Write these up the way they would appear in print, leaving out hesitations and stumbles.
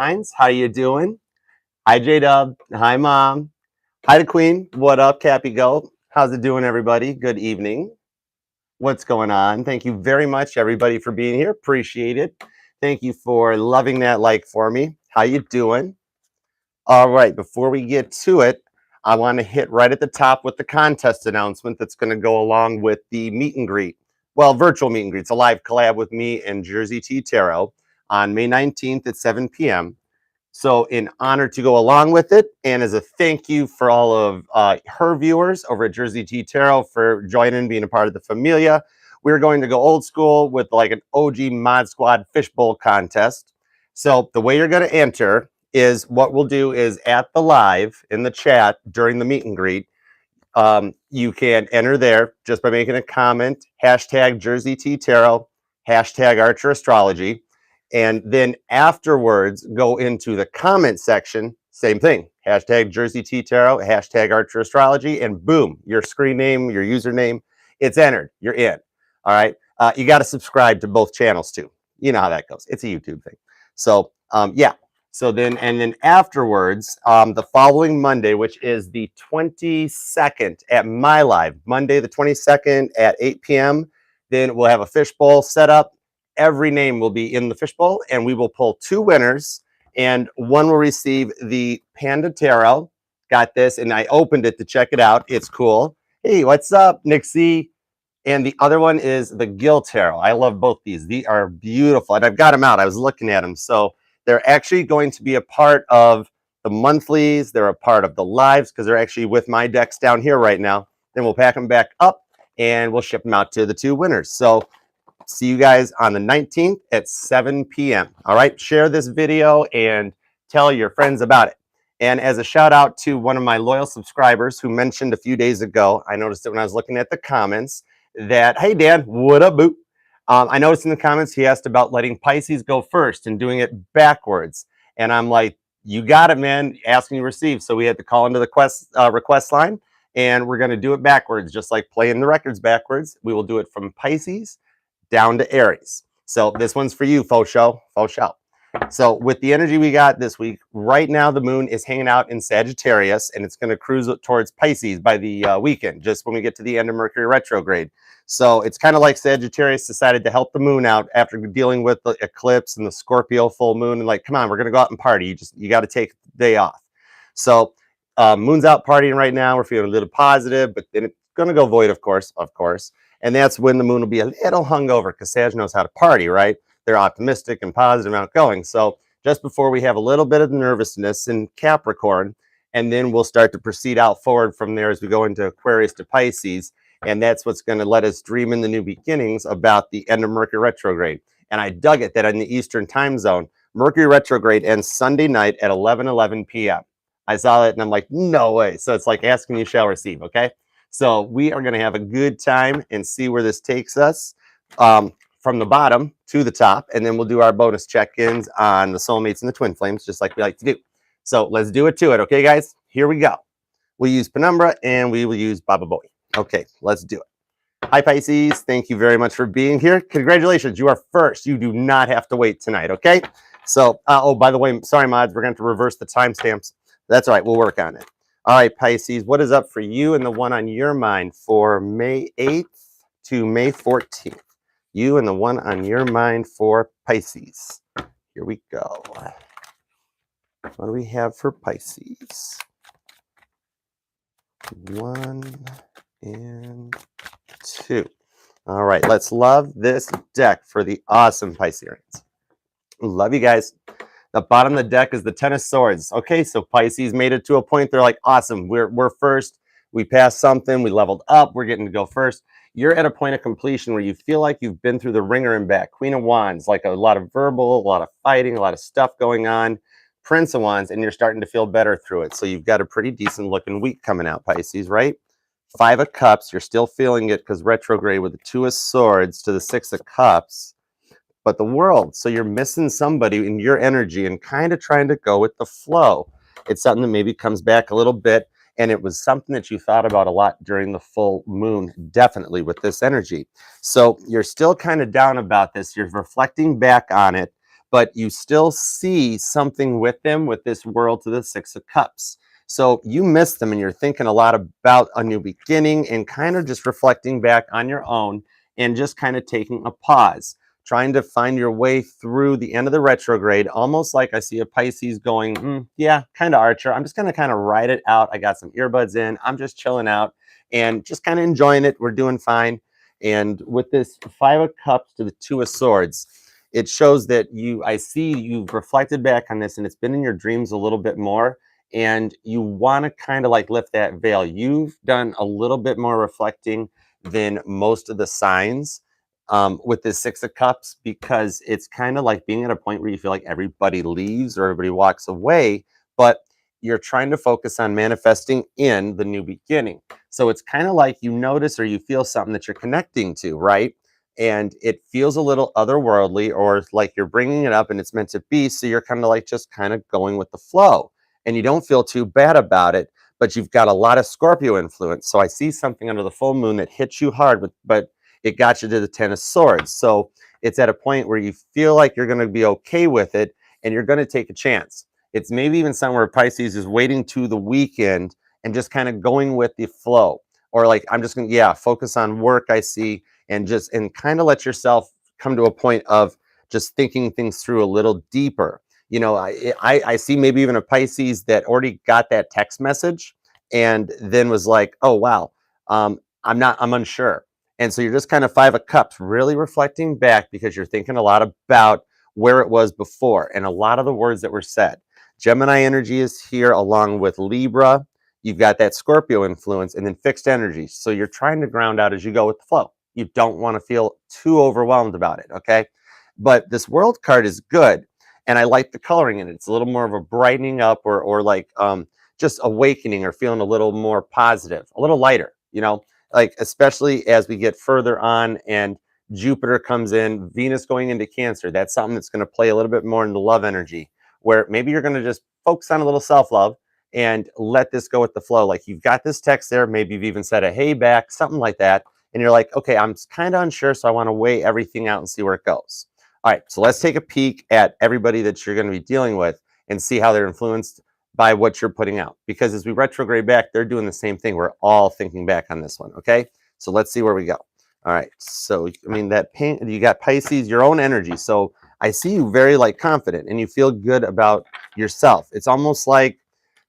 How you doing? Hi, J-Dub. Hi, Mom. Hi to Queen. What up, Cappy Goat? How's it doing, everybody? Good evening. What's going on? Thank you very much, everybody, for being here. Appreciate it. Thank you for loving that like for me. How you doing? All right, before we get to it, I want to hit right at the top with the contest announcement that's going to go along with the meet and greet. Well, virtual meet and greet. It's a live collab with me and Jersey T Tarot on May 19th at 7 p.m. So in honor to go along with it, and as a thank you for all of her viewers over at Jersey T Tarot for joining, being a part of the familia, we're going to go old school with like an OG Mod Squad fishbowl contest. So the way you're going to enter is what we'll do is at the live in the chat during the meet and greet, you can enter there just by making a comment, hashtag Jersey T Tarot, hashtag Archer Astrology. And then afterwards, go into the comment section, same thing, hashtag Jersey T Tarot, hashtag Archer Astrology, and boom, your screen name, your username, it's entered. You're in. All right. You got to subscribe to both channels too. You know how that goes. It's a YouTube thing. So, yeah. So then, and then afterwards, the following Monday, which is the 22nd at my live, Monday the 22nd at 8 p.m., then we'll have a fishbowl set up. Every name will be in the fishbowl, and we will pull two winners, and one will receive the Panda Tarot. Got this, and I opened it to check it out. It's cool. Hey, what's up, Nixie? And the other one is the Gill Tarot. I love both these. These are beautiful, and I've got them out. I was looking at them. So they're actually going to be a part of the monthlies. They're a part of the lives because they're actually with my decks down here right now. Then we'll pack them back up, and we'll ship them out to the two winners. So see you guys on the 19th at 7 p.m. All right, share this video and tell your friends about it. And as a shout out to one of my loyal subscribers who mentioned a few days ago, I noticed it when I was looking at the comments that, hey, Dan, what up, boo? I noticed in the comments he asked about letting Pisces go first and doing it backwards. And I'm like, you got it, man. Ask and you receive. So we had to call into the request line, and we're going to do it backwards, just like playing the records backwards. We will do it from Pisces down to Aries. So this one's for you, faux show. So with the energy we got this week, right now the moon is hanging out in Sagittarius, and it's going to cruise towards Pisces by the weekend, just when we get to the end of Mercury retrograde. So it's kind of like Sagittarius decided to help the moon out after dealing with the eclipse and the Scorpio full moon, and like, come on, we're going to go out and party. You got to take the day off. So moon's out partying right now. We're feeling a little positive, but then it's going to go void, of course. And that's when the moon will be a little hungover because Sag knows how to party, right? They're optimistic and positive and outgoing. So just before we have a little bit of nervousness in Capricorn, and then we'll start to proceed out forward from there as we go into Aquarius to Pisces. And that's what's going to let us dream in the new beginnings about the end of Mercury retrograde. And I dug it that in the Eastern time zone, Mercury retrograde ends Sunday night at 11:11 p.m. I saw it and I'm like, no way. So it's like asking you shall receive, okay? So we are going to have a good time and see where this takes us from the bottom to the top. And then we'll do our bonus check-ins on the soulmates and the twin flames, just like we like to do. So let's do it to it. Okay, guys, here we go. We'll use Penumbra and we will use Baba Boy. Okay, let's do it. Hi, Pisces. Thank you very much for being here. Congratulations. You are first. You do not have to wait tonight. Okay. So, oh, by the way, sorry, mods, we're going to reverse the timestamps. That's all right. We'll work on it. All right, Pisces, what is up for you and the one on your mind for May 8th to May 14th? You and the one on your mind for Pisces. Here we go. What do we have for Pisces? 1 and 2. All right, let's love this deck for the awesome Pisceans. Love you guys. The bottom of the deck is the Ten of Swords. Okay, so Pisces made it to a point. They're like, awesome, we're first. We passed something. We leveled up. We're getting to go first. You're at a point of completion where you feel like you've been through the ringer and back. Queen of Wands, like a lot of verbal, a lot of fighting, a lot of stuff going on. Prince of Wands, and you're starting to feel better through it. So you've got a pretty decent looking week coming out, Pisces, right? 5 of Cups, you're still feeling it because retrograde with the 2 of Swords to the 6 of Cups. But the World, so you're missing somebody in your energy and kind of trying to go with the flow. It's something that maybe comes back a little bit, and it was something that you thought about a lot during the full moon, definitely with this energy. So you're still kind of down about this. You're reflecting back on it, but you still see something with them with this World to the Six of Cups. So you miss them and you're thinking a lot about a new beginning and kind of just reflecting back on your own and just kind of taking a pause, trying to find your way through the end of the retrograde, almost like I see a Pisces going, yeah, kind of Archer. I'm just going to kind of ride it out. I got some earbuds in. I'm just chilling out and just kind of enjoying it. We're doing fine. And with this Five of Cups to the Two of Swords, it shows that I see you've reflected back on this and it's been in your dreams a little bit more. And you want to kind of like lift that veil. You've done a little bit more reflecting than most of the signs with this Six of Cups, because it's kind of like being at a point where you feel like everybody leaves or everybody walks away, but you're trying to focus on manifesting in the new beginning. So it's kind of like you notice or you feel something that you're connecting to, right? And it feels a little otherworldly, or like you're bringing it up and it's meant to be. So you're kind of like just kind of going with the flow and you don't feel too bad about it, but you've got a lot of Scorpio influence. So I see something under the full moon that hits you hard, but it got you to the Ten of Swords. So it's at a point where you feel like you're going to be okay with it and you're going to take a chance. It's maybe even somewhere Pisces is waiting to the weekend and just kind of going with the flow. Or like, I'm just going to, yeah, focus on work, I see, and kind of let yourself come to a point of just thinking things through a little deeper. You know, I see maybe even a Pisces that already got that text message and then was like, oh, wow, I'm unsure. And so you're just kind of Five of Cups, really reflecting back because you're thinking a lot about where it was before and a lot of the words that were said. Gemini energy is here along with Libra. You've got that Scorpio influence and then fixed energy. So you're trying to ground out as you go with the flow. You don't want to feel too overwhelmed about it, okay? But this World card is good. And I like the coloring in it. It's a little more of a brightening up or like just awakening or feeling a little more positive, a little lighter, you know, like especially as we get further on and Jupiter comes in, Venus going into Cancer. That's something that's going to play a little bit more into love energy, where maybe you're going to just focus on a little self-love and let this go with the flow. Like you've got this text there, maybe you've even said a hey back, something like that. And you're like, okay, I'm kind of unsure, so I want to weigh everything out and see where it goes. All right, so let's take a peek at everybody that you're going to be dealing with and see how they're influenced by what you're putting out. Because as we retrograde back, they're doing the same thing. We're all thinking back on this one, okay? So let's see where we go. All right, so, I mean, you got Pisces, your own energy. So I see you very, like, confident and you feel good about yourself. It's almost like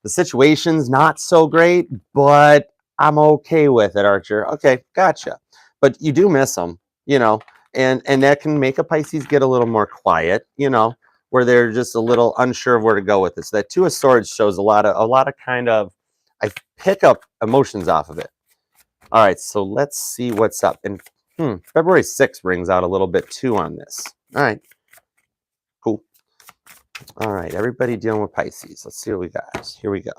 the situation's not so great, but I'm okay with it, Archer. Okay, gotcha. But you do miss them, you know. And that can make a Pisces get a little more quiet, you know, where they're just a little unsure of where to go with this. That Two of Swords shows a lot of kind of, I pick up emotions off of it. All right, so let's see what's up. And February 6th brings out a little bit too on this. All right, cool. All right, everybody dealing with Pisces. Let's see what we got. Here we go.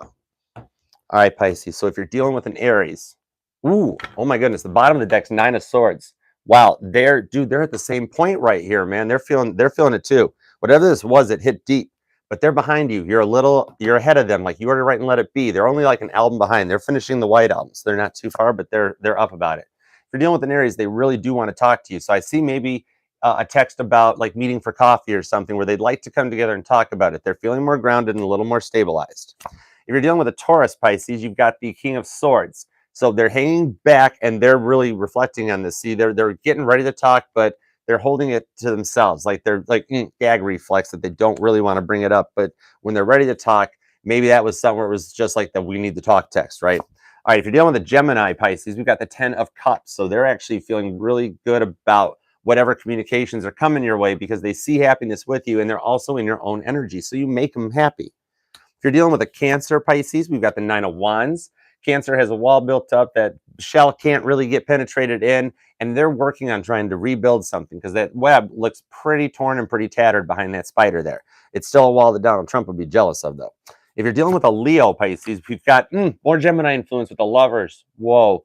All right, Pisces. So if you're dealing with an Aries, oh my goodness, the bottom of the deck's Nine of Swords. Wow, they're at the same point right here, man. They're feeling it too. Whatever this was, it hit deep. But they're behind you. You're ahead of them. Like you already write and let it be. They're only like an album behind. They're finishing the White Album, so they're not too far, but they're up about it. If you're dealing with an Aries, they really do want to talk to you. So I see maybe a text about like meeting for coffee or something where they'd like to come together and talk about it. They're feeling more grounded and a little more stabilized. If you're dealing with a Taurus, Pisces, you've got the King of Swords. So they're hanging back and they're really reflecting on this. See, they're getting ready to talk, but they're holding it to themselves. Like they're like gag reflex that they don't really want to bring it up. But when they're ready to talk, maybe that was somewhere it was just like the we need to talk text, right? All right, if you're dealing with a Gemini, Pisces, we've got the 10 of Cups. So they're actually feeling really good about whatever communications are coming your way because they see happiness with you and they're also in your own energy. So you make them happy. If you're dealing with a Cancer, Pisces, we've got the 9 of Wands. Cancer has a wall built up that shell can't really get penetrated in, and they're working on trying to rebuild something because that web looks pretty torn and pretty tattered behind that spider there. It's still a wall that Donald Trump would be jealous of, though. If you're dealing with a Leo, Pisces, we've got more Gemini influence with the Lovers. Whoa.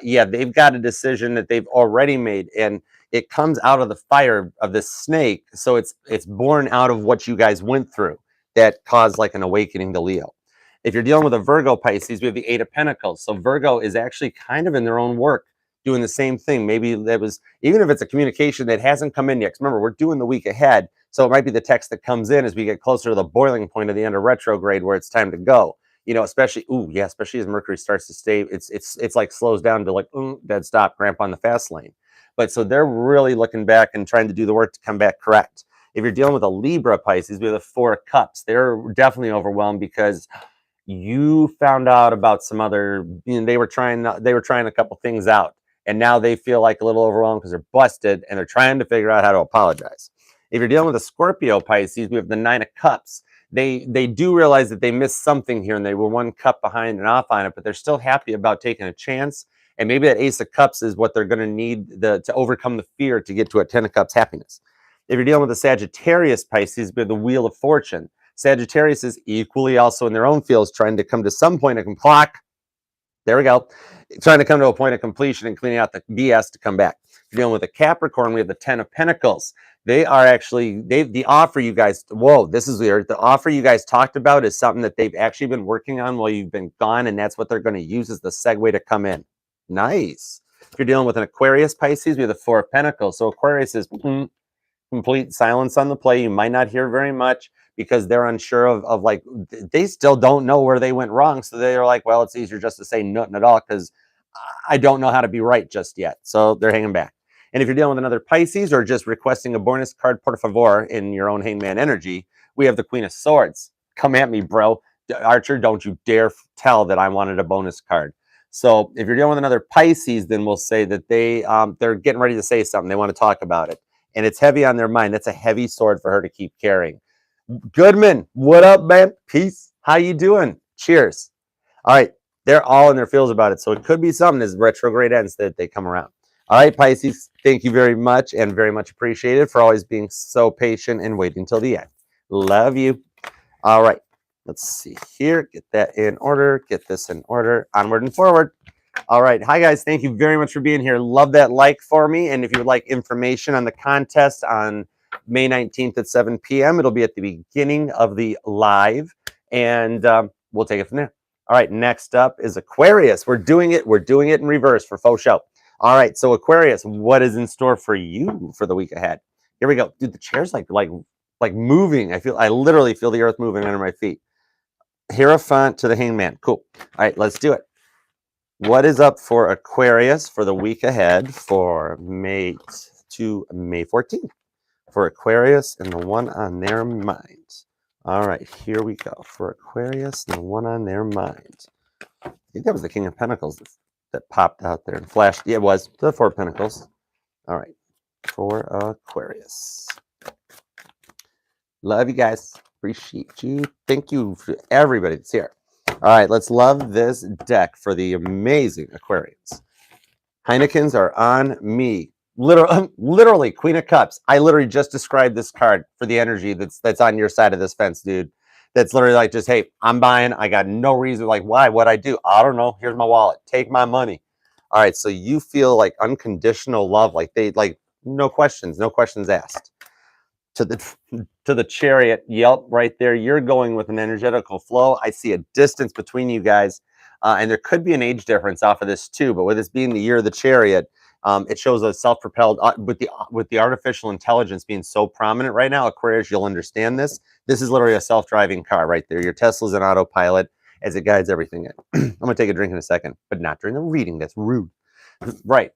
Yeah, they've got a decision that they've already made, and it comes out of the fire of this snake, so it's born out of what you guys went through that caused like an awakening to Leo. If you're dealing with a Virgo, Pisces, we have the 8 of Pentacles. So Virgo is actually kind of in their own work, doing the same thing. Maybe that was, even if it's a communication that hasn't come in yet, 'cause remember, we're doing the week ahead. So it might be the text that comes in as we get closer to the boiling point of the end of retrograde where it's time to go. You know, especially, especially as Mercury starts to stay, it's like slows down to like, dead stop, grandpa on the fast lane. But so they're really looking back and trying to do the work to come back correct. If you're dealing with a Libra Pisces, we have the Four of Cups. They're definitely overwhelmed because you found out about some other, they were trying a couple things out, and now they feel like a little overwhelmed because they're busted and they're trying to figure out how to apologize. If you're dealing with a Scorpio Pisces, we have the Nine of Cups. They do realize that they missed something here and they were one cup behind and off on it, but they're still happy about taking a chance. And maybe that Ace of Cups is what they're going to need to overcome the fear to get to a Ten of Cups happiness. If you're dealing with a Sagittarius Pisces, we have the Wheel of Fortune. Sagittarius is equally also in their own fields trying to come to some point of clock. There we go. Trying to come to a point of completion and cleaning out the BS to come back. If you're dealing with a Capricorn, we have the Ten of Pentacles. They are actually, the offer you guys, whoa, this is weird. The offer you guys talked about is something that they've actually been working on while you've been gone, and that's what they're going to use as the segue to come in. Nice. If you're dealing with an Aquarius Pisces, we have the Four of Pentacles. So Aquarius is complete silence on the play. You might not hear very much because they're unsure of like, they still don't know where they went wrong. So they're like, well, it's easier just to say nothing at all because I don't know how to be right just yet. So they're hanging back. And if you're dealing with another Pisces or just requesting a bonus card, por favor, in your own hangman energy, we have the Queen of Swords. Come at me, bro. Archer, don't you dare tell that I wanted a bonus card. So if you're dealing with another Pisces, then we'll say that they're getting ready to say something. They want to talk about it. And it's heavy on their mind. That's a heavy sword for her to keep carrying. Goodman, what up, man? Peace. How you doing? Cheers. All right. They're all in their feels about it. So it could be something as retrograde ends that they come around. All right, Pisces, thank you very much and very much appreciated for always being so patient and waiting till the end. Love you. All right. Let's see here. Get that in order. Get this in order. Onward and forward. All right. Hi, guys. Thank you very much for being here. Love that like for me. And if you would like information on the contest on May 19th at 7 p.m., it'll be at the beginning of the live. And we'll take it from there. All right. Next up is Aquarius. We're doing it in reverse for faux show. All right. So Aquarius, what is in store for you for the week ahead? Here we go. Dude, the chair's like moving. I literally feel the earth moving under my feet. Hierophant to the Hangman. Cool. All right. Let's do it. What is up for Aquarius for the week ahead for May to May 14th? For Aquarius and the one on their mind. All right, here we go. For Aquarius and the one on their mind. I think that was the King of Pentacles that popped out there and flashed. Yeah, it was the Four of Pentacles. All right, for Aquarius. Love you guys. Appreciate you. Thank you for everybody that's here. All right, let's love this deck for the amazing Aquarians. Heinekens are on me. Literally, Queen of Cups. I literally just described this card for the energy that's on your side of this fence, dude. That's literally like just, hey, I'm buying. I got no reason. Like, why? What'd I do? I don't know. Here's my wallet. Take my money. All right, so you feel like unconditional love, like no questions asked. To the Chariot, yep, right there. You're going with an energetical flow. I see a distance between you guys, and there could be an age difference off of this too. But with this being the year of the Chariot, it shows a self-propelled with the artificial intelligence being so prominent right now. Aquarius, you'll understand this. This is literally a self-driving car right there. Your Tesla's an autopilot as it guides everything in. I'm gonna take a drink in a second, but not during the reading. That's rude. Right.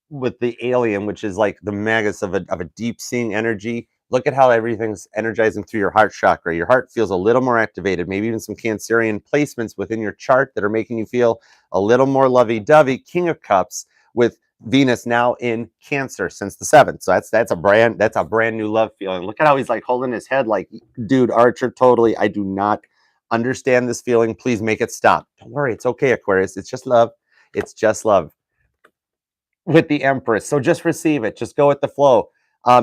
With the alien, which is like the magus of a deep-seeing energy. Look at how everything's energizing through your heart chakra. Your heart feels a little more activated, maybe even some Cancerian placements within your chart that are making you feel a little more lovey-dovey. King of Cups with Venus now in Cancer since the 7th. So that's a brand new love feeling. Look at how he's like holding his head like, dude, Archer, totally. I do not understand this feeling. Please make it stop. Don't worry. It's okay, Aquarius. It's just love. It's just love. With the Empress. So just receive it. Just go with the flow.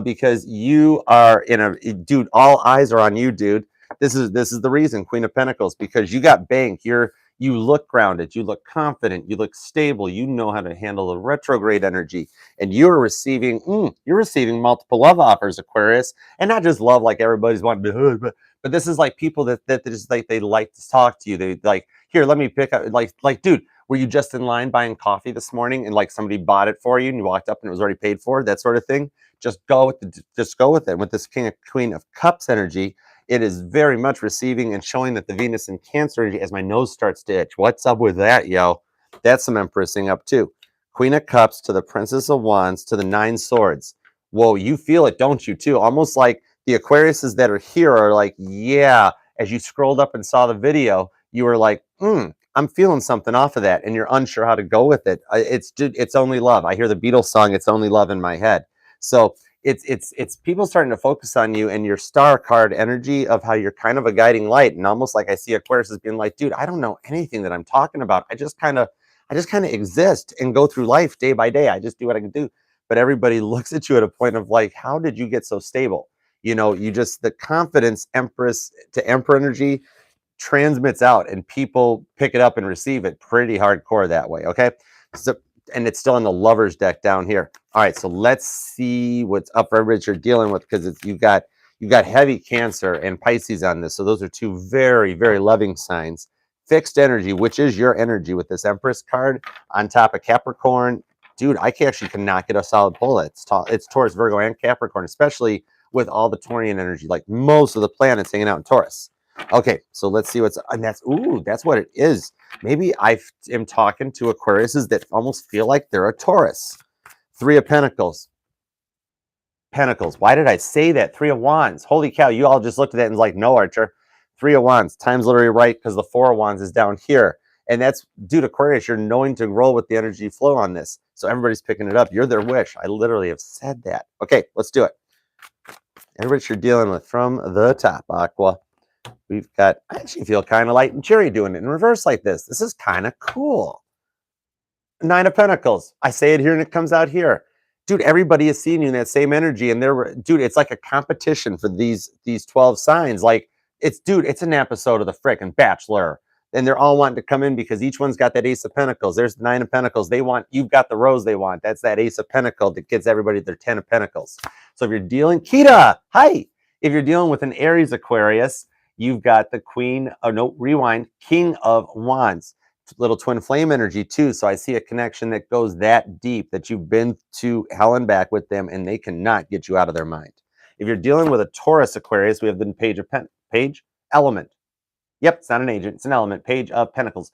Because you are dude, all eyes are on you, dude. This is the reason, Queen of Pentacles, because you got bank. You look grounded, you look confident, you look stable, you know how to handle the retrograde energy, and you're receiving multiple love offers, Aquarius, and not just love like everybody's wanting to, but this is like people that just like they like to talk to you. They like, here, let me pick up, like, dude, were you just in line buying coffee this morning and like somebody bought it for you and you walked up and it was already paid for, that sort of thing? Just go with it. With this Queen of Cups energy, it is very much receiving and showing that the Venus in Cancer energy, as my nose starts to itch. What's up with that, yo? That's some Empressing up too. Queen of Cups to the Princess of Wands to the Nine Swords. Whoa, you feel it, don't you, too? Almost like the Aquariuses that are here are like, yeah. As you scrolled up and saw the video, you were like, I'm feeling something off of that, and you're unsure how to go with it. It's only love. I hear the Beatles song, "It's Only Love" in my head. So it's people starting to focus on you and your star card energy of how you're kind of a guiding light, and almost like I see Aquarius as being like, dude, I don't know anything that I'm talking about. I just kind of exist and go through life day by day. I just do what I can do. But everybody looks at you at a point of like, how did you get so stable? You know, you just, the confidence Empress to Emperor energy transmits out, and people pick it up and receive it pretty hardcore that way. Okay. So, and it's still in the Lovers deck down here. All right. So let's see what's up for everybody you're dealing with, because it's, you've got heavy Cancer and Pisces on this. So those are two very, very loving signs. Fixed energy, which is your energy with this Empress card on top of Capricorn. Dude, I actually cannot get a solid pull. It's Taurus, Virgo, and Capricorn, especially with all the Taurian energy, like most of the planets hanging out in Taurus. Okay, so let's see what's, and that's what it is. Maybe I am talking to Aquariuses that almost feel like they're a Taurus. Three of Pentacles. Why did I say that? Three of Wands. Holy cow, you all just looked at that and was like, no, Archer. Three of Wands. Time's literally right because the Four of Wands is down here. And that's, dude, Aquarius, you're knowing to roll with the energy flow on this. So everybody's picking it up. You're their wish. I literally have said that. Okay, let's do it. Everybody you're dealing with from the top, Aqua. We've got, I actually feel kind of light and cheery doing it in reverse like this. This is kind of cool. Nine of Pentacles. I say it here and it comes out here. Dude, everybody is seeing you in that same energy. And dude, it's like a competition for these 12 signs. Like, it's an episode of the frickin' Bachelor. And they're all wanting to come in because each one's got that Ace of Pentacles. There's the Nine of Pentacles. You've got the Rose they want. That's that Ace of Pentacles that gets everybody their 10 of Pentacles. So if you're dealing, Kita, hi. If you're dealing with an Aries Aquarius, you've got the King of Wands. Little twin flame energy too. So I see a connection that goes that deep, that you've been to hell and back with them and they cannot get you out of their mind. If you're dealing with a Taurus Aquarius, we have the Page Element. Yep, it's not an agent, it's an element. Page of Pentacles.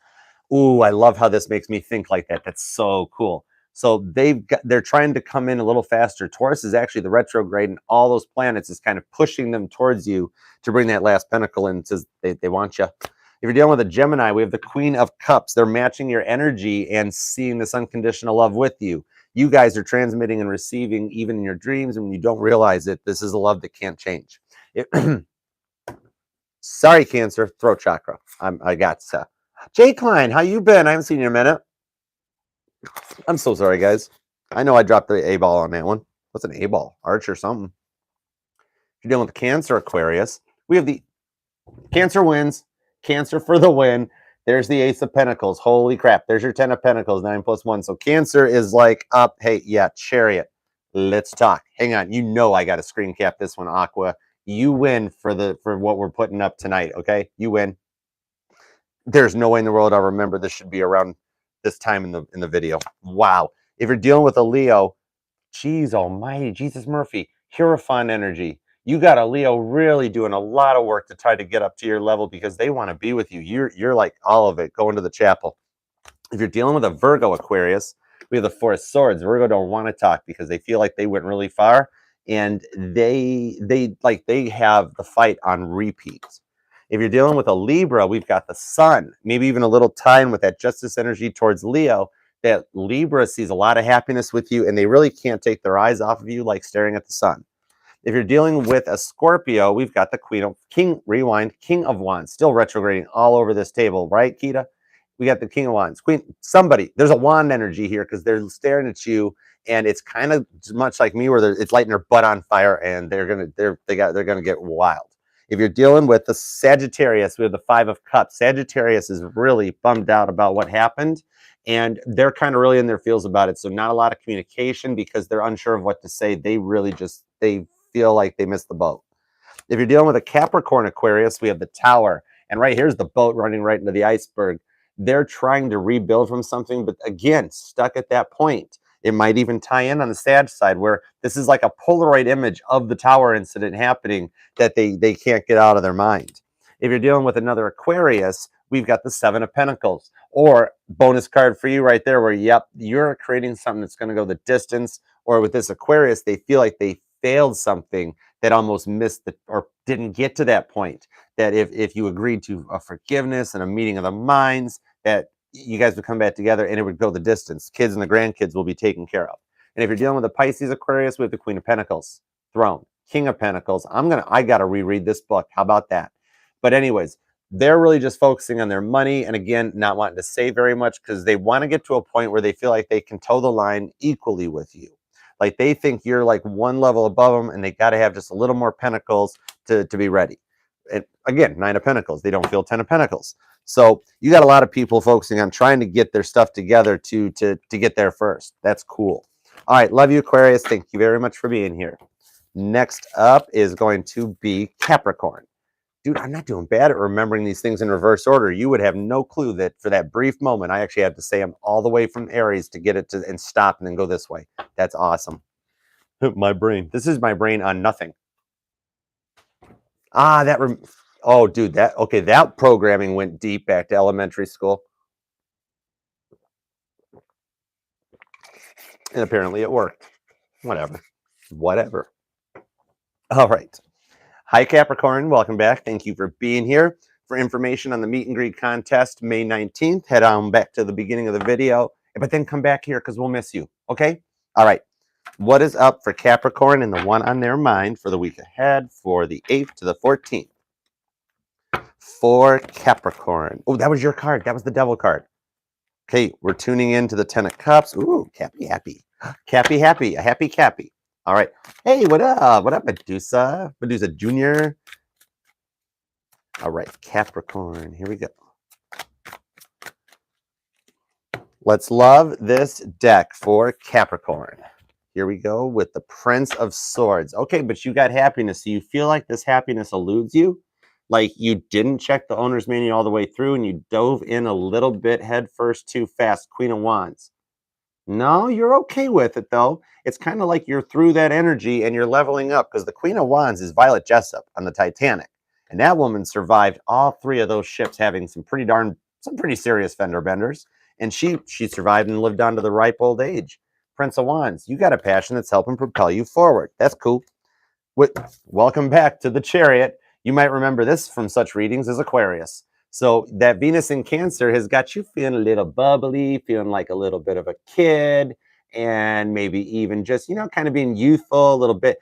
Ooh, I love how this makes me think like that. That's so cool. So they're trying to come in a little faster. Taurus is actually the retrograde, and all those planets is kind of pushing them towards you to bring that last pentacle in. It says they want you. If you're dealing with a Gemini, we have the Queen of Cups. They're matching your energy and seeing this unconditional love with you. You guys are transmitting and receiving even in your dreams, and when you don't realize it, this is a love that can't change. Sorry, Cancer, throat chakra. I got Jay Klein, how you been? I haven't seen you in a minute. I'm so sorry, guys. I know I dropped the A-ball on that one. What's an A-ball? Arch or something. If you're dealing with Cancer Aquarius, we have the Cancer wins. Cancer for the win. There's the Ace of Pentacles. Holy crap. There's your 10 of Pentacles, 9 plus 1. So Cancer is like up. Hey, yeah, Chariot. Let's talk. Hang on. You know I got to screen cap this one, Aqua. You win for what we're putting up tonight, okay? You win. There's no way in the world I'll remember this should be around this time in the video. Wow. If you're dealing with a Leo, geez almighty, Jesus Murphy, Hierophant energy. You got a Leo really doing a lot of work to try to get up to your level because they want to be with you. You're like all of it, going to the chapel. If you're dealing with a Virgo Aquarius, we have the Four of Swords. Virgo don't want to talk because they feel like they went really far, and they have the fight on repeat. If you're dealing with a Libra, we've got the Sun, maybe even a little time with that justice energy towards Leo. That Libra sees a lot of happiness with you, and they really can't take their eyes off of you like staring at the sun. If you're dealing with a Scorpio, we've got the King of Wands, still retrograding all over this table, right, Kita? We got the King of Wands, there's a wand energy here because they're staring at you, and it's kind of much like me where it's lighting their butt on fire, and they're gonna get wild. If you're dealing with the Sagittarius, we have the Five of Cups. Sagittarius is really bummed out about what happened, and they're kind of really in their feels about it. So not a lot of communication because they're unsure of what to say. They feel like they missed the boat. If you're dealing with a Capricorn Aquarius, we have the Tower. And right here's the boat running right into the iceberg. They're trying to rebuild from something, but again, stuck at that point. It might even tie in on the Sag side, where this is like a Polaroid image of the tower incident happening that they can't get out of their mind. If you're dealing with another Aquarius, we've got the Seven of Pentacles, or bonus card for you right there, where, yep, you're creating something that's going to go the distance. Or with this Aquarius, they feel like they failed something that almost missed the, or didn't get to that point. That if you agreed to a forgiveness and a meeting of the minds, that you guys would come back together and it would go the distance. Kids and the grandkids will be taken care of. And if you're dealing with a Pisces Aquarius, we have the Queen of Pentacles, Throne, King of Pentacles. I gotta reread this book. How about that? But anyways, they're really just focusing on their money, and again, not wanting to say very much because they want to get to a point where they feel like they can toe the line equally with you. Like they think you're like one level above them, and they got to have just a little more pentacles to be ready. And again, 9 of Pentacles. They don't feel 10 of Pentacles. So you got a lot of people focusing on trying to get their stuff together to get there first. That's cool. All right, love you, Aquarius. Thank you very much for being here. Next up is going to be Capricorn. Dude, I'm not doing bad at remembering these things in reverse order. You would have no clue that for that brief moment, I actually had to say them all the way from Aries to get it to and stop and then go this way. That's awesome. My brain. This is my brain on nothing. Ah, oh, dude, that programming went deep back to elementary school. And apparently it worked. Whatever. All right. Hi, Capricorn. Welcome back. Thank you for being here. For information on the meet and greet contest, May 19th, head on back to the beginning of the video, but then come back here because we'll miss you. Okay? All right. What is up for Capricorn and the one on their mind for the week ahead for the 8th to the 14th? For Capricorn. Oh, that was your card. That was the devil card. Okay, we're tuning into the 10 of Cups. Ooh, Cappy happy. Cappy happy. A happy Cappy. All right. Hey, what up? What up, Medusa? Medusa Jr. All right, Capricorn. Here we go. Let's love this deck for Capricorn. Here we go with the Prince of Swords. Okay, but you got happiness. So you feel like this happiness eludes you? Like you didn't check the owner's manual all the way through and you dove in a little bit head first too fast. Queen of Wands. No, you're okay with it though. It's kind of like you're through that energy and you're leveling up because the Queen of Wands is Violet Jessup on the Titanic. And that woman survived all 3 of those ships having some pretty serious fender benders. And she survived and lived on to the ripe old age. Prince of Wands, you got a passion that's helping propel you forward. That's cool. Welcome back to the Chariot. You might remember this from such readings as Aquarius. So that Venus in Cancer has got you feeling a little bubbly, feeling like a little bit of a kid, and maybe even just, kind of being youthful a little bit.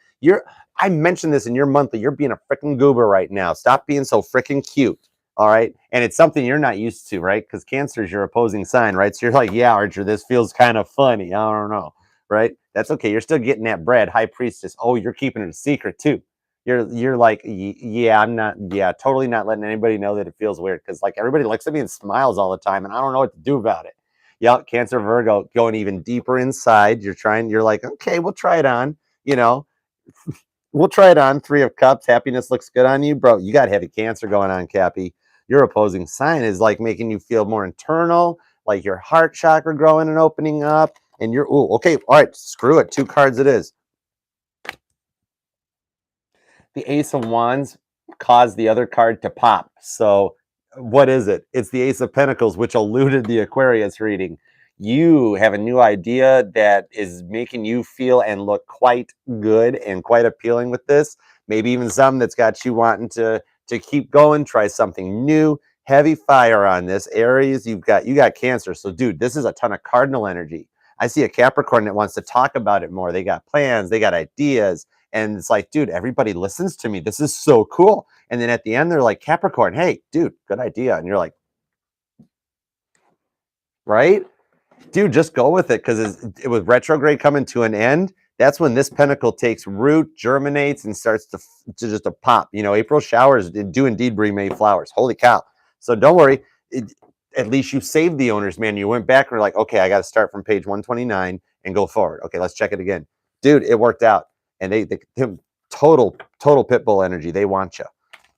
I mentioned this in your monthly. You're being a freaking goober right now. Stop being so freaking cute. All right. And it's something you're not used to, right? Because Cancer is your opposing sign, right? So you're like, yeah, Archer, this feels kind of funny. I don't know. Right? That's okay. You're still getting that bread, High Priestess. Oh, you're keeping it a secret too. You're like, yeah, totally not letting anybody know that it feels weird because like everybody looks at me and smiles all the time and I don't know what to do about it. Yeah, Cancer, Virgo, going even deeper inside. You're like, okay, we'll try it on, we'll try it on. 3 of Cups, happiness looks good on you, bro. You got heavy Cancer going on, Cappy. Your opposing sign is like making you feel more internal, like your heart chakra growing and opening up. And okay, all right, screw it. 2 cards it is. The Ace of Wands caused the other card to pop. So what is it? It's the Ace of Pentacles, which eluded the Aquarius reading. You have a new idea that is making you feel and look quite good and quite appealing with this. Maybe even some that's got you wanting to keep going, try something new. Heavy fire on this. Aries, you got Cancer. So dude, this is a ton of cardinal energy. I see a Capricorn that wants to talk about it more. They got plans, they got ideas. And it's like, dude, everybody listens to me. This is so cool. And then at the end, they're like, Capricorn, hey, dude, good idea. And you're like, right? Dude, just go with it because it was retrograde coming to an end. That's when this pentacle takes root, germinates, and starts to just a pop. April showers do indeed bring May flowers. Holy cow. So don't worry. At least you saved the owner's manual. You went back and were like, okay, I got to start from page 129 and go forward. Okay, let's check it again. Dude, it worked out. And they total pit bull energy. They want you.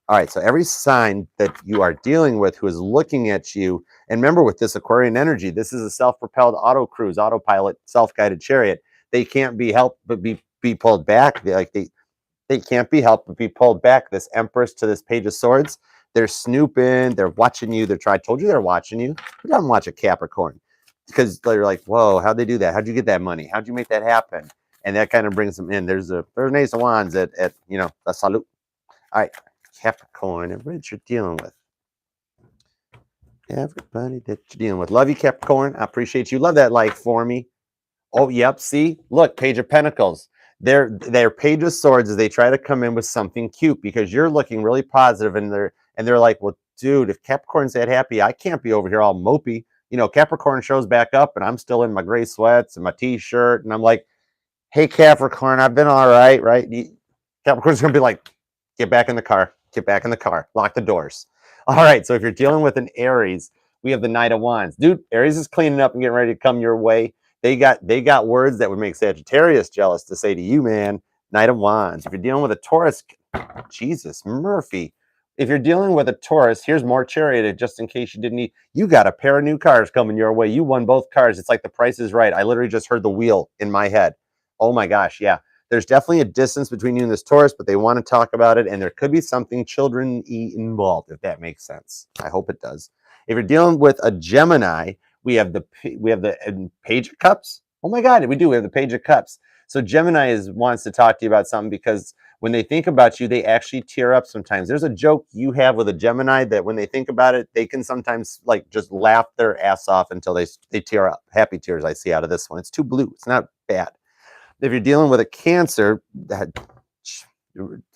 All right, so every sign that you are dealing with who is looking at you, and remember with this Aquarian energy, this is a self-propelled auto cruise, autopilot, self-guided chariot. They can't be helped but be pulled back. They can't be helped but be pulled back. This Empress to this Page of Swords, they're snooping, they're watching you. I told you they're watching you. Who doesn't watch a Capricorn? Because they're like, whoa, how'd they do that? How'd you get that money? How'd you make that happen? And that kind of brings them in. There's an Ace of Wands at the salute. All right, Capricorn, everybody that you're dealing with. Everybody that you're dealing with. Love you, Capricorn. I appreciate you. Love that like for me. Oh, yep. See, look, Page of Pentacles. They're Page of Swords as they try to come in with something cute because you're looking really positive, and they're like, well, dude, if Capricorn's that happy, I can't be over here all mopey. Capricorn shows back up, and I'm still in my gray sweats and my t-shirt, and I'm like, hey, Capricorn, I've been all right, right? Capricorn's gonna be like, get back in the car, lock the doors. All right, so if you're dealing with an Aries, we have the Knight of Wands. Dude, Aries is cleaning up and getting ready to come your way. They got words that would make Sagittarius jealous to say to you, man. Knight of Wands. If you're dealing with a Taurus, Jesus, Murphy. If you're dealing with a Taurus, here's more Chariot, just in case you didn't need. You got a pair of new cars coming your way. You won both cars. It's like the Price is Right. I literally just heard the wheel in my head. Oh my gosh, yeah. There's definitely a distance between you and this Taurus, but they want to talk about it, and there could be something children-y involved, if that makes sense. I hope it does. If you're dealing with a Gemini, we have the Page of Cups. Oh my God, we do. We have the Page of Cups. So Gemini wants to talk to you about something because when they think about you, they actually tear up sometimes. There's a joke you have with a Gemini that when they think about it, they can sometimes like just laugh their ass off until they tear up. Happy tears I see out of this one. It's too blue. It's not bad. If you're dealing with a Cancer,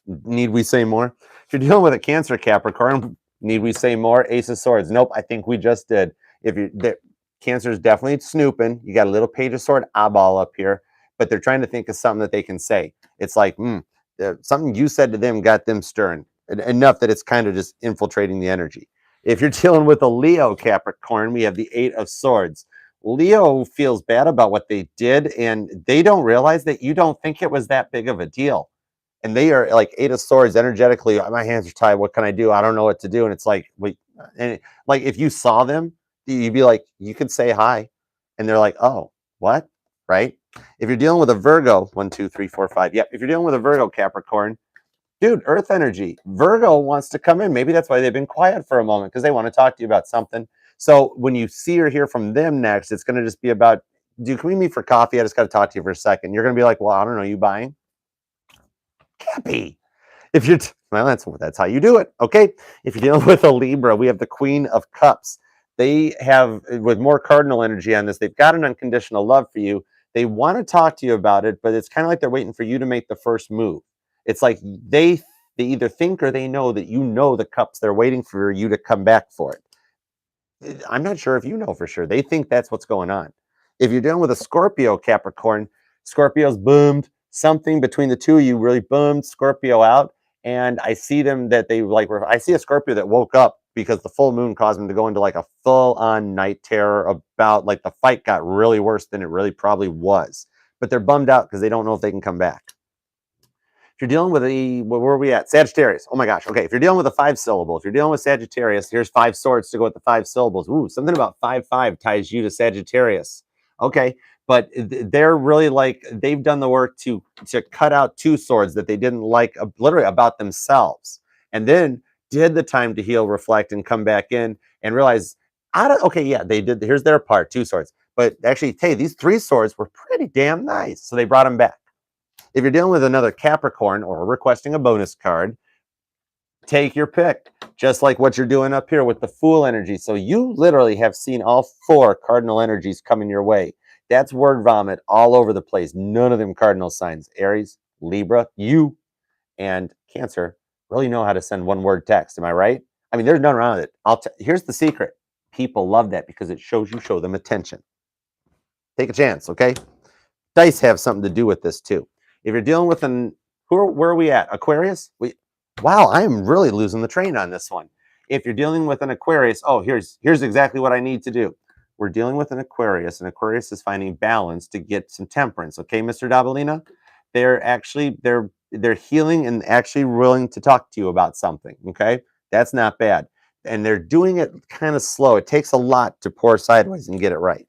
need we say more? If you're dealing with a Cancer, Capricorn, need we say more? Ace of Swords. Nope, I think we just did. Cancer is definitely snooping. You got a little Page of Sword eyeball up here, but they're trying to think of something that they can say. It's like, something you said to them got them stirring enough that it's kind of just infiltrating the energy. If you're dealing with a Leo, Capricorn, we have the Eight of Swords. Leo feels bad about what they did, and they don't realize that you don't think it was that big of a deal. And they are like Eight of Swords energetically. My hands are tied. What can I do? I don't know what to do. And it's like, like if you saw them, you'd be like, you could say hi. And they're like, oh, what? Right? If you're dealing with a Virgo, 1, 2, 3, 4, 5. Yep. If you're dealing with a Virgo, Capricorn, dude, Earth energy. Virgo wants to come in. Maybe that's why they've been quiet for a moment, because they want to talk to you about something. So when you see or hear from them next, it's going to just be about, dude, can we meet for coffee? I just got to talk to you for a second. You're going to be like, well, I don't know. You buying? Cappy. If you're, well, that's how you do it. Okay. If you're dealing with a Libra, we have the Queen of Cups. They have, with more cardinal energy on this, they've got an unconditional love for you. They want to talk to you about it, but it's kind of like they're waiting for you to make the first move. It's like they either think or they know that you know the cups. They're waiting for you to come back for it. I'm not sure if you know for sure. They think that's what's going on. If you're dealing with a Scorpio, Capricorn, Scorpio's boomed. Something between the two of you really boomed Scorpio out. And I see them that they like, I see a Scorpio that woke up because the full moon caused them to go into like a full-on night terror about like the fight got really worse than it really probably was. But they're bummed out because they don't know if they can come back. If you're dealing with where are we at? Sagittarius. Oh my gosh. Okay. If you're dealing with a 5 syllable, if you're dealing with Sagittarius, here's 5 swords to go with the 5 syllables. Ooh, something about 5-5 ties you to Sagittarius. Okay. But they're really like, they've done the work to cut out 2 swords that they didn't like literally about themselves. And then did the time to heal, reflect, and come back in and realize, okay, yeah, they did. Here's their part, 2 swords. But actually, hey, these 3 swords were pretty damn nice. So they brought them back. If you're dealing with another Capricorn or requesting a bonus card, take your pick, just like what you're doing up here with the Fool energy. So you literally have seen all 4 cardinal energies coming your way. That's word vomit all over the place. None of them cardinal signs. Aries, Libra, you, and Cancer really know how to send one-word text. Am I right? I mean, there's none around it. Here's the secret. People love that because it shows you show them attention. Take a chance, okay? Dice have something to do with this too. If you're dealing with where are we at? Aquarius? Wow, I am really losing the train on this one. If you're dealing with an Aquarius, oh, here's exactly what I need to do. We're dealing with an Aquarius, and Aquarius is finding balance to get some temperance. Okay, Mr. Dabalina? They're they're healing and actually willing to talk to you about something. Okay, that's not bad. And they're doing it kind of slow. It takes a lot to pour sideways and get it right.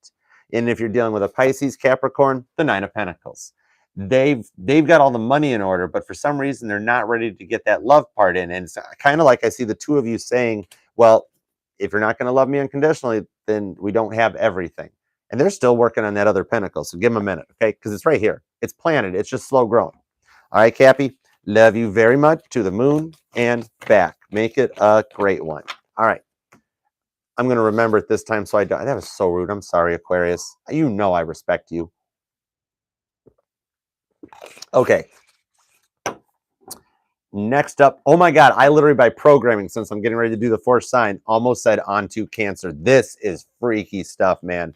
And if you're dealing with a Pisces, Capricorn, the Nine of Pentacles, they've got all the money in order, but for some reason they're not ready to get that love part in. And it's kind of like I see the two of you saying, well, if you're not going to love me unconditionally, then we don't have everything. And they're still working on that other pentacle. So give them a minute, okay? Because it's right here. It's planted. It's just slow growing. All right, Cappy. Love you very much, to the moon and back. Make it a great one. All right. I'm going to remember it this time so I don't. That was so rude. I'm sorry, Aquarius. You know I respect you. Okay. Next up. Oh my God. I literally, by programming, since I'm getting ready to do the fourth sign, almost said onto Cancer. This is freaky stuff, man.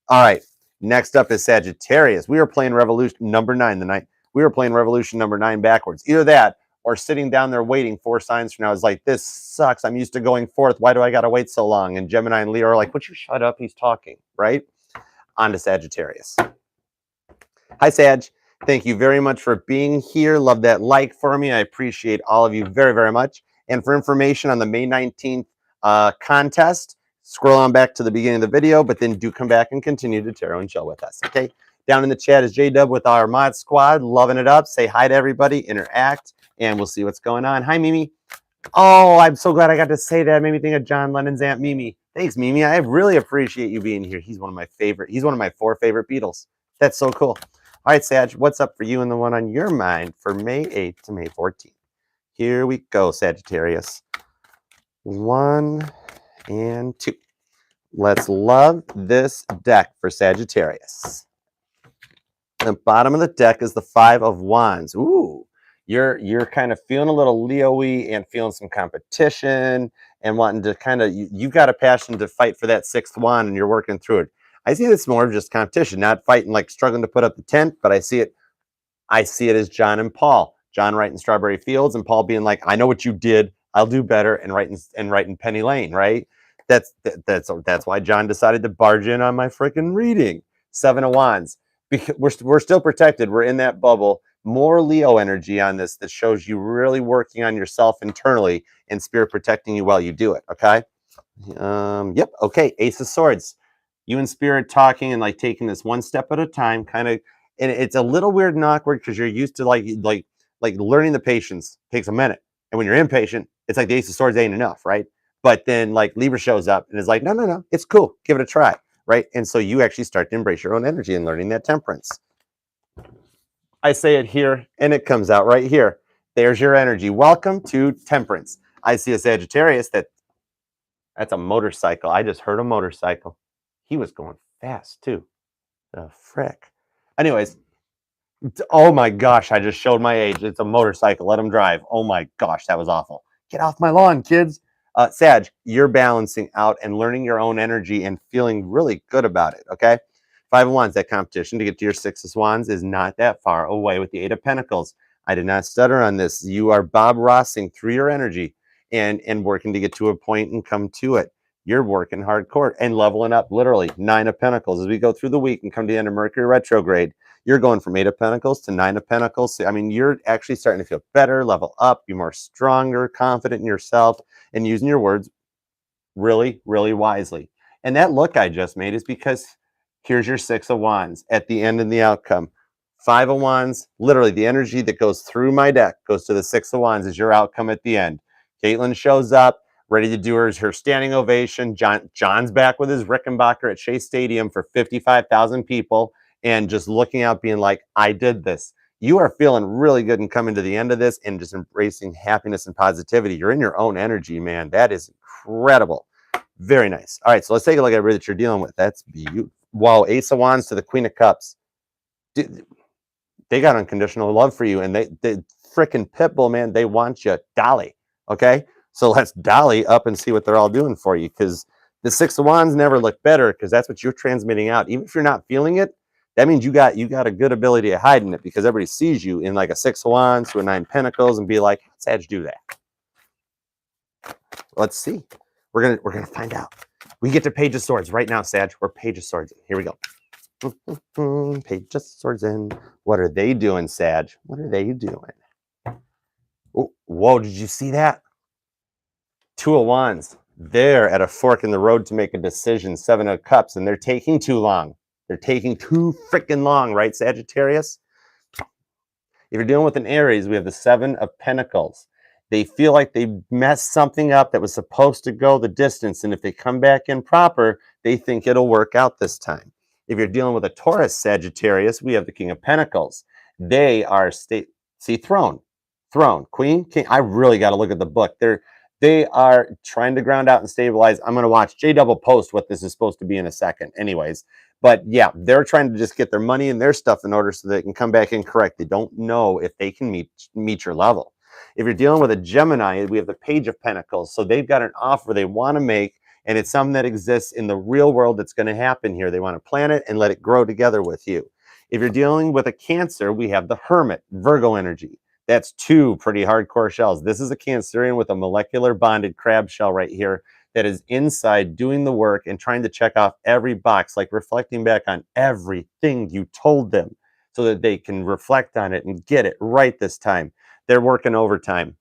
All right. Next up is Sagittarius. We were playing Revolution number 9 the night. We were playing Revolution number 9 backwards. Either that or sitting down there waiting 4 signs from now. I was like, this sucks. I'm used to going fourth. Why do I got to wait so long? And Gemini and Leo are like, would you shut up? He's talking, right? On to Sagittarius. Hi, Sag. Thank you very much for being here. Love that like for me. I appreciate all of you very, very much. And for information on the May 19th contest, scroll on back to the beginning of the video, but then do come back and continue to tarot and chill with us, okay? Down in the chat is J-Dub with our mod squad, loving it up. Say hi to everybody, interact, and we'll see what's going on. Hi, Mimi. Oh, I'm so glad I got to say that. It made me think of John Lennon's Aunt Mimi. Thanks, Mimi. I really appreciate you being here. He's one of my favorite. He's one of my 4 favorite Beatles. That's so cool. All right, Sag, what's up for you and the one on your mind for May 8th to May 14th? Here we go, Sagittarius. 1 and 2. Let's love this deck for Sagittarius. The bottom of the deck is the 5 of Wands. Ooh, you're kind of feeling a little Leo-y and feeling some competition and wanting to kind of, you've got a passion to fight for that 6th wand and you're working through it. I see this more of just competition, not fighting, like struggling to put up the tent, but I see it as John and Paul. John writing Strawberry Fields and Paul being like, I know what you did, I'll do better, and writing Penny Lane, right? That's why John decided to barge in on my freaking reading. 7 of Wands. Because we're still protected. We're in that bubble. More Leo energy on this that shows you really working on yourself internally and spirit protecting you while you do it. Okay. Yep. Okay. Ace of Swords. You and spirit talking and like taking this one step at a time, kind of. And it's a little weird and awkward because you're used to like learning the patience takes a minute. And when you're impatient, it's like the Ace of Swords ain't enough, right? But then like Libra shows up and is like, no, it's cool. Give it a try. Right? And so you actually start to embrace your own energy and learning that temperance. I say it here and it comes out right here. There's your energy. Welcome to temperance. I see a Sagittarius that's a motorcycle. I just heard a motorcycle. He was going fast too. The frick. Anyways, oh my gosh, I just showed my age. It's a motorcycle. Let him drive. Oh my gosh, that was awful. Get off my lawn, kids. Sag, you're balancing out and learning your own energy and feeling really good about it, okay? 5 of Wands, that competition to get to your 6 of Wands is not that far away with the 8 of Pentacles. I did not stutter on this. You are Bob Rossing through your energy and working to get to a point and come to it. You're working hardcore and leveling up, literally. 9 of Pentacles. As we go through the week and come to the end of Mercury retrograde, you're going from 8 of Pentacles to 9 of Pentacles. So, I mean, you're actually starting to feel better, level up, be more stronger, confident in yourself, and using your words really, really wisely. And that look I just made is because here's your 6 of Wands at the end and the outcome. 5 of Wands, literally the energy that goes through my deck goes to the 6 of Wands is your outcome at the end. Caitlin shows up, ready to do her standing ovation. John's back with his Rickenbacker at Shea Stadium for 55,000 people and just looking out being like, I did this. You are feeling really good and coming to the end of this and just embracing happiness and positivity. You're in your own energy, man. That is incredible. Very nice. All right, so let's take a look at everybody that you're dealing with. That's beautiful. Wow, Ace of Wands to the Queen of Cups. They got unconditional love for you, and they freaking Pitbull, man, they want you. Dolly, okay? So let's dolly up and see what they're all doing for you, because the 6 of Wands never look better because that's what you're transmitting out. Even if you're not feeling it, that means you got a good ability at hiding it because everybody sees you in like a 6 of Wands to a 9 Pentacles and be like, how'd Sag do that? Let's see. We're gonna find out. We get to Page of Swords right now, Sag. We're Page of Swords. Here we go. Page of Swords in. What are they doing, Sag? What are they doing? Oh, whoa, did you see that? Two of Wands. They're at a fork in the road to make a decision. Seven of Cups, and they're taking too long. They're taking too freaking long, right, Sagittarius? If you're dealing with an Aries, we have the Seven of Pentacles. They feel like they messed something up that was supposed to go the distance, and if they come back in proper, they think it'll work out this time. If you're dealing with a Taurus, Sagittarius, we have the King of Pentacles. They are throne, queen, king. I really got to look at the book. They are trying to ground out and stabilize. I'm going to watch J Double post what this is supposed to be in a second. Anyways, but yeah, they're trying to just get their money and their stuff in order so they can come back in correct. They don't know if they can meet your level. If you're dealing with a Gemini, we have the Page of Pentacles. So they've got an offer they want to make, and it's something that exists in the real world that's going to happen here. They want to plan it and let it grow together with you. If you're dealing with a Cancer, we have the Hermit, Virgo energy. That's two pretty hardcore shells. This is a Cancerian with a molecular bonded crab shell right here that is inside doing the work and trying to check off every box, like reflecting back on everything you told them so that they can reflect on it and get it right this time. They're working overtime.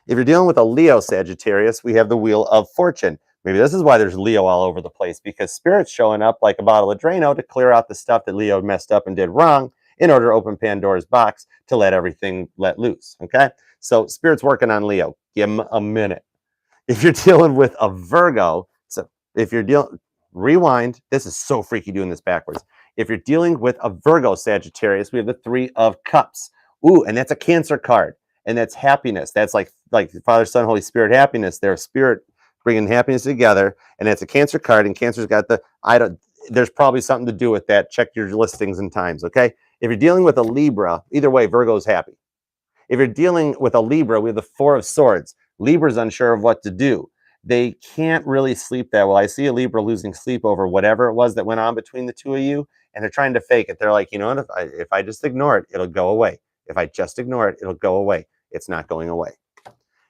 If you're dealing with a Leo, Sagittarius, we have the Wheel of Fortune. Maybe this is why there's Leo all over the place, because Spirit's showing up like a bottle of Drano to clear out the stuff that Leo messed up and did wrong in order to open Pandora's box to let everything let loose, okay? So Spirit's working on Leo. Give him a minute. If you're dealing with a Virgo, so if you're dealing, rewind, this is so freaky doing this backwards. If you're dealing with a Virgo, Sagittarius, we have the Three of Cups. Ooh, and that's a Cancer card, and that's happiness. That's like Father, Son, Holy Spirit happiness. They're spirit bringing happiness together, and it's a Cancer card, and Cancer's got the, there's probably something to do with that. Check your listings and times, okay? If you're dealing with a Libra, either way, Virgo's happy. If you're dealing with a Libra, we have the Four of Swords. Libra's unsure of what to do. They can't really sleep that well. I see a Libra losing sleep over whatever it was that went on between the two of you, and they're trying to fake it. They're like, you know what, if I just ignore it, it'll go away. If I just ignore it, it'll go away. It's not going away.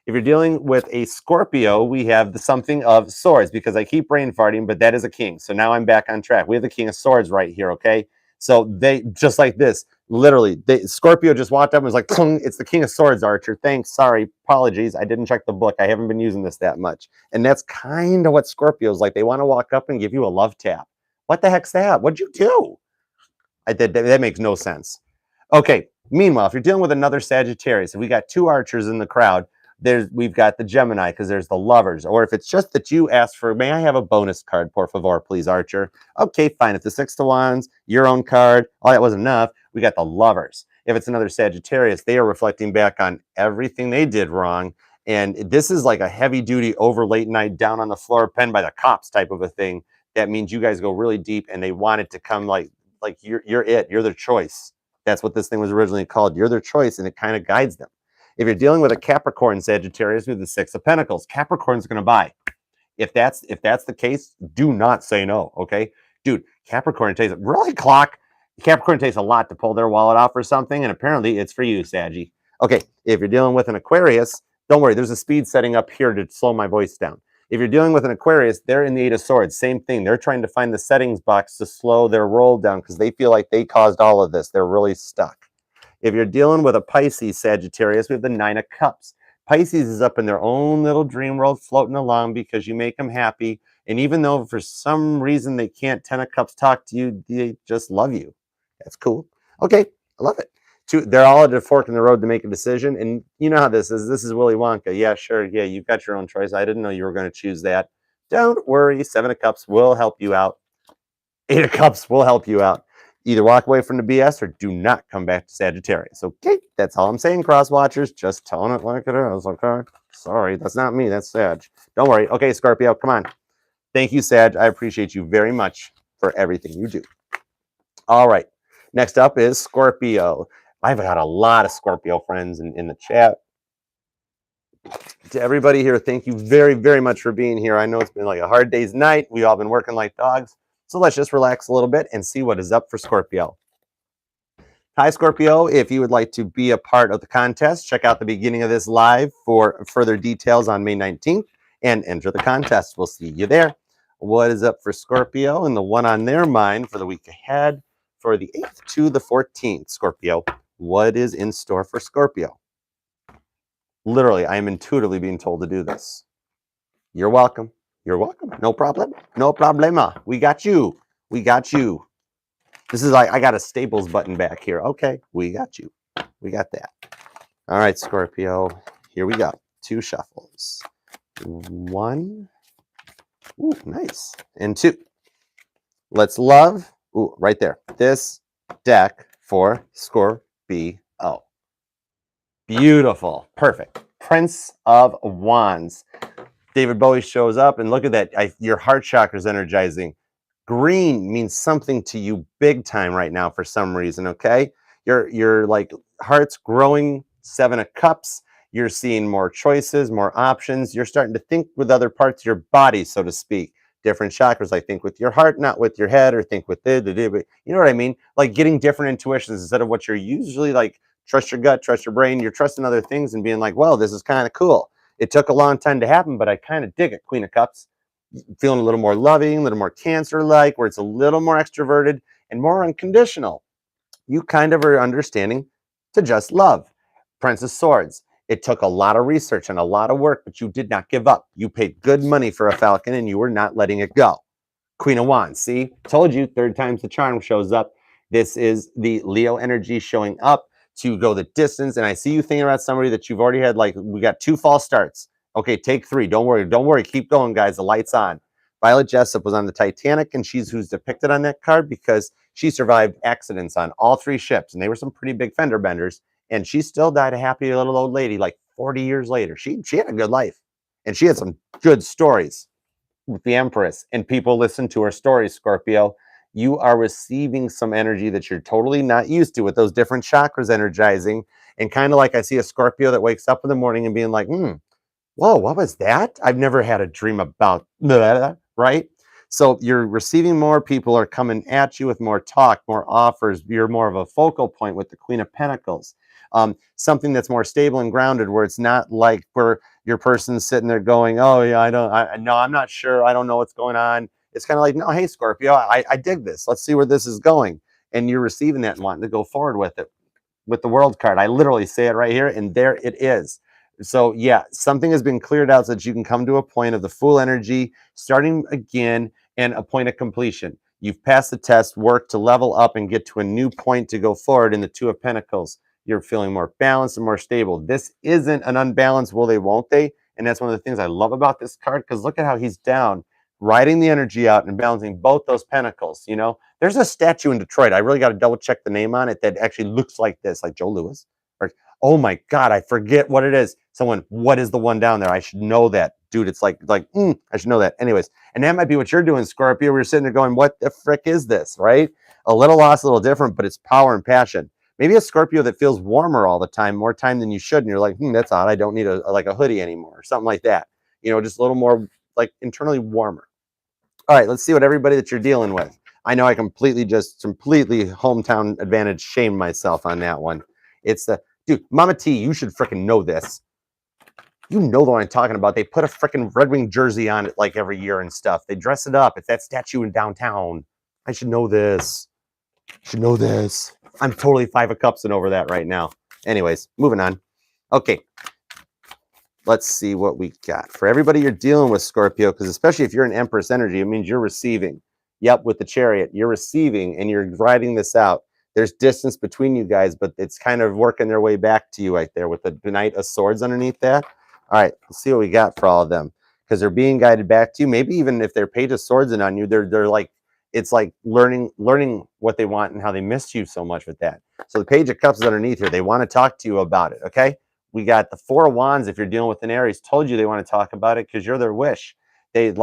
If you're dealing with a Scorpio, we have the something of swords, because I keep brain farting, but that is a king. So now I'm back on track. We have the King of Swords right here, okay? So they, just like this, literally, Scorpio just walked up and was like, it's the King of Swords, Archer. Thanks, sorry, apologies. I didn't check the book. I haven't been using this that much. And that's kind of what Scorpio's like. They want to walk up and give you a love tap. What the heck's that? What'd you do? That makes no sense. Okay, meanwhile, if you're dealing with another Sagittarius, if we got two Archers in the crowd, we've got the Gemini, because there's the Lovers. Or if it's just that you asked for, may I have a bonus card, por favor, please, Archer? Okay, fine. If the Six of Wands, your own card, all that wasn't enough, we got the Lovers. If it's another Sagittarius, they are reflecting back on everything they did wrong. And this is like a heavy-duty, over late night, down on the floor, pen by the cops type of a thing. That means you guys go really deep, and they want it to come like you're it. You're their choice. That's what this thing was originally called. You're their choice, and it kind of guides them. If you're dealing with a Capricorn, Sagittarius, with the Six of Pentacles, Capricorn's going to buy. If that's the case, do not say no, okay? Dude, Capricorn takes, really, clock? Capricorn takes a lot to pull their wallet off or something, and apparently it's for you, Saggy. Okay, if you're dealing with an Aquarius, don't worry, there's a speed setting up here to slow my voice down. If you're dealing with an Aquarius, they're in the Eight of Swords. Same thing. They're trying to find the settings box to slow their roll down because they feel like they caused all of this. They're really stuck. If you're dealing with a Pisces, Sagittarius, we have the Nine of Cups. Pisces is up in their own little dream world floating along because you make them happy. And even though for some reason they can't, Ten of Cups talk to you, they just love you. That's cool. Okay, I love it. They're all at a fork in the road to make a decision. And you know how this is. This is Willy Wonka. Yeah, sure. Yeah, you've got your own choice. I didn't know you were going to choose that. Don't worry. Seven of Cups will help you out. Eight of Cups will help you out. Either walk away from the BS or do not come back to Sagittarius. Okay, that's all I'm saying, cross watchers. Just telling it like it is, okay? Sorry, that's not me. That's Sag. Don't worry. Okay, Scorpio, come on. Thank you, Sag. I appreciate you very much for everything you do. All right, next up is Scorpio. I've got a lot of Scorpio friends in the chat. To everybody here, thank you very, very much for being here. I know it's been like a hard day's night. We've all been working like dogs. So let's just relax a little bit and see what is up for Scorpio. Hi, Scorpio. If you would like to be a part of the contest, check out the beginning of this live for further details on May 19th and enter the contest. We'll see you there. What is up for Scorpio and the one on their mind for the week ahead for the 8th to the 14th, Scorpio? What is in store for Scorpio? Literally, I am intuitively being told to do this. You're welcome. You're welcome. No problem. No problema. We got you. We got you. This is like, I got a Staples button back here. Okay, we got you. We got that. All right, Scorpio. Here we go. 2 shuffles. 1. Ooh, nice. And 2. Let's love. Ooh, right there. This deck for Scorpio. Beautiful. Perfect. Prince of Wands. David Bowie shows up, and look at that. Your heart chakra is energizing. Green means something to you big time right now for some reason, okay? Your like heart's growing. 7 of Cups. You're seeing more choices, more options. You're starting to think with other parts of your body, so to speak. Different chakras, like think with your heart, not with your head, or think with it. You know what I mean? Like getting different intuitions instead of what you're usually like, trust your gut, trust your brain. You're trusting other things and being like, well, this is kind of cool. It took a long time to happen, but I kind of dig it. Queen of Cups. Feeling a little more loving, a little more Cancer-like, where it's a little more extroverted and more unconditional. You kind of are understanding to just love. Prince of Swords. It took a lot of research and a lot of work, but you did not give up. You paid good money for a falcon and you were not letting it go. Queen of Wands. See, told you, 3rd time's the charm shows up. This is the Leo energy showing up to go the distance. And I see you thinking about somebody that you've already had, like, we got 2 false starts. Okay, take 3. Don't worry. Don't worry. Keep going, guys. The light's on. Violet Jessup was on the Titanic, and she's who's depicted on that card because she survived accidents on all 3 ships, and they were some pretty big fender benders, and she still died a happy little old lady like 40 years later. She had a good life, and she had some good stories with the Empress, and people listen to her stories, Scorpio. You are receiving some energy that you're totally not used to with those different chakras energizing, and kind of like I see a Scorpio that wakes up in the morning and being like, whoa, what was that? I've never had a dream about that, right? So you're receiving more. People are coming at you with more talk, more offers. You're more of a focal point with the Queen of Pentacles. Something that's more stable and grounded, where it's not like where your person's sitting there going, oh yeah, no, I'm not sure. I don't know what's going on. It's kind of like, no, hey, Scorpio, I dig this. Let's see where this is going. And you're receiving that and wanting to go forward with it. With the World card, I literally say it right here, and there it is. So yeah, something has been cleared out so that you can come to a point of the full energy, starting again, and a point of completion. You've passed the test, work to level up and get to a new point to go forward in the 2 of Pentacles. You're feeling more balanced and more stable. This isn't an unbalanced will they, won't they? And that's one of the things I love about this card, because look at how he's down, riding the energy out and balancing both those pentacles. You know, there's a statue in Detroit. I really got to double check the name on it that actually looks like this, like Joe Louis. Or, oh my God, I forget what it is. Someone, what is the one down there? I should know that. Dude, it's like I should know that. Anyways, and that might be what you're doing, Scorpio. We're sitting there going, what the frick is this, right? A little lost, a little different, but it's power and passion. Maybe a Scorpio that feels warmer all the time, more time than you should, and you're like, that's odd. I don't need like a hoodie anymore, or something like that. You know, just a little more like internally warmer. All right, let's see what everybody that you're dealing with. I know I completely hometown advantage shamed myself on that one. It's the dude, Mama T, you should freaking know this. You know the one I'm talking about. They put a freaking Red Wing jersey on it like every year and stuff. They dress it up. It's that statue in downtown. I should know this. I'm totally 5 of Cups and over that right now. Anyways, moving on. Okay. Let's see what we got. For everybody you're dealing with, Scorpio, because especially if you're an Empress energy, it means you're receiving. Yep, with the Chariot, you're receiving and you're riding this out. There's distance between you guys, but it's kind of working their way back to you right there with the Knight of Swords underneath that. All right, let's see what we got for all of them, because they're being guided back to you. Maybe even if they're Page of Swords in on you, they're like, it's like learning what they want and how they miss you so much with that. So the Page of Cups is underneath here. They want to talk to you about it, okay? We got the 4 of Wands. If you're dealing with an Aries, told you they want to talk about it because you're their wish. They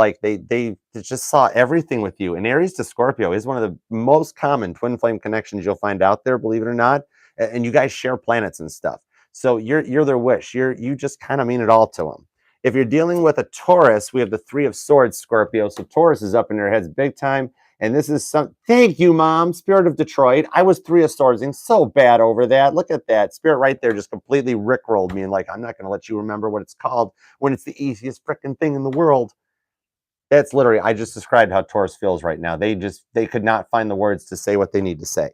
just saw everything with you. And Aries to Scorpio is one of the most common twin flame connections you'll find out there, believe it or not. And you guys share planets and stuff. So you're their wish. You just kind of mean it all to them. If you're dealing with a Taurus, we have the 3 of Swords, Scorpio. So Taurus is up in their heads big time. And this is thank you, Mom. Spirit of Detroit. I was 3 of Swords and so bad over that. Look at that. Spirit right there just completely rickrolled me and like, I'm not going to let you remember what it's called when it's the easiest freaking thing in the world. That's literally, I just described how Taurus feels right now. They could not find the words to say what they need to say.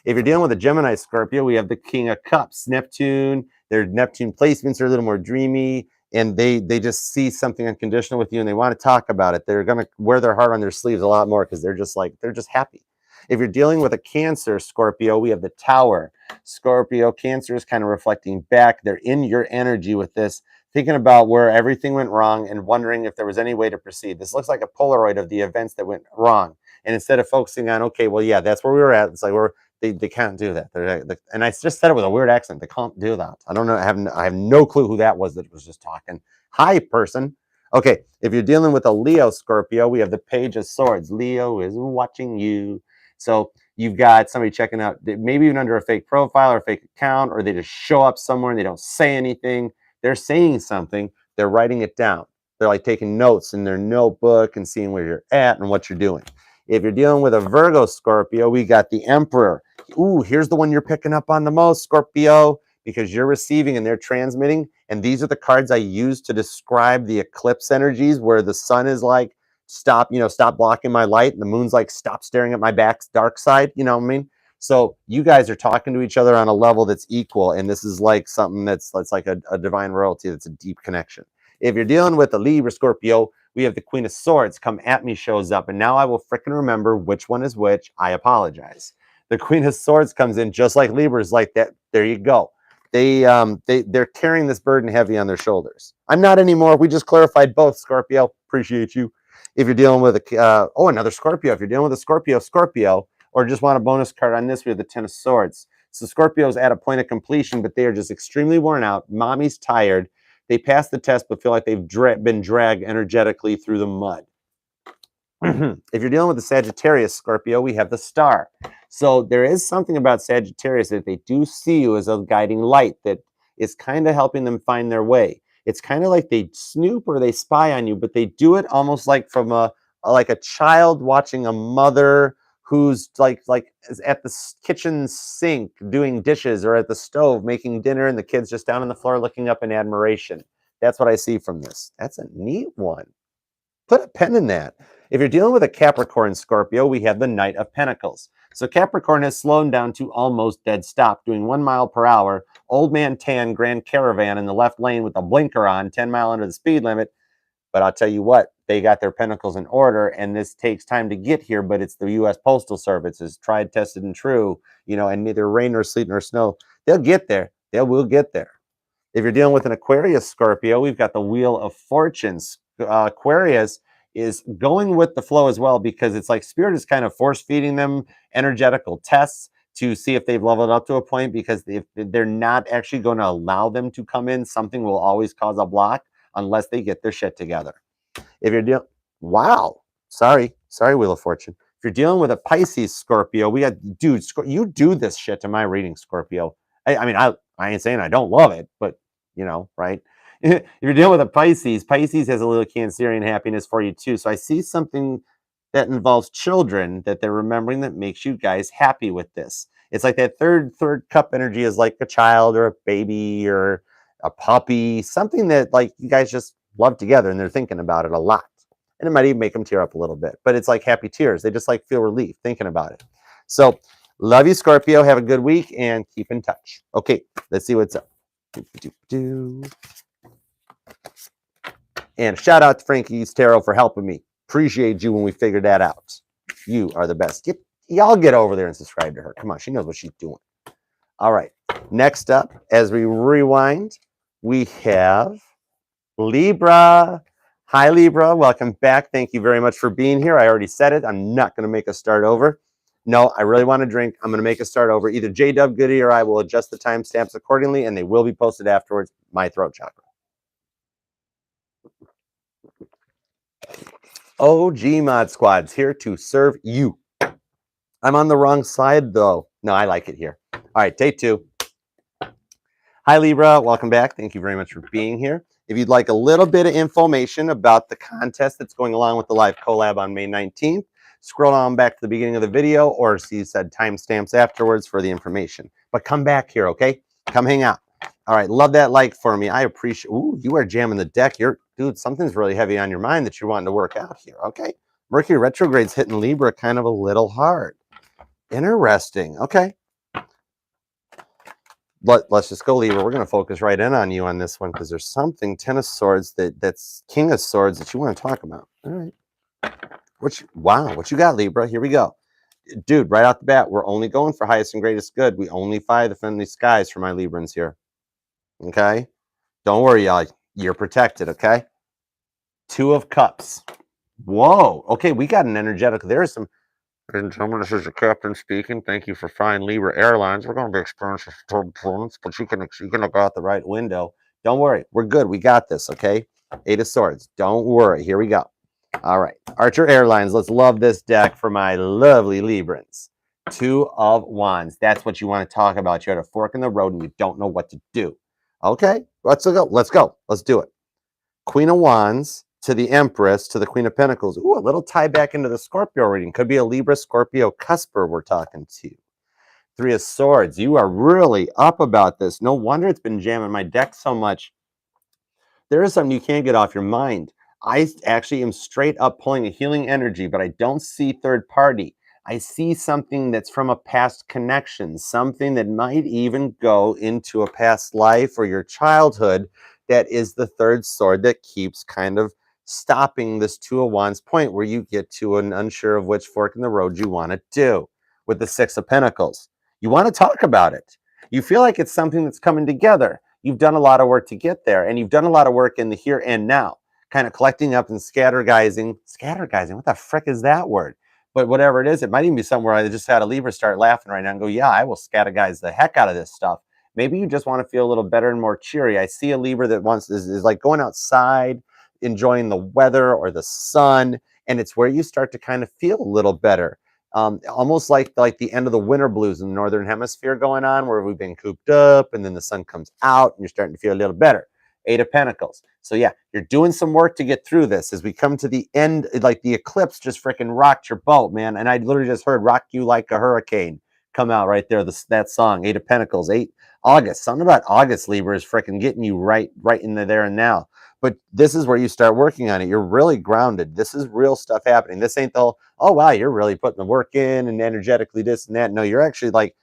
If you're dealing with a Gemini, Scorpio, we have the King of Cups, Neptune, Their Neptune placements are a little more dreamy, and they just see something unconditional with you, and they want to talk about it. They're going to wear their heart on their sleeves a lot more because they're just happy. If you're dealing with a Cancer, Scorpio, we have the Tower. Scorpio, Cancer is kind of reflecting back. They're in your energy with this, thinking about where everything went wrong and wondering if there was any way to proceed. This looks like a Polaroid of the events that went wrong. And instead of focusing on, okay, well, yeah, that's where we were at, it's like they can't do that. And I just said it with a weird accent. They can't do that. I don't know. I have no clue who that was just talking. Hi, person. Okay, if you're dealing with a Leo, Scorpio, we have the Page of Swords. Leo is watching you. So you've got somebody checking out, maybe even under a fake profile or a fake account, or they just show up somewhere and they don't say anything. They're saying something. They're writing it down. They're like taking notes in their notebook and seeing where you're at and what you're doing. If you're dealing with a Virgo, Scorpio, we got the Emperor. Ooh, here's the one you're picking up on the most, Scorpio, because you're receiving and they're transmitting. And these are the cards I use to describe the eclipse energies, where the sun is like, stop blocking my light, and the moon's like, stop staring at my back's dark side. You know what I mean? So you guys are talking to each other on a level that's equal, and this is like something that's like a divine royalty. That's a deep connection. If you're dealing with a Libra, Scorpio, we have the Queen of Swords. Come at me shows up, and now I will frickin' remember which one is which. I apologize. The Queen of Swords comes in just like Libra's like that. There you go. They're carrying this burden heavy on their shoulders. I'm not anymore. We just clarified both, Scorpio. Appreciate you. If you're dealing with another Scorpio. If you're dealing with a Scorpio, or just want a bonus card on this, we have the Ten of Swords. So Scorpio's at a point of completion, but they are just extremely worn out. Mommy's tired. They passed the test, but feel like they've been dragged energetically through the mud. If you're dealing with the Sagittarius, Scorpio, we have the Star. So there is something about Sagittarius that they do see you as a guiding light that is kind of helping them find their way. It's kind of like they snoop or they spy on you, but they do it almost like from like a child watching a mother who's like is at the kitchen sink doing dishes, or at the stove making dinner, and the kid's just down on the floor looking up in admiration. That's what I see from this. That's a neat one. Put a pen in that. If you're dealing with a Capricorn, Scorpio, we have the Knight of Pentacles. So Capricorn has slowed down to almost dead stop, doing 1 mile per hour. Old man tan Grand Caravan in the left lane with a blinker on, 10 mile under the speed limit. But I'll tell you what, they got their pentacles in order, and this takes time to get here, but it's the U.S. Postal Service. It's tried, tested, and true, and neither rain nor sleet nor snow. They'll get there. They will get there. If you're dealing with an Aquarius, Scorpio, we've got the Wheel of Fortunes. Aquarius is going with the flow as well, because it's like Spirit is kind of force feeding them energetical tests to see if they've leveled up to a point, because if they're not actually going to allow them to come in, something will always cause a block unless they get their shit together. If you're dealing, wow, sorry, Wheel of Fortune. If you're dealing with a Pisces, Scorpio, we got, dude, you do this shit to my reading, Scorpio. I mean, I ain't saying I don't love it, but right? If you're dealing with a Pisces has a little Cancerian happiness for you too. So I see something that involves children that they're remembering that makes you guys happy with this. It's like that third cup energy is like a child or a baby or a puppy, something that like you guys just love together, and they're thinking about it a lot. And it might even make them tear up a little bit, but it's like happy tears. They just like feel relief thinking about it. So love you, Scorpio. Have a good week and keep in touch. Okay, let's see what's up. And shout out to Frankie's Tarot for helping me. Appreciate you when we figured that out. You are the best. Y'all get over there and subscribe to her. Come on, she knows what she's doing. All right. Next up, as we rewind, we have Libra. Hi, Libra. Welcome back. Thank you very much for being here. I already said it. I'm not going to make us start over. No, I really want to drink. I'm going to make us start over. Either J-Dub Goody or I will adjust the timestamps accordingly, and they will be posted afterwards. My throat chakra. OG Mod Squad's here to serve you. I'm on the wrong side, though. No, I like it here. All right, day 2. Hi, Libra. Welcome back. Thank you very much for being here. If you'd like a little bit of information about the contest that's going along with the live collab on May 19th, scroll on back to the beginning of the video, or see said timestamps afterwards for the information. But come back here, okay? Come hang out. All right, love that like for me. I appreciate. Ooh, you are jamming the deck. Dude, something's really heavy on your mind that you're wanting to work out here. Okay, Mercury retrograde's hitting Libra kind of a little hard. Interesting. Okay. let's just go, Libra. We're going to focus right in on you on this one because there's something, Ten of Swords, that's King of Swords that you want to talk about. All right. What you got, Libra? Here we go. Dude, right off the bat, we're only going for highest and greatest good. We only fly the friendly skies for my Librans here. Okay? Don't worry, y'all. You're protected, okay? Two of Cups. Whoa. Okay, we got an energetic. There is some. Ladies and gentlemen, this is the captain speaking. Thank you for flying Libra Airlines. We're going to be experiencing turbulence, but you can look out the right window. Don't worry. We're good. We got this, okay? Eight of Swords. Don't worry. Here we go. All right. Archer Airlines. Let's love this deck for my lovely Librans. Two of Wands. That's what you want to talk about. You're at a fork in the road and you don't know what to do. Okay? Let's go. Let's go. Let's do it. Queen of Wands to the Empress to the Queen of Pentacles. Ooh, a little tie back into the Scorpio reading. Could be a Libra, Scorpio, cusper we're talking to. Three of Swords. You are really up about this. No wonder it's been jamming my deck so much. There is something you can't get off your mind. I actually am straight up pulling a healing energy, but I don't see third party. I see something that's from a past connection, something that might even go into a past life or your childhood that is the third sword that keeps kind of stopping this Two of Wands point where you get to an unsure of which fork in the road you want to do with the Six of Pentacles. You want to talk about it. You feel like it's something that's coming together. You've done a lot of work to get there, and you've done a lot of work in the here and now, kind of collecting up and scattergizing. Scattergizing, what the frick is that word? But whatever it is, it might even be somewhere I just had a Libra start laughing right now and go, yeah, I will scattergize the heck out of this stuff. Maybe you just want to feel a little better and more cheery. I see a Libra that is like going outside, enjoying the weather or the sun, and it's where you start to kind of feel a little better. Almost like the end of the winter blues in the northern hemisphere going on, where we've been cooped up and then the sun comes out and you're starting to feel a little better. Eight of Pentacles. So yeah, you're doing some work to get through this as we come to the end. Like the eclipse just freaking rocked your boat, man. And I literally just heard "Rock You Like a Hurricane" come out right there. That song, Eight of Pentacles, August. Something about August, Libra, is freaking getting you right in the there and now. But this is where you start working on it. You're really grounded. This is real stuff happening. This ain't the whole, oh wow, you're really putting the work in and energetically this and that. No, you're actually like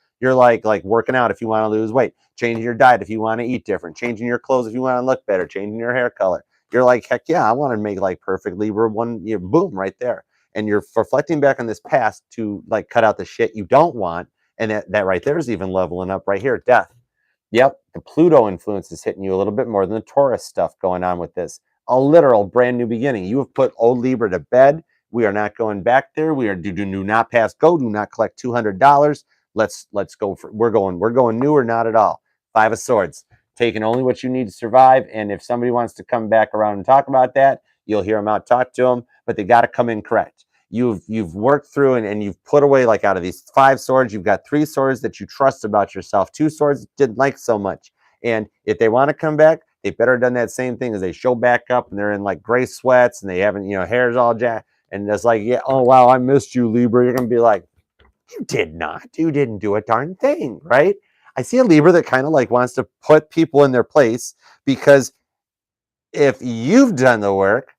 working out if you want to lose weight, changing your diet if you want to eat different, changing your clothes if you want to look better, changing your hair color. You're like, heck yeah, I want to make like perfect Libra one, boom, right there. And you're reflecting back on this past to like cut out the shit you don't want. And that right there is even leveling up right here, death. Yep, the Pluto influence is hitting you a little bit more than the Taurus stuff going on with this. A literal brand new beginning. You have put old Libra to bed. We are not going back there. We are do not pass go. Do not collect $200. Let's go for we're going new or not at all. Five of Swords, taking only what you need to survive. And if somebody wants to come back around and talk about that, you'll hear them out, talk to them, but they got to come in correct. You've worked through and you've put away, like out of these five swords, you've got three swords that you trust about yourself. Two swords didn't like so much. And if they want to come back, they better have done that same thing as they show back up and they're in like gray sweats and they haven't, hair's all jacked. And it's like, yeah, oh wow, I missed you, Libra. You're gonna be like, you did not. You didn't do a darn thing, right? I see a Libra that kind of like wants to put people in their place because if you've done the work,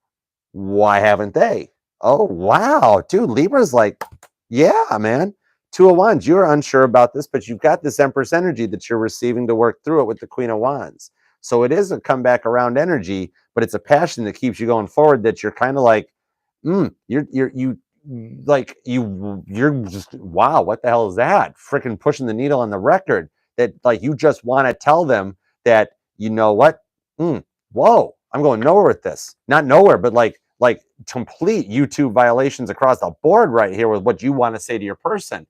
why haven't they? Oh, wow. Dude, Libra's like, yeah, man. Two of Wands, you're unsure about this, but you've got this Empress energy that you're receiving to work through it with the Queen of Wands. So it is a comeback around energy, but it's a passion that keeps you going forward that you're kind of like, you're just, wow, what the hell is that? Freaking pushing the needle on the record that like you just want to tell them that, you know what? Whoa, I'm going nowhere with this. Not nowhere, but like complete YouTube violations across the board right here with what you want to say to your person.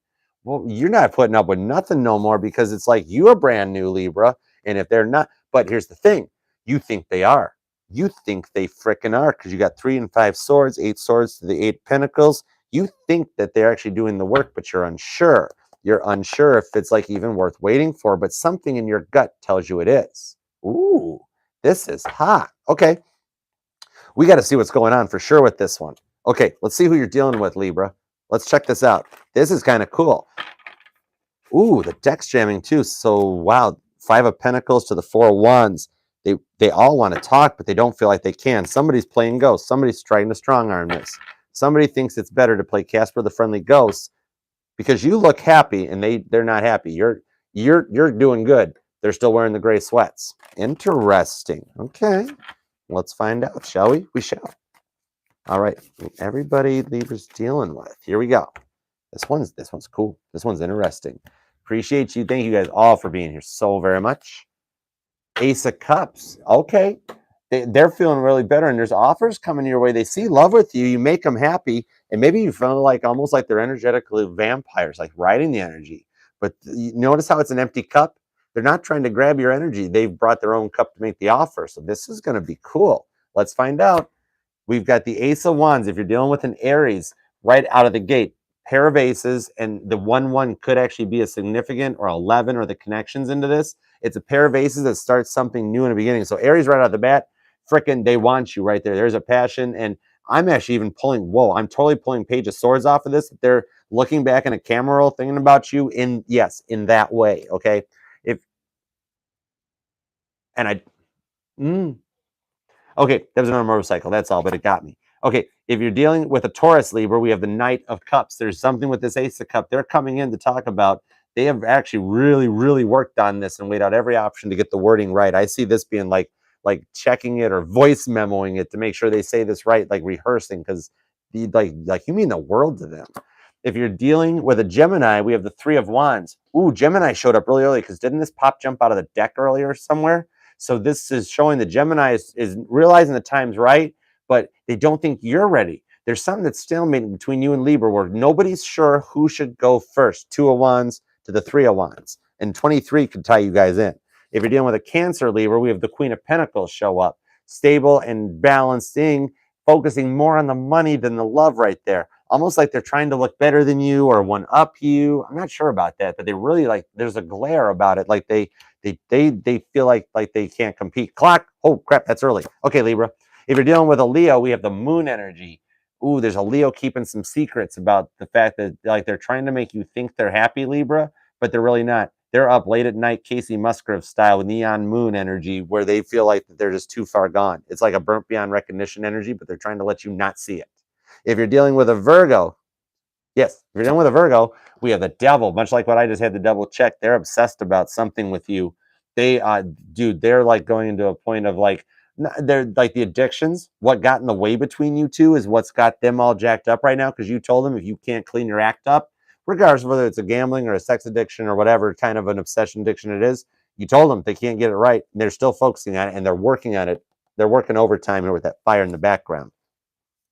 Well, you're not putting up with nothing no more because it's like you're brand new, Libra. And if they're not, but here's the thing, you think they are. You think they frickin' are because you got 3 and 5 swords, 8 swords to the 8 pentacles. You think that they're actually doing the work, but you're unsure. You're unsure if it's like even worth waiting for, but something in your gut tells you it is. Ooh, this is hot. Okay. We got to see what's going on for sure with this one. Okay, let's see who you're dealing with, Libra. Let's check this out. This is kind of cool. Ooh, the deck's jamming too. So, wow, 5 of Pentacles to the 4 of Wands. They all want to talk, but they don't feel like they can. Somebody's playing ghost. Somebody's trying to strong arm this. Somebody thinks it's better to play Casper the Friendly Ghost because you look happy and they're not happy. You're doing good. They're still wearing the gray sweats. Interesting. Okay. Let's find out, shall we? We shall. All right. Everybody Libra's dealing with. Here we go. This one's cool. This one's interesting. Appreciate you. Thank you guys all for being here so very much. Ace of Cups. Okay. They're feeling really better, and there's offers coming your way. They see love with you. You make them happy, and maybe you feel like almost like they're energetically vampires, like riding the energy. But you notice how it's an empty cup? They're not trying to grab your energy. They've brought their own cup to make the offer. So this is going to be cool. Let's find out. We've got the Ace of Wands. If you're dealing with an Aries, right out of the gate, pair of aces, and the 1-1 could actually be a significant, or 11, or the connections into this. It's a pair of aces that starts something new in the beginning. So Aries right out of the bat, frickin' they want you right there. There's a passion, and I'm actually even pulling, whoa, I'm totally pulling Page of Swords off of this. They're looking back in a camera roll, thinking about you in, yes, in that way, okay? Okay, that was another motorcycle, that's all, but it got me. Okay, if you're dealing with a Taurus Libra, we have the Knight of Cups. There's something with this Ace of Cups. They're coming in to talk about, they have actually really, really worked on this and weighed out every option to get the wording right. I see this being like checking it or voice memoing it to make sure they say this right, like rehearsing, because like you mean the world to them. If you're dealing with a Gemini, we have the Three of Wands. Ooh, Gemini showed up really early, because didn't this pop jump out of the deck earlier somewhere? So this is showing the Gemini is realizing the time's right, but they don't think you're ready. There's something that's stalemating between you and Libra where nobody's sure who should go first. 2 of Wands to the 3 of Wands. And 23 could tie you guys in. If you're dealing with a Cancer Libra, we have the Queen of Pentacles show up. Stable and balancing, focusing more on the money than the love right there. Almost like they're trying to look better than you or one up you. I'm not sure about that, but they really like, there's a glare about it. Like they feel like they can't compete. Clock. Oh crap, that's early. Okay, Libra. If you're dealing with a Leo, we have the Moon energy. Ooh, there's a Leo keeping some secrets about the fact that like they're trying to make you think they're happy, Libra, but they're really not. They're up late at night, Casey Musgrave style, with neon moon energy, where they feel like that they're just too far gone. It's like a burnt beyond recognition energy, but they're trying to let you not see it. If you're dealing with a Virgo, yes, if you're dealing with a Virgo, we have the Devil. Much like what I just had the double check, they're obsessed about something with you. They, dude, they're like going into a point of like, they're like the addictions. What got in the way between you two is what's got them all jacked up right now, because you told them if you can't clean your act up, regardless of whether it's a gambling or a sex addiction or whatever kind of an obsession addiction it is, you told them they can't get it right. And they're still focusing on it, and they're working on it. They're working overtime with that fire in the background.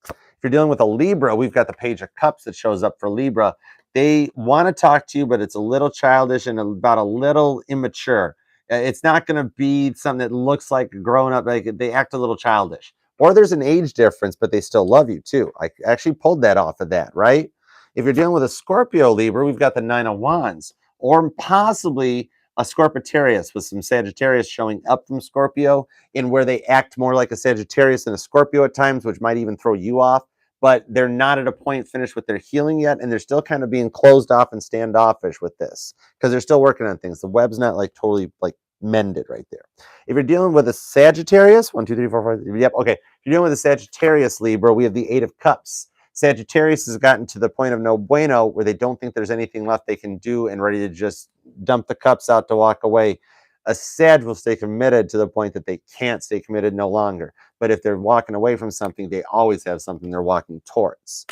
If you're dealing with a Libra, we've got the Page of Cups that shows up for Libra. They want to talk to you, but it's a little childish and about a little immature. It's not going to be something that looks like grown up. Like they act a little childish. Or there's an age difference, but they still love you too. I actually pulled that off of that, right? If you're dealing with a Scorpio Libra, we've got the 9 of Wands, or possibly a Scorpitarius with some Sagittarius showing up from Scorpio, in where they act more like a Sagittarius than a Scorpio at times, which might even throw you off. But they're not at a point finished with their healing yet, and they're still kind of being closed off and standoffish with this, because they're still working on things. The web's not like totally like mended right there. If you're dealing with a Sagittarius, 1, 2, 3, 4, 5, yep, okay. If you're dealing with a Sagittarius Libra, we have the 8 of Cups. Sagittarius has gotten to the point of no bueno, where they don't think there's anything left they can do and ready to just dump the cups out to walk away. A Sag will stay committed to the point that they can't stay committed no longer. But if they're walking away from something, they always have something they're walking towards.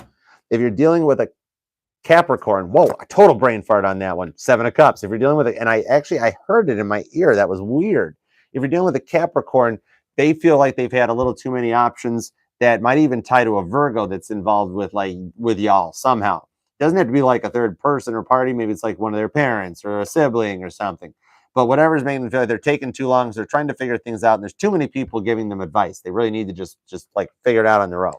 If you're dealing with a Capricorn, whoa, a total brain fart on that one. 7 of Cups. If you're dealing with it, and I heard it in my ear. That was weird. If you're dealing with a Capricorn, they feel like they've had a little too many options that might even tie to a Virgo that's involved with y'all somehow. It doesn't have to be like a third person or party. Maybe it's like one of their parents or a sibling or something. But whatever's making them feel like they're taking too long, so they're trying to figure things out, and there's too many people giving them advice. They really need to just like figure it out on their own.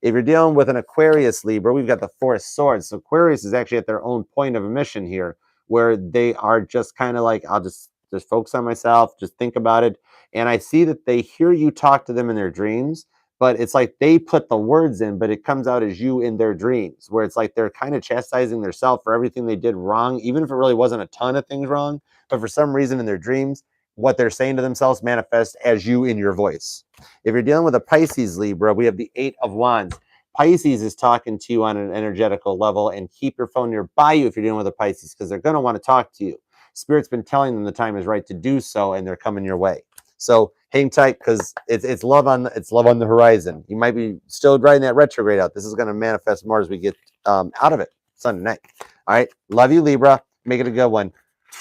If you're dealing with an Aquarius Libra, we've got the 4 of Swords. So Aquarius is actually at their own point of emission here, where they are just kind of like, I'll just focus on myself, just think about it. And I see that they hear you talk to them in their dreams, but it's like they put the words in, but it comes out as you in their dreams, where it's like they're kind of chastising themselves for everything they did wrong, even if it really wasn't a ton of things wrong. But for some reason in their dreams, what they're saying to themselves manifests as you in your voice. If you're dealing with a Pisces Libra, we have the 8 of Wands. Pisces is talking to you on an energetical level, and keep your phone nearby you if you're dealing with a Pisces, because they're going to want to talk to you. Spirit's been telling them the time is right to do so, and they're coming your way. So hang tight, because it's love on the horizon. You might be still riding that retrograde out. This is going to manifest more as we get out of it Sunday night. All right, love you, Libra. Make it a good one.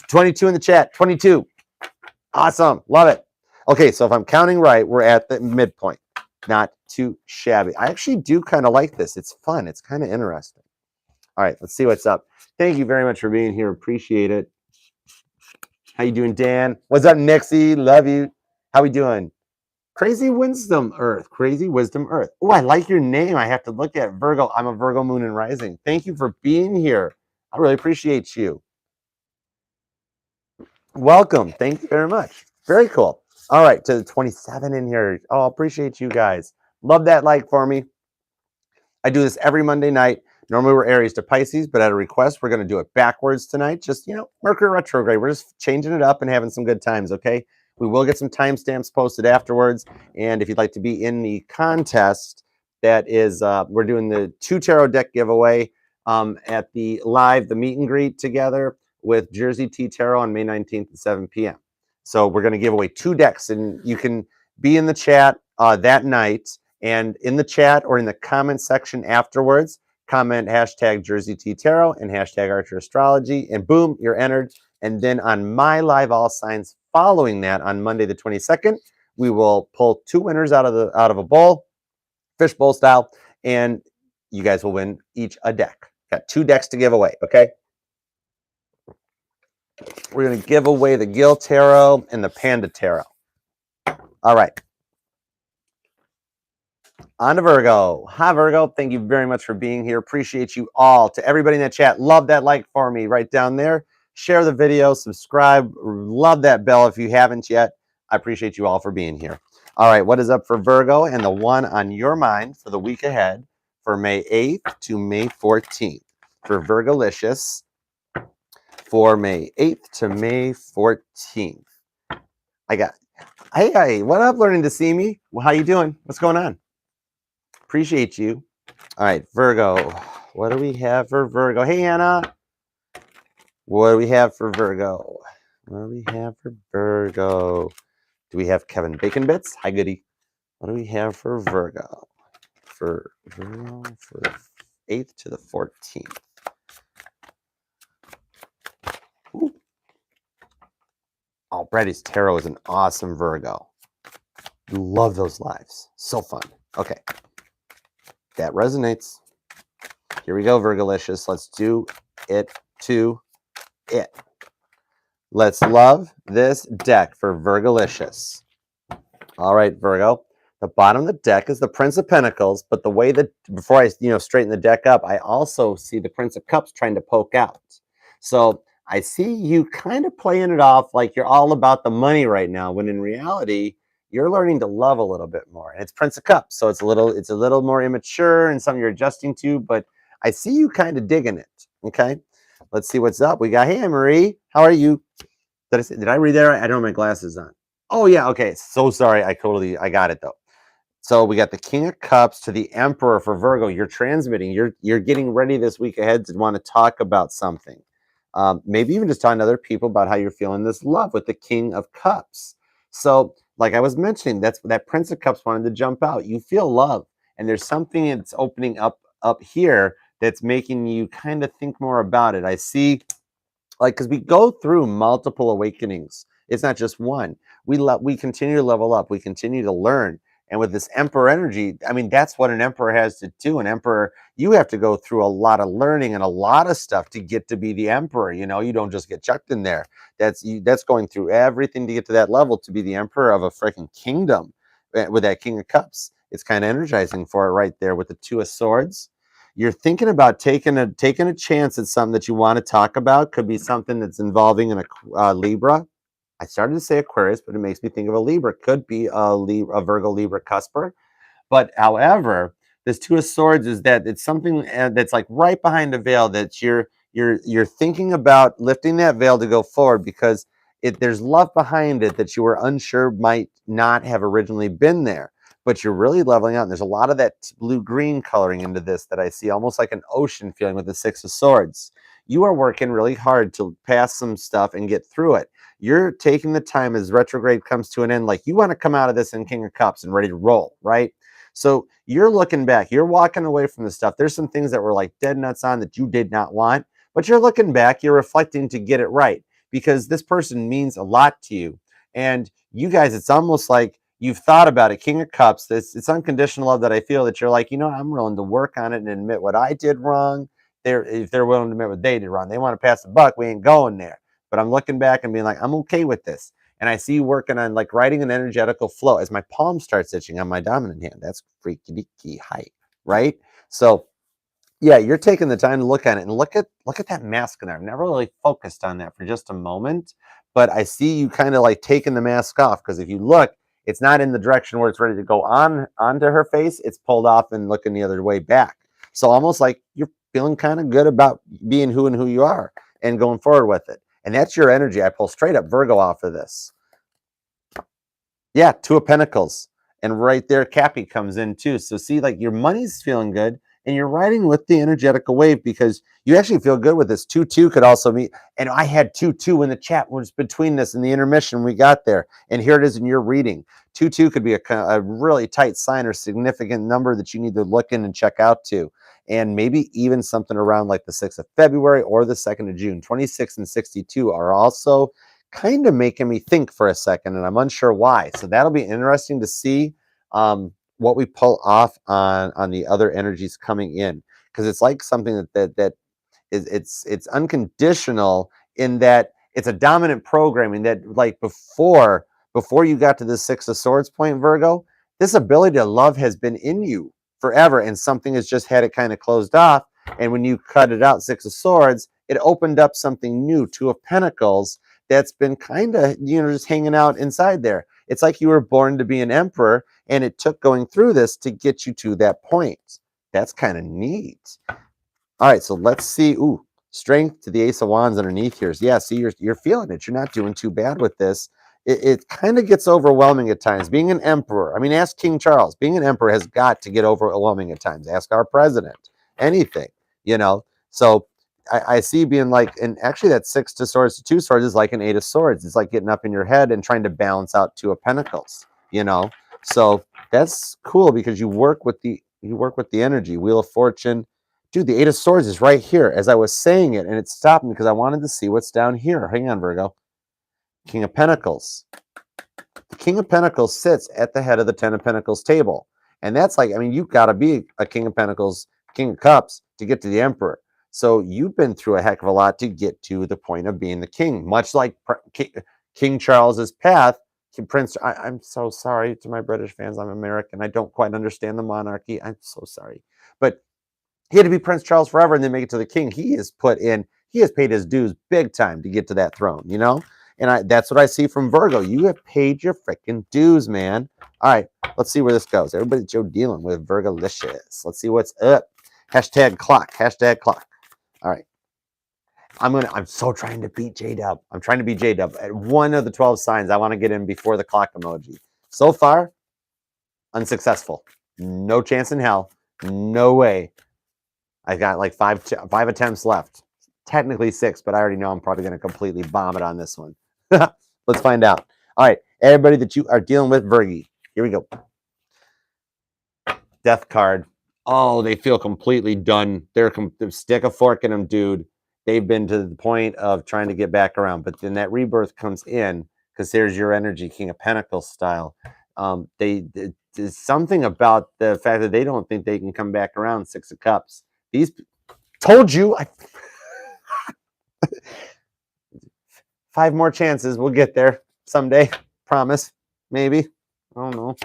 22 in the chat. 22. Awesome, love it. Okay, so if I'm counting right, we're at the midpoint. Not too shabby. I actually do kind of like this. It's fun. It's kind of interesting. All right, let's see what's up. Thank you very much for being here. Appreciate it. How you doing, Dan? What's up, Nixie? Love you. How we doing? Crazy Wisdom Earth. Crazy Wisdom Earth. Oh, I like your name. I have to look at Virgo. I'm a Virgo Moon and Rising. Thank you for being here. I really appreciate you. Welcome. Thank you very much. Very cool. All right, to the 27 in here. Oh, appreciate you guys. Love that like for me. I do this every Monday night. Normally we're Aries to Pisces, but at a request, we're going to do it backwards tonight. Just, Mercury retrograde. We're just changing it up and having some good times, okay? We will get some timestamps posted afterwards. And if you'd like to be in the contest, that is, we're doing the 2 tarot deck giveaway at the meet and greet together with Jersey Tea Tarot on May 19th at 7 p.m. So we're going to give away 2 decks, and you can be in the chat that night. And in the chat or in the comment section afterwards, comment hashtag Jersey Tea Tarot and hashtag Archer Astrology, and boom, you're entered. And then on my live all signs following that on Monday the 22nd, we will pull 2 winners out of a bowl, fishbowl style, and you guys will win each a deck. Got 2 decks to give away, okay? We're going to give away the Gil Tarot and the Panda Tarot. All right. On to Virgo. Hi, Virgo. Thank you very much for being here. Appreciate you all. To everybody in the chat, love that like for me right down there. Share the video, subscribe. Love that bell if you haven't yet. I appreciate you all for being here. All right, what is up for Virgo and the one on your mind for the week ahead for May 8th to May 14th? For Virgolicious, for May 8th to May 14th. Hey, what up, learning to see me? Well, how you doing? What's going on? Appreciate you. All right, Virgo. What do we have for Virgo? Hey, Anna. What do we have for Virgo? What do we have for Virgo? Do we have Kevin Bacon Bits? Hi, goody. What do we have for Virgo? For Virgo, for 8th to the 14th. Ooh. Oh, Brady's Tarot is an awesome Virgo. Love those lives. So fun. Okay. That resonates. Here we go, Virgolicious. Let's do it to it. Let's love this deck for Virgolicious. All right, Virgo. The bottom of the deck is the Prince of Pentacles, but the way that, before I straighten the deck up, I also see the Prince of Cups trying to poke out. So I see you kind of playing it off like you're all about the money right now, when in reality, you're learning to love a little bit more. And it's Prince of Cups, so it's a little more immature and something you're adjusting to, but I see you kind of digging it. Okay, let's see what's up. We got, hey, Marie, how are you? Did I read that right? I don't have my glasses on. Oh yeah, okay. So sorry. I got it though. So we got the King of Cups to the Emperor for Virgo. You're transmitting. You're getting ready this week ahead to want to talk about something. Maybe even just talking to other people about how you're feeling this love with the King of Cups. So, like I was mentioning, that Prince of Cups wanted to jump out. You feel love, and there's something that's opening up here that's making you kind of think more about it. I see, like, because we go through multiple awakenings. It's not just one. We continue to level up. We continue to learn. And with this Emperor energy, I mean, that's what an Emperor has to do. An Emperor, you have to go through a lot of learning and a lot of stuff to get to be the Emperor. You don't just get chucked in there. That's going through everything to get to that level to be the Emperor of a freaking kingdom with that King of Cups. It's kind of energizing for it right there with the Two of Swords. You're thinking about taking a chance at something that you want to talk about. Could be something that's involving a Libra. I started to say Aquarius, but it makes me think of a Libra. Could be a Virgo Libra cusper. But however, this Two of Swords is that it's something that's like right behind the veil that you're thinking about lifting that veil to go forward, because there's love behind it that you were unsure might not have originally been there. But you're really leveling out. And there's a lot of that blue-green coloring into this that I see, almost like an ocean feeling with the Six of Swords. you are working really hard to pass some stuff and get through it. You're taking the time as retrograde comes to an end, like you want to come out of this in King of Cups and ready to roll, right? So you're looking back, you're walking away from the stuff. There's some things that were like dead nuts on that you did not want, but you're looking back, you're reflecting to get it right because this person means a lot to you. And you guys, it's almost like you've thought about it. King of Cups, it's unconditional love that I feel that you're like, you know, I'm willing to work on it and admit what I did wrong. If they're willing to admit what they did wrong, they want to pass the buck, we ain't going there. But I'm looking back and being like, I'm okay with this. And I see you working on like writing an energetical flow as my palm starts itching on my dominant hand. That's freaky deaky height, right? So yeah, you're taking the time to look at it and look at that mask in there. I've never really focused on that for just a moment, but I see you kind of like taking the mask off because if you look, it's not in the direction where it's ready to go onto her face. It's pulled off and looking the other way back. So almost like you're feeling kind of good about being who you are and going forward with it. And that's your energy. I pull straight up Virgo off of this. Yeah, Two of Pentacles. And right there, Cappy comes in too. So see, like your money's feeling good and you're riding with the energetical wave because you actually feel good with this. 2-2 could also mean, and I had 2-2 in the chat was between this and the intermission we got there. And here it is in your reading. 2-2 could be a really tight sign or significant number that you need to look in and check out to. And maybe even something around like the 6th of February or the 2nd of June. 26 and 62 are also kind of making me think for a second, and I'm unsure why. So that'll be interesting to see what we pull off on the other energies coming in, because it's like something that is it's unconditional in that it's a dominant programming that like before you got to the 6 of Swords point, Virgo, this ability to love has been in you forever, and something has just had it kind of closed off. And when you cut it out, 6 of Swords, it opened up something new, 2 of Pentacles, that's been kind of, you know, just hanging out inside there. It's like you were born to be an emperor, and it took going through this to get you to that point. That's kind of neat. All right, so let's see. Ooh, strength to the Ace of Wands underneath here. Yeah, see, you're feeling it. You're not doing too bad with this. It kind of gets overwhelming at times. Being an emperor, I mean, ask King Charles. Being an emperor has got to get overwhelming at times. Ask our president. Anything, you know. So I see being like, and actually that 6 to Swords to 2 Swords is like an 8 of Swords. It's like getting up in your head and trying to balance out 2 of Pentacles, you know. So that's cool because you work with the energy. Wheel of Fortune. Dude, the 8 of Swords is right here as I was saying it, and it stopped me because I wanted to see what's down here. Hang on, Virgo. King of Pentacles. The King of Pentacles sits at the head of the 10 of Pentacles table. And that's like, I mean, you've got to be a King of Pentacles, King of Cups to get to the Emperor. So you've been through a heck of a lot to get to the point of being the king, much like King Charles's path. Prince, I'm so sorry to my British fans. I'm American. I don't quite understand the monarchy. I'm so sorry. But he had to be Prince Charles forever and then make it to the king. He has paid his dues big time to get to that throne, you know? And that's what I see from Virgo. You have paid your freaking dues, man. All right, let's see where this goes. Everybody's Joe dealing with Virgolicious. Let's see what's up. Hashtag clock. All right. I'm so trying to beat J-Dub. I'm trying to beat J-Dub. At one of the 12 signs, I want to get in before the clock emoji. So far, unsuccessful. No chance in hell. No way. I've got like five attempts left. Technically 6, but I already know I'm probably going to completely bomb it on this one. Let's find out. All right, everybody that you are dealing with, Virgie. Here we go. Death card. Oh, they feel completely done. They're stick a fork in them, dude. They've been to the point of trying to get back around, but then that rebirth comes in because there's your energy, King of Pentacles style. There's something about the fact that they don't think they can come back around. 6 of Cups. These told you. 5 more chances. We'll get there someday. Promise. Maybe. I don't know.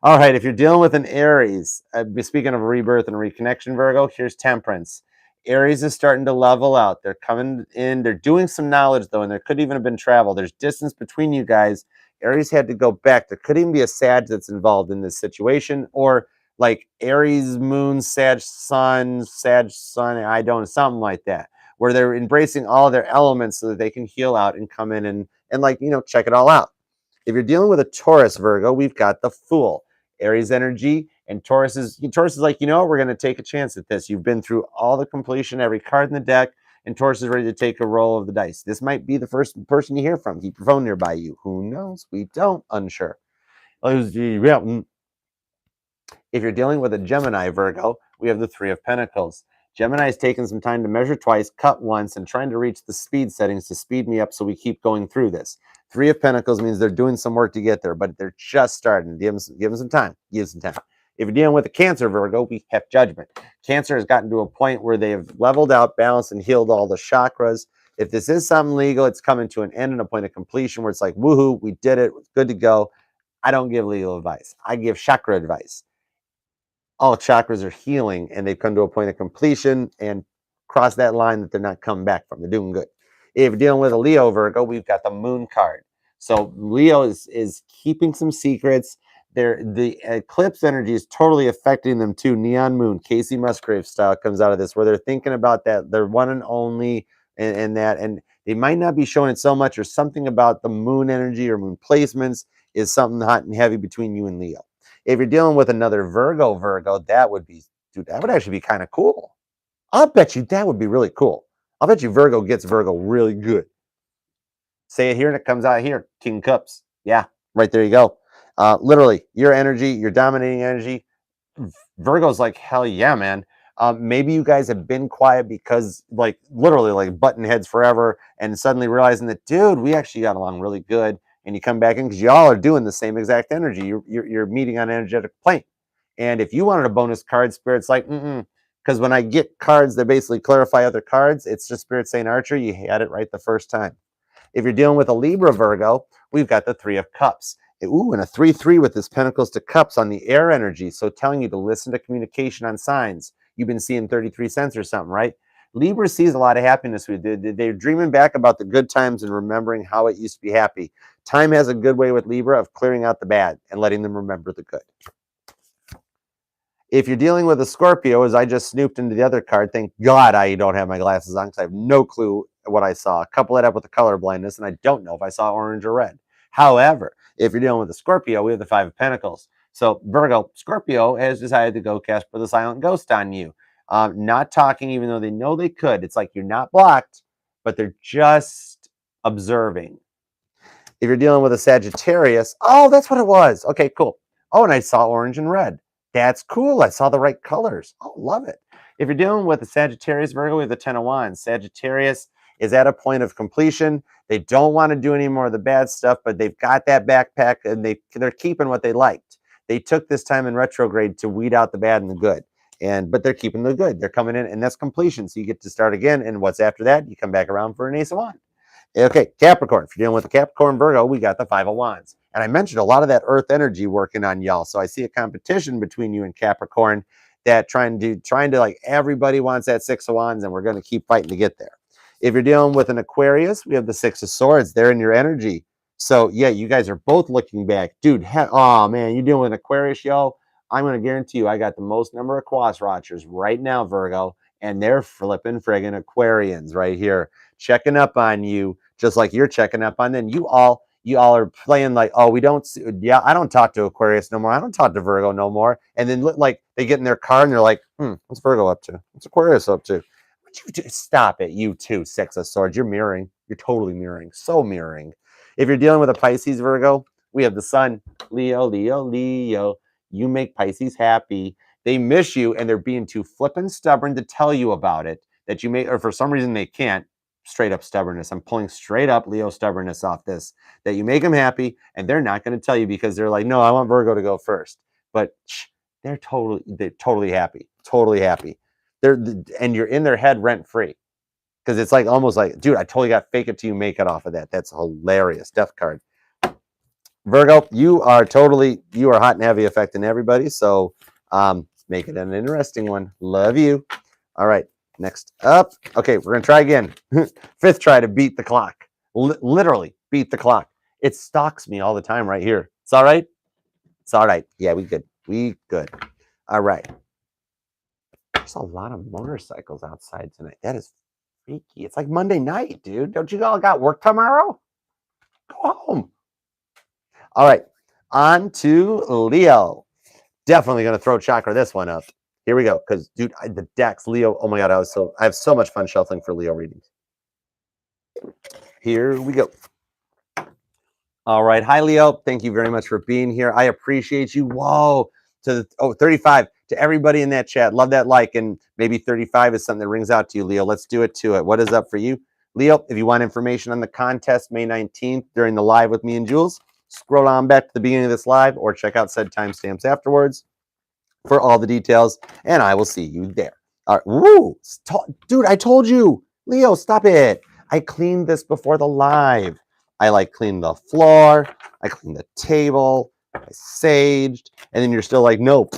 All right. If you're dealing with an Aries, speaking of rebirth and reconnection, Virgo, here's Temperance. Aries is starting to level out. They're coming in. They're doing some knowledge, though, and there could even have been travel. There's distance between you guys. Aries had to go back. There could even be a Sag that's involved in this situation, or like Aries moon, Sag sun, I don't, something like that, where they're embracing all their elements so that they can heal out and come in and like, you know, check it all out. If you're dealing with a Taurus, Virgo, we've got the Fool. Aries energy, and Taurus is like, you know, we're going to take a chance at this. You've been through all the completion, every card in the deck, and Taurus is ready to take a roll of the dice. This might be the first person you hear from. Keep your phone nearby you. Who knows? We don't. Unsure. If you're dealing with a Gemini, Virgo, we have the Three of Pentacles. Gemini is taking some time to measure twice, cut once, and trying to reach the speed settings to speed me up so we keep going through this. Three of Pentacles means they're doing some work to get there, but they're just starting. Give them some time. Give them some time. If you're dealing with a Cancer, Virgo, we have Judgment. Cancer has gotten to a point where they have leveled out, balanced, and healed all the chakras. If this is something legal, it's coming to an end and a point of completion where it's like, woohoo, we did it. It's good to go. I don't give legal advice. I give chakra advice. All chakras are healing and they've come to a point of completion and cross that line that they're not coming back from. They're doing good. If you're dealing with a Leo, Virgo, we've got the Moon card. So Leo is keeping some secrets. The eclipse energy is totally affecting them too. Neon Moon, Casey Musgrave style comes out of this, where they're thinking about that, their one and only, and they might not be showing it so much, or something about the moon energy or moon placements is something hot and heavy between you and Leo. If you're dealing with another Virgo, that would be, dude, that would actually be kind of cool. I'll bet you that would be really cool. I'll bet you Virgo gets Virgo really good. Say it here and it comes out here. King Cups. Yeah, right there you go. Literally, your energy, your dominating energy. Virgo's like, hell yeah, man. Maybe you guys have been quiet because, like, literally, like, button heads forever, and suddenly realizing that, dude, we actually got along really good. And you come back in because y'all are doing the same exact energy. You're meeting on an energetic plane. And if you wanted a bonus card, Spirit's like, because when I get cards that basically clarify other cards, it's just Spirit saying, Archer, you had it right the first time. If you're dealing with a Libra, Virgo, we've got the Three of Cups. Ooh, and a 3-3 with this Pentacles to Cups on the air energy. So telling you to listen to communication on signs. You've been seeing 33 cents or something, right? Libra sees a lot of happiness. They're dreaming back about the good times and remembering how it used to be happy. Time has a good way with Libra of clearing out the bad and letting them remember the good. If you're dealing with a Scorpio, as I just snooped into the other card, thank God I don't have my glasses on because I have no clue what I saw. Couple it up with the color blindness, and I don't know if I saw orange or red. However, if you're dealing with a Scorpio, we have the Five of Pentacles. So Virgo, Scorpio has decided to go Casper the Silent Ghost on you. Not talking, even though they know they could. It's like you're not blocked, but they're just observing. If you're dealing with a Sagittarius, oh, that's what it was. Okay, cool. Oh, and I saw orange and red. That's cool. I saw the right colors. Oh, love it. If you're dealing with a Sagittarius, Virgo, we have the Ten of Wands. Sagittarius is at a point of completion. They don't want to do any more of the bad stuff, but they've got that backpack and they're keeping what they liked. They took this time in retrograde to weed out the bad and the good. But they're keeping the good. They're coming in, and that's completion. So you get to start again. And what's after that? You come back around for an Ace of Wands. Okay, Capricorn. If you're dealing with a Capricorn, Virgo, we got the Five of Wands. And I mentioned a lot of that earth energy working on y'all. So I see a competition between you and Capricorn that trying to like, everybody wants that Six of Wands, and we're going to keep fighting to get there. If you're dealing with an Aquarius, we have the Six of Swords. They're in your energy. So yeah, you guys are both looking back. Dude, oh man, you're dealing with an Aquarius, yo. I'm going to guarantee you I got the most number of Cross Watchers right now, Virgo, and they're flipping friggin' Aquarians right here, checking up on you, just like you're checking up on them. You all are playing like, oh, we don't, yeah, I don't talk to Aquarius no more. I don't talk to Virgo no more. And then like they get in their car and they're like, what's Virgo up to? What's Aquarius up to? What you do? Stop it, you two, Six of Swords. You're mirroring. You're totally mirroring. So mirroring. If you're dealing with a Pisces, Virgo, we have the Sun. Leo, Leo, Leo. You make Pisces happy. They miss you and they're being too flippin' stubborn to tell you about it. That you may, or for some reason they can't. Straight up stubbornness. I'm pulling straight up Leo stubbornness off this. That you make them happy and they're not going to tell you because they're like, no, I want Virgo to go first. But they're totally happy. Totally happy. And you're in their head rent free. Because it's like almost like, dude, I totally got fake it till you make it off of that. That's hilarious. Death card. Virgo, you are hot and heavy affecting everybody. So make it an interesting one. Love you. All right. Next up. Okay, we're going to try again. Fifth try to beat the clock. Literally beat the clock. It stalks me all the time right here. It's all right? It's all right. Yeah, we good. We good. All right. There's a lot of motorcycles outside tonight. That is freaky. It's like Monday night, dude. Don't you all got work tomorrow? Go home. All right. On to Leo. Definitely going to throw chakra this one up. Here we go. Because, dude, the decks, Leo. Oh my God, I have so much fun shuffling for Leo readings. Here we go. All right. Hi, Leo. Thank you very much for being here. I appreciate you. Whoa. 35. To everybody in that chat. Love that like. And maybe 35 is something that rings out to you, Leo. Let's do it to it. What is up for you? Leo, if you want information on the contest May 19th during the live with me and Jules, scroll on back to the beginning of this live or check out said timestamps afterwards for all the details. And I will see you there. All right. Woo. Dude, I told you. Leo, stop it. I cleaned this before the live. I like cleaned the floor. I cleaned the table. I saged. And then you're still like, nope.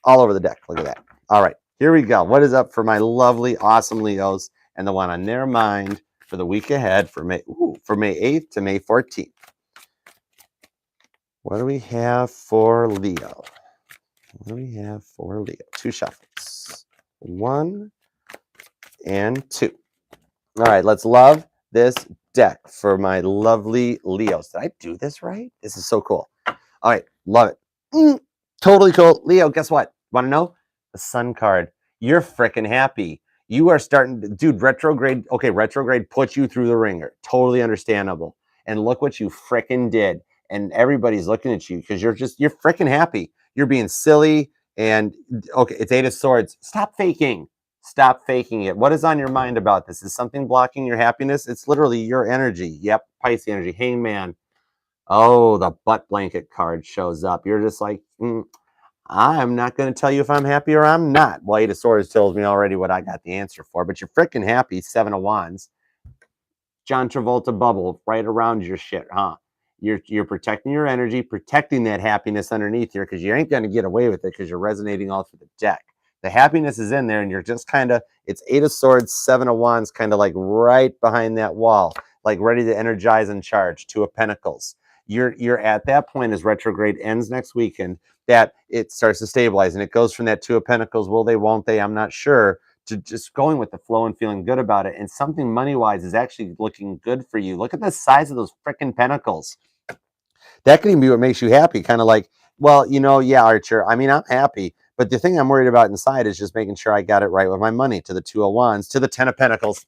All over the deck. Look at that. All right. Here we go. What is up for my lovely, awesome Leos and the one on their mind for the week ahead for May 8th to May 14th? What do we have for Leo? What do we have for Leo? 2 shuffles. 1 and 2. All right. Let's love this deck for my lovely Leos. Did I do this right? This is so cool. All right, love it. Totally cool. Leo, guess what? Want to know? The Sun card. You're freaking happy. You are starting to, dude, retrograde. Okay, retrograde put you through the ringer. Totally understandable. And look what you freaking did. And everybody's looking at you because you're freaking happy. You're being silly. And okay, it's 8 of Swords. Stop faking. Stop faking it. What is on your mind about this? Is something blocking your happiness? It's literally your energy. Yep, Pisces energy. Hangman. Oh, the butt blanket card shows up. You're just like, I'm not going to tell you if I'm happy or I'm not. Well, 8 of Swords tells me already what I got the answer for, but you're freaking happy. 7 of Wands. John Travolta bubble right around your shit, huh? You're protecting your energy, protecting that happiness underneath here because you ain't going to get away with it because you're resonating all through the deck. The happiness is in there and you're just kind of, it's 8 of Swords, 7 of Wands, kind of like right behind that wall, like ready to energize and charge. 2 of Pentacles. You're at that point as retrograde ends next weekend that it starts to stabilize and it goes from that 2 of Pentacles, will they, won't they, I'm not sure, to just going with the flow and feeling good about it. And something money-wise is actually looking good for you. Look at the size of those freaking pentacles. That can even be what makes you happy. Kind of like, well, yeah, Archer, I mean, I'm happy. But the thing I'm worried about inside is just making sure I got it right with my money. To the 2 of Wands, to the 10 of Pentacles.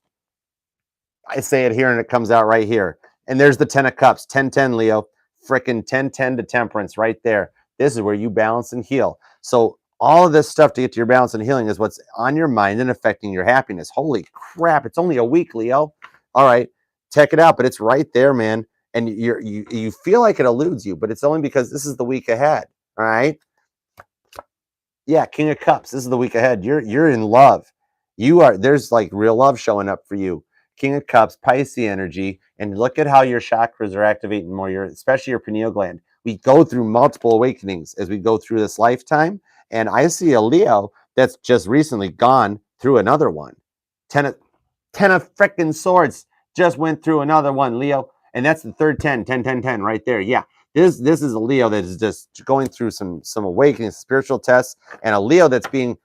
I say it here and it comes out right here. And there's the 10 of Cups, 10-10, Leo. Frickin' 10-10 to Temperance right there. This is where you balance and heal. So all of this stuff to get to your balance and healing is what's on your mind and affecting your happiness. Holy crap, it's only a week, Leo. All right, check it out, but it's right there, man. And you feel like it eludes you, but it's only because this is the week ahead, all right? Yeah, King of Cups, this is the week ahead. You're in love. There's like real love showing up for you. King of Cups, Pisces energy, and look at how your chakras are activating more, especially your pineal gland. We go through multiple awakenings as we go through this lifetime, and I see a Leo that's just recently gone through another one. 10 of frickin' Swords just went through another one, Leo, and that's the third 10 right there. Yeah, this is a Leo that is just going through some awakenings, spiritual tests, and a Leo that's being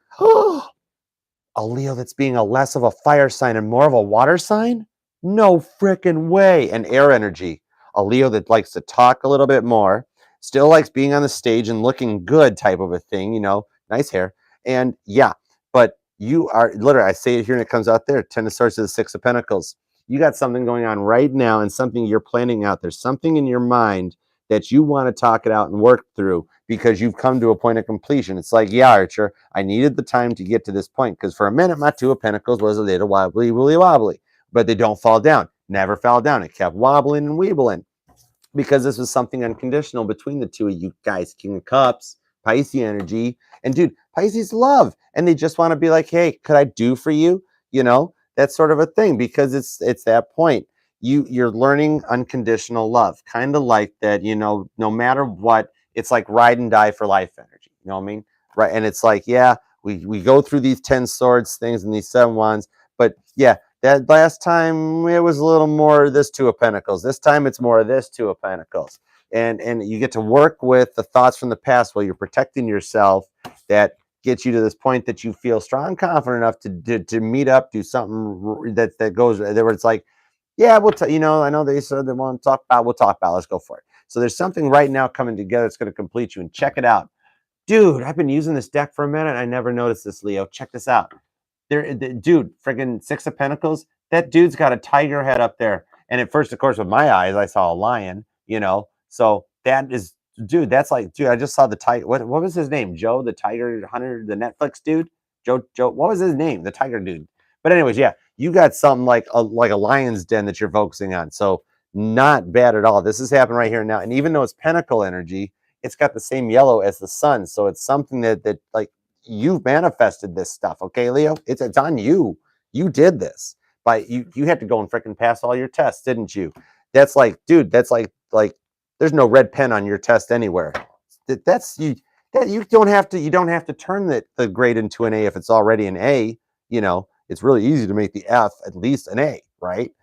a Leo that's being a less of a fire sign and more of a water sign? No freaking way. And air energy. A Leo that likes to talk a little bit more, still likes being on the stage and looking good type of a thing, nice hair. And yeah, but you are literally, I say it here and it comes out there, 10 of Swords to the 6 of Pentacles. You got something going on right now and something you're planning out. There's something in your mind that you want to talk it out and work through because you've come to a point of completion. It's like, yeah, Archer, I needed the time to get to this point because for a minute, my 2 of Pentacles was a little wobbly, but they don't fall down. Never fell down. It kept wobbling and weebling because this was something unconditional between the 2 of you guys. King of Cups, Pisces energy, and dude, Pisces love, and they just want to be like, hey, could I do for you? That sort of a thing because it's that point. You're learning unconditional love, kind of like that, no matter what, it's like ride and die for life energy. You know what I mean? Right. And it's like, yeah, we go through these 10 Swords things and these 7 Wands, but yeah, that last time it was a little more of this 2 of Pentacles. This time it's more of this 2 of Pentacles. And you get to work with the thoughts from the past while you're protecting yourself that gets you to this point that you feel strong, confident enough to meet up, do something that goes there where it's like, yeah, I know they said they want to talk about, we'll talk about, let's go for it. So there's something right now coming together that's going to complete you. And check it out. Dude, I've been using this deck for a minute. I never noticed this, Leo. Check this out. Dude, friggin' Six of Pentacles. That dude's got a tiger head up there. And at first, of course, with my eyes, I saw a lion, you know. So that is, dude, that's like, dude, I just saw the tiger. What was his name? Joe, the tiger hunter, the Netflix dude? Joe, what was his name? The tiger dude. But anyways, yeah, you got something like a lion's den that you're focusing on. So not bad at all. This is happening right here now. And even though it's pentacle energy, it's got the same yellow as the sun. So it's something that like you've manifested this stuff. Okay, Leo, it's on you. You did this. But you had to go and freaking pass all your tests, didn't you? That's like, dude, that's like there's no red pen on your test anywhere. That's you. That you don't have to turn the grade into an A if it's already an A. You know, it's really easy to make the F at least an A, right?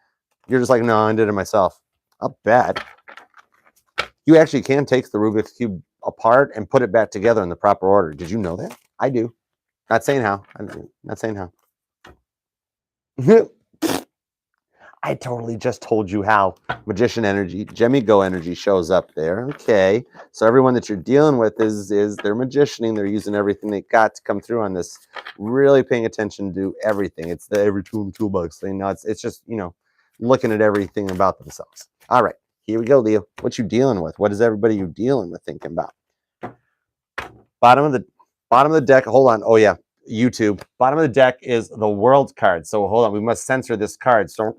You're just like, no, I did it myself. I'll bet. You actually can take the Rubik's Cube apart and put it back together in the proper order. Did you know that? I do. Not saying how. I'm not saying how. I totally just told you how. Magician energy, Gemi-Go energy shows up there. Okay. So everyone that you're dealing with is they're magicianing. They're using everything they got to come through on this. Really paying attention to everything. It's the every tool in the toolbox thing. No, it's just, you know, looking at everything about themselves. All right. Here we go, Leo. What you dealing with? What is everybody you dealing with thinking about? Bottom of the deck. Hold on. Oh yeah. YouTube. Bottom of the deck is the World card. So hold on, we must censor this card. So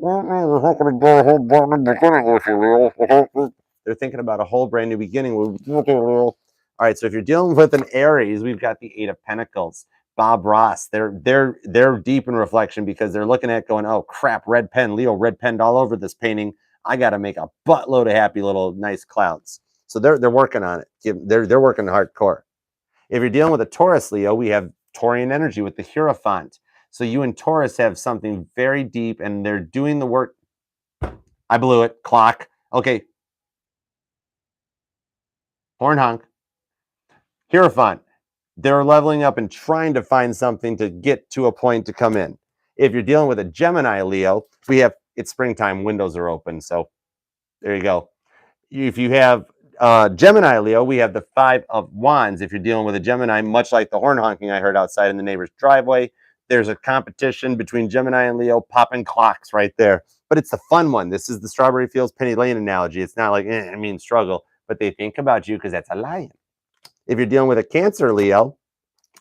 they're thinking about a whole brand new beginning. All right, so if you're dealing with an Aries, we've got the Eight of Pentacles. Bob Ross. They're deep in reflection because they're looking at going, oh crap, red pen, Leo, red penned all over this painting. I got to make a buttload of happy little nice clouds. So they're working on it. They're working hardcore. If you're dealing with a Taurus, Leo, we have Taurian energy with the Hierophant. So you and Taurus have something very deep, and they're doing the work. I blew it. Clock. Okay. Horn honk. Hierophant. They're leveling up and trying to find something to get to a point to come in. If you're dealing with a Gemini, Leo, it's springtime. Windows are open. So there you go. If you have Gemini, Leo, we have the Five of Wands. If you're dealing with a Gemini, much like the horn honking I heard outside in the neighbor's driveway, there's a competition between Gemini and Leo, popping clocks right there. But it's the fun one. This is the Strawberry Fields Penny Lane analogy. It's not like, struggle, but they think about you because that's a lion. If you're dealing with a Cancer, Leo,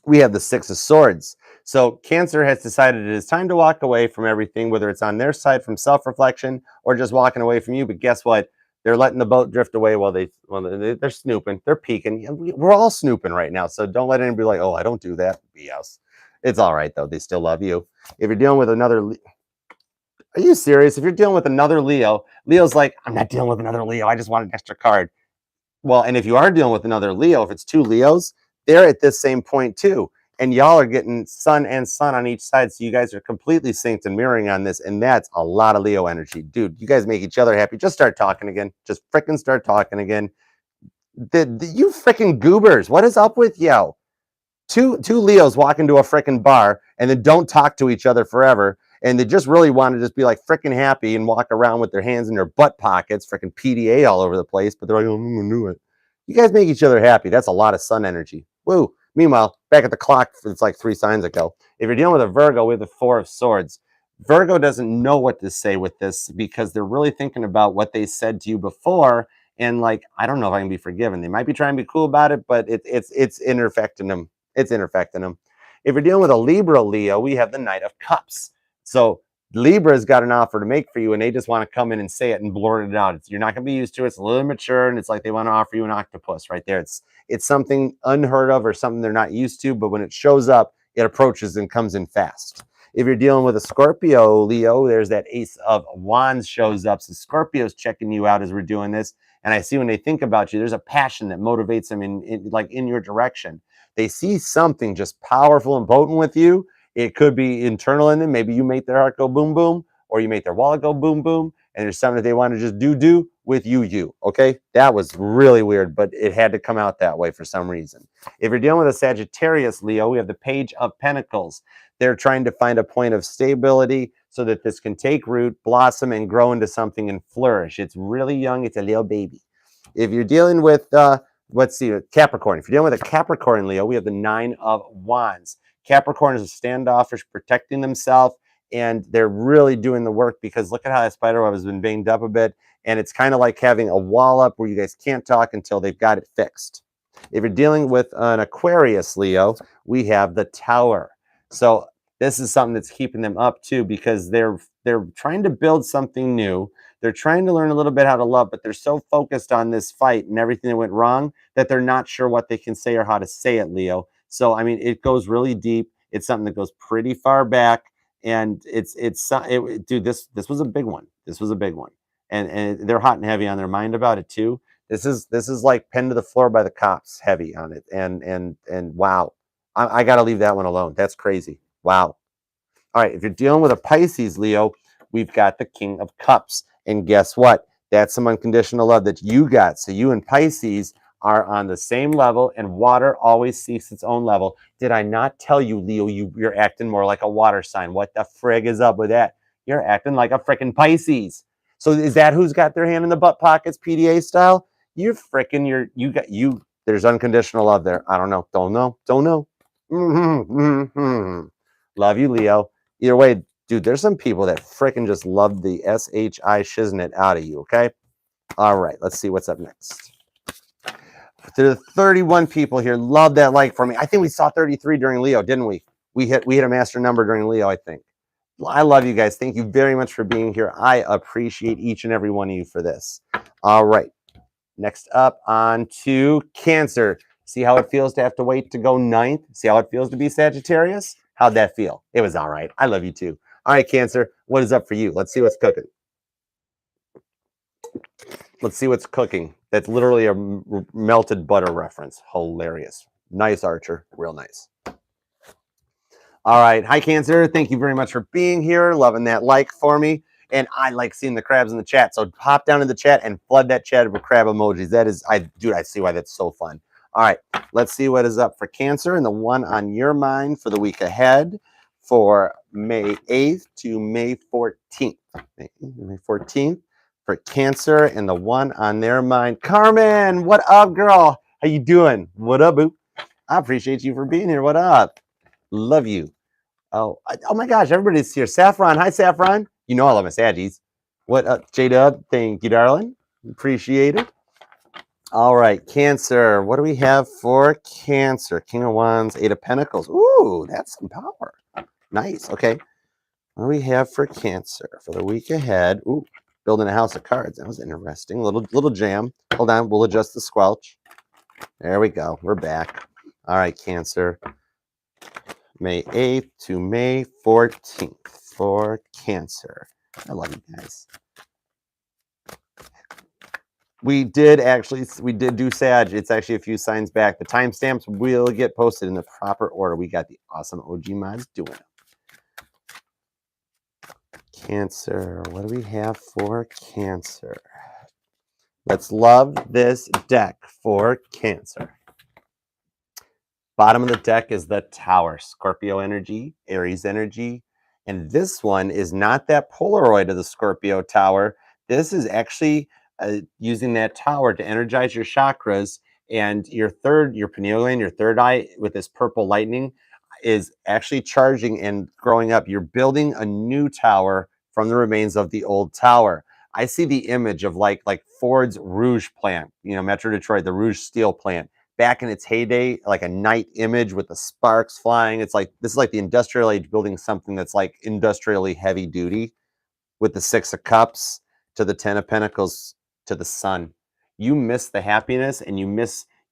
we have the Six of Swords. So Cancer has decided it is time to walk away from everything, whether it's on their side from self-reflection or just walking away from you. But guess what? They're letting the boat drift away while they're snooping. They're peeking. We're all snooping right now. So don't let anybody be like, oh, I don't do that. BS. It's all right, though. They still love you. If you're dealing with another... Are you serious? If you're dealing with another Leo, Leo's like, I'm not dealing with another Leo. I just want an extra card. Well, and if you are dealing with another Leo, if it's two Leos, they're at this same point too. And y'all are getting sun and sun on each side. So you guys are completely synced and mirroring on this. And that's a lot of Leo energy. Dude, you guys make each other happy. Just start talking again. Just fricking start talking again. You fricking goobers. What is up with you? Two Leos walk into a fricking bar and then don't talk to each other forever. And they just really want to just be like fricking happy and walk around with their hands in their butt pockets, fricking PDA all over the place. But they're like, oh, I'm gonna do it. You guys make each other happy. That's a lot of sun energy. Woo. Meanwhile, back at the clock, it's like 3 signs ago. If you're dealing with a Virgo, we have the Four of Swords. Virgo doesn't know what to say with this because they're really thinking about what they said to you before. And like, I don't know if I can be forgiven. They might be trying to be cool about it, but it's infecting them. It's infecting them. If you're dealing with a Libra, Leo, we have the Knight of Cups. So Libra's got an offer to make for you, and they just want to come in and say it and blurt it out. You're not going to be used to it. It's a little immature, and it's like they want to offer you an octopus right there. It's something unheard of or something they're not used to, but when it shows up, it approaches and comes in fast. If you're dealing with a Scorpio, Leo, there's that Ace of Wands shows up. So Scorpio's checking you out as we're doing this, and I see when they think about you, there's a passion that motivates them in your direction. They see something just powerful and potent with you. It could be internal in them. Maybe you make their heart go boom, boom, or you make their wallet go boom, boom, and there's something that they want to just do with you, okay? That was really weird, but it had to come out that way for some reason. If you're dealing with a Sagittarius, Leo, we have the Page of Pentacles. They're trying to find a point of stability so that this can take root, blossom, and grow into something and flourish. It's really young. It's a little baby. If you're dealing with let's see, Capricorn. If you're dealing with a Capricorn, Leo, we have the 9 of Wands. Capricorn is a standoffish, protecting themselves, and they're really doing the work because look at how that spider web has been banged up a bit. And it's kind of like having a wall up where you guys can't talk until they've got it fixed. If you're dealing with an Aquarius, Leo, we have the Tower. So this is something that's keeping them up too because they're trying to build something new. They're trying to learn a little bit how to love, but they're so focused on this fight and everything that went wrong that they're not sure what they can say or how to say it, Leo. So, I mean, it goes really deep. It's something that goes pretty far back. And dude, this was a big one. This was a big one. And they're hot and heavy on their mind about it too. This is like pen to the floor by the cops heavy on it. And wow. I got to leave that one alone. That's crazy. Wow. All right, if you're dealing with a Pisces, Leo, we've got the King of Cups. And guess what? That's some unconditional love that you got. So you and Pisces are on the same level, and water always seeks its own level. Did I not tell you, Leo, you're acting more like a water sign? What the frig is up with that? You're acting like a freaking Pisces. So is that who's got their hand in the butt pockets, PDA style? You're freaking, there's unconditional love there. I don't know. Don't know. Love you, Leo. Either way, dude, there's some people that freaking just love the SHI shiznit out of you, okay? All right, let's see what's up next. There are 31 people here. Love that like for me. I think we saw 33 during Leo, didn't we? We hit a master number during Leo, I think. I love you guys. Thank you very much for being here. I appreciate each and every one of you for this. All right. Next up on to Cancer. See how it feels to have to wait to go 9th? See how it feels to be Sagittarius? How'd that feel? It was all right. I love you too. All right, Cancer, what is up for you? Let's see what's cooking. Let's see what's cooking. That's literally a melted butter reference. Hilarious. Nice, Archer. Real nice. All right. Hi, Cancer. Thank you very much for being here. Loving that like for me. And I like seeing the crabs in the chat. So hop down in the chat and flood that chat with crab emojis. That is, I see why that's so fun. All right. Let's see what is up for Cancer and the one on your mind for the week ahead for May 8th to May 14th. May 14th for Cancer and the one on their mind. Carmen, what up, girl? How you doing? What up, boo? I appreciate you for being here. What up? Love you. Oh my gosh, everybody's here. Saffron, hi Saffron. You know I love my Saggies. What up, J-Dub? Thank you, darling. Appreciate it. All right, Cancer. What do we have for Cancer? King of Wands, 8 of Pentacles. Ooh, that's some power. Nice. Okay. What do we have for Cancer for the week ahead? Ooh, building a house of cards. That was interesting. Little jam. Hold on. We'll adjust the squelch. There we go. We're back. All right, Cancer. May 8th to May 14th for Cancer. I love you guys. We did do Sag. It's actually a few signs back. The timestamps will get posted in the proper order. We got the awesome OG mods doing it. Cancer. What do we have for Cancer? Let's love this deck for Cancer. Bottom of the deck is the Tower, Scorpio energy, Aries energy. And this one is not that Polaroid of the Scorpio Tower. This is actually using that tower to energize your chakras. And your pineal gland, your third eye with this purple lightning is actually charging and growing up. You're building a new tower from the remains of the old tower. I see the image of like Ford's Rouge plant, Metro Detroit, the Rouge steel plant. Back in its heyday, like a night image with the sparks flying. It's like, this is like the industrial age building something that's like industrially heavy duty with the 6 of Cups to the 10 of Pentacles to the Sun. You miss the happiness and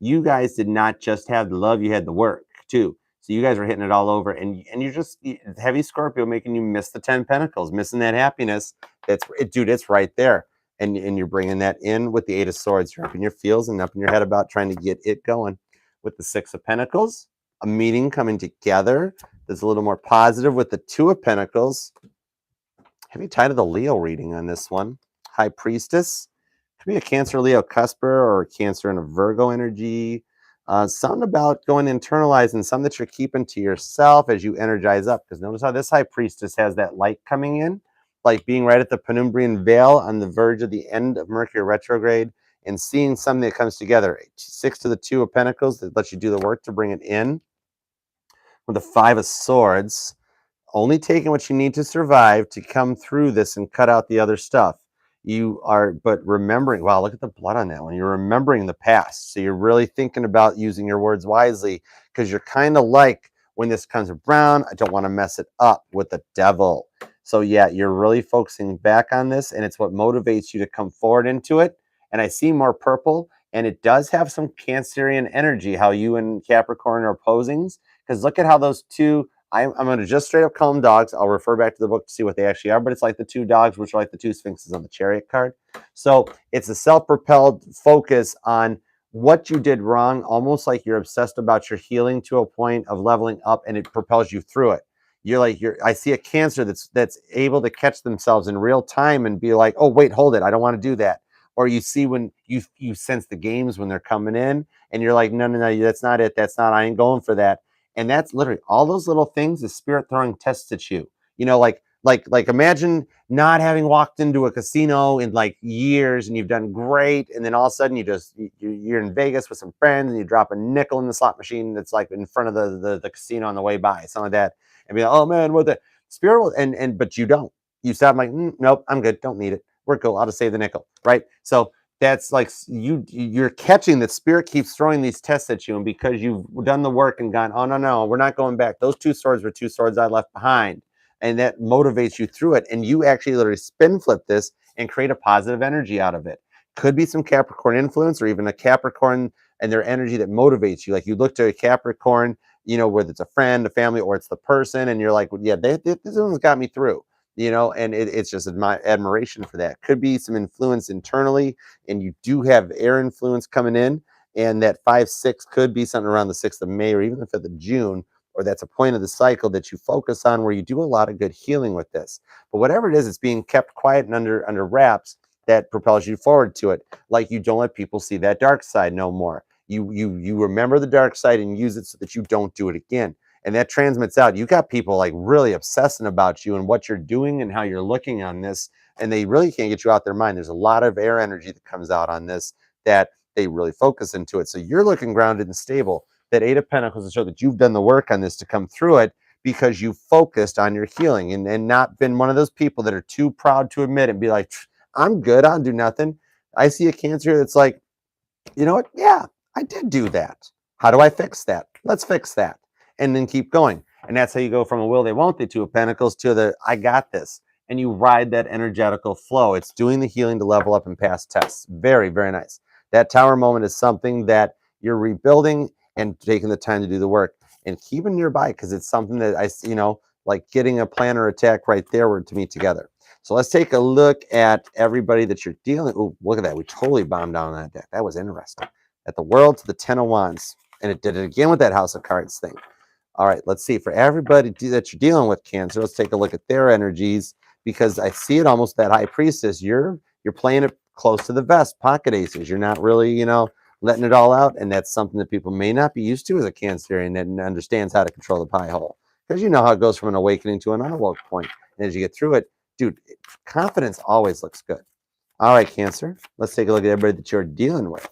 you guys did not just have the love, you had the work too. So you guys are hitting it all over and you're just heavy Scorpio making you miss the 10 Pentacles, missing that happiness. Dude, it's right there. And you're bringing that in with the 8 of Swords. You're up in your feels and up in your head about trying to get it going. With the 6 of Pentacles, a meeting coming together that's a little more positive with the 2 of Pentacles. Heavy tie to the Leo reading on this one. High Priestess. Could be a Cancer, Leo, Cusper, or a Cancer and a Virgo energy. Something about going internalizing, something that you're keeping to yourself as you energize up. Because notice how this High Priestess has that light coming in. Like being right at the Penumbrian Veil on the verge of the end of Mercury retrograde and seeing something that comes together. 6 to the 2 of Pentacles that lets you do the work to bring it in. With the 5 of Swords, only taking what you need to survive to come through this and cut out the other stuff. You are, but remembering, wow, look at the blood on that one. You're remembering the past. So you're really thinking about using your words wisely, because you're kind of like, when this comes around, I don't want to mess it up with the Devil. So yeah, you're really focusing back on this, and it's what motivates you to come forward into it. And I see more purple, and it does have some Cancerian energy, how you and Capricorn are opposings, because look at how those two, I'm going to just straight up call them dogs. I'll refer back to the book to see what they actually are, but it's like the 2 dogs, which are like the 2 sphinxes on the Chariot card. So it's a self-propelled focus on what you did wrong, almost like you're obsessed about your healing to a point of leveling up, and it propels you through it. You're like, I see a Cancer that's able to catch themselves in real time and be like, oh, wait, hold it. I don't want to do that. Or you see when you sense the games when they're coming in, and you're like, no, that's not it. That's not, I ain't going for that. And that's literally all those little things, the Spirit throwing tests at you. You know, like imagine not having walked into a casino in like years, and you've done great, and then all of a sudden you're in Vegas with some friends, and you drop a nickel in the slot machine that's like in front of the casino on the way by, something like that, and be like, oh man, what the Spirit will, but you don't. You stop like, nope, I'm good, don't need it. We're cool. I'll just save the nickel, right? So that's like you're catching that Spirit keeps throwing these tests at you, and because you've done the work and gone, oh no, we're not going back. Those 2 swords were 2 swords I left behind, and that motivates you through it, and you actually literally spin flip this and create a positive energy out of it. Could be some Capricorn influence, or even a Capricorn and their energy that motivates you. Like you look to a Capricorn, you know, whether it's a friend, a family, or it's the person, and you're like, well, yeah, this one's got me through. You know, and it's just my admiration for that. Could be some influence internally, and you do have air influence coming in, and that 5-6 could be something around the 6th of May or even the 5th of June, or that's a point of the cycle that you focus on where you do a lot of good healing with this. But whatever it is, it's being kept quiet and under wraps that propels you forward to it. Like you don't let people see that dark side no more. You remember the dark side and use it so that you don't do it again. And that transmits out. You got people like really obsessing about you and what you're doing and how you're looking on this, and they really can't get you out their mind. There's a lot of air energy that comes out on this that they really focus into it. So you're looking grounded and stable. That 8 of Pentacles to show that you've done the work on this to come through it, because you focused on your healing and not been one of those people that are too proud to admit it and be like, I'm good, I'll do nothing. I see a Cancer that's like, you know what? Yeah, I did do that. How do I fix that? Let's fix that. And then keep going. And that's how you go from a will they won't they 2 of Pentacles to the I got this. And you ride that energetical flow. It's doing the healing to level up and pass tests. Very, very nice. That Tower moment is something that you're rebuilding and taking the time to do the work. And keep it nearby, because it's something that like getting a plan or attack right there to meet together. So let's take a look at everybody that you're dealing. Oh, look at that. We totally bombed down on that deck. That was interesting. At the World to the 10 of Wands. And it did it again with that House of Cards thing. All right, let's see. For everybody that you're dealing with, Cancer, let's take a look at their energies, because I see it almost that High Priestess. You're playing it close to the vest, pocket aces. You're not really, letting it all out, and that's something that people may not be used to as a Cancerian that understands how to control the pie hole. Because you know how it goes from an awakening to an unawoke point. And as you get through it, dude, confidence always looks good. All right, Cancer, let's take a look at everybody that you're dealing with.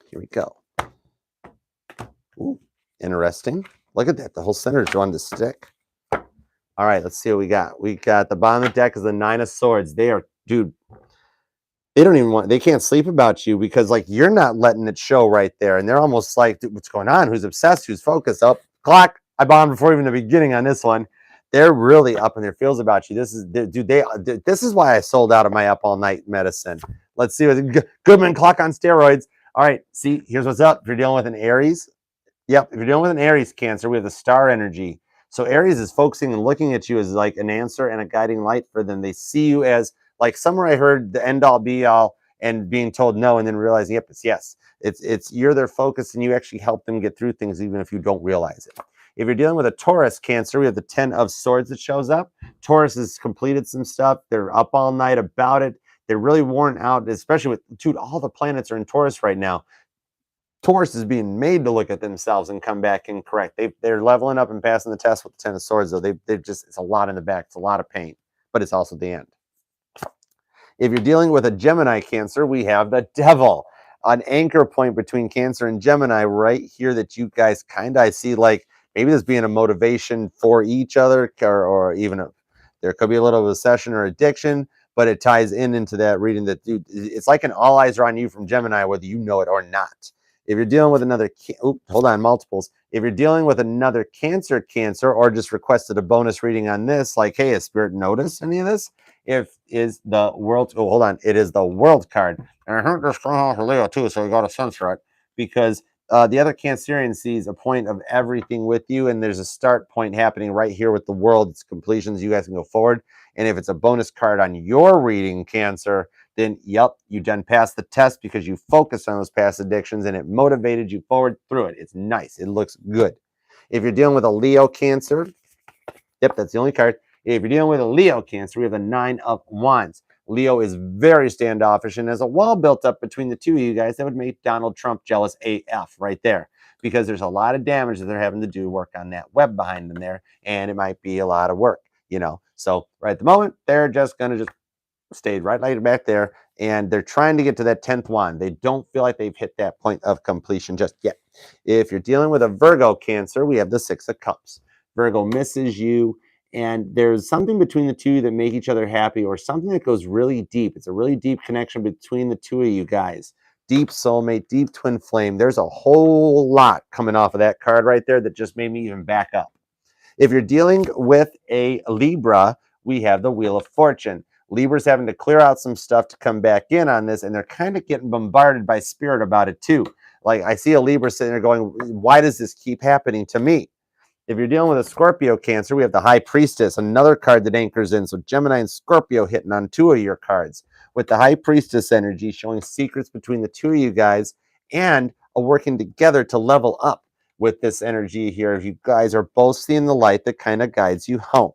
Here we go. Ooh. Interesting. Look at that. The whole center is on the stick. All right, let's see what we got. We got the bottom of the deck is the 9 of Swords. They are, dude, they can't sleep about you, because like you're not letting it show right there. And they're almost like, dude, what's going on? Who's obsessed? Who's focused? Up, clock. I bombed before even the beginning on this one. They're really up in their feels about you. This is why I sold out of my up all night medicine. Let's see what Goodman clock on steroids. All right, see, here's what's up. If you're dealing with an Aries, yep, if you're dealing with an Aries, Cancer, we have the star energy. So Aries is focusing and looking at you as like an answer and a guiding light for them. They see you as like somewhere I heard the end all be all, and being told no and then realizing, yep, it's yes. It's you're their focus, and you actually help them get through things even if you don't realize it. If you're dealing with a Taurus, Cancer, we have the 10 of Swords that shows up. Taurus has completed some stuff. They're up all night about it. They're really worn out, especially with, dude, all the planets are in Taurus right now. Taurus is being made to look at themselves and come back and correct. They're leveling up and passing the test with the 10 of Swords, though. They've just, it's a lot in the back. It's a lot of pain, but it's also the end. If you're dealing with a Gemini Cancer, we have the Devil, an anchor point between Cancer and Gemini right here that you guys kind of, I see like maybe this being a motivation for each other, or even there could be a little obsession or addiction, but it ties into that reading that, dude, it's like an all eyes are on you from Gemini, whether you know it or not. If you're dealing with another, hold on, multiples. If you're dealing with another Cancer, or just requested a bonus reading on this, like, hey, has Spirit noticed any of this? If is the world, oh, hold on, it is the World card. And I heard this coming off of Leo too, so we got to censor it because the other Cancerian sees a point of everything with you, and there's a start point happening right here with the World. It's completions. You guys can go forward. And if it's a bonus card on your reading, Cancer, then yep, you done passed the test because you focused on those past addictions and it motivated you forward through it. It's nice. It looks good. If you're dealing with a Leo Cancer, yep, that's the only card. If you're dealing with a Leo Cancer, we have the 9 of Wands. Leo is very standoffish and has a wall built up between the two of you guys that would make Donald Trump jealous AF right there, because there's a lot of damage that they're having to do work on that web behind them there, and it might be a lot of work, you know. So right at the moment, they're just going to just stay right later back there, and they're trying to get to that 10th wand. They don't feel like they've hit that point of completion just yet. If you're dealing with a Virgo Cancer, we have the 6 of Cups. Virgo misses you, and there's something between the two that make each other happy, or something that goes really deep. It's a really deep connection between the two of you guys. Deep soulmate, deep twin flame. There's a whole lot coming off of that card right there that just made me even back up. If you're dealing with a Libra, we have the Wheel of Fortune. Libra's having to clear out some stuff to come back in on this, and they're kind of getting bombarded by Spirit about it too. Like, I see a Libra sitting there going, why does this keep happening to me? If you're dealing with a Scorpio Cancer, we have the High Priestess, another card that anchors in. So Gemini and Scorpio hitting on 2 of your cards, with the High Priestess energy showing secrets between the 2 of you guys and a working together to level up with this energy here. If you guys are both seeing the light that kind of guides you home.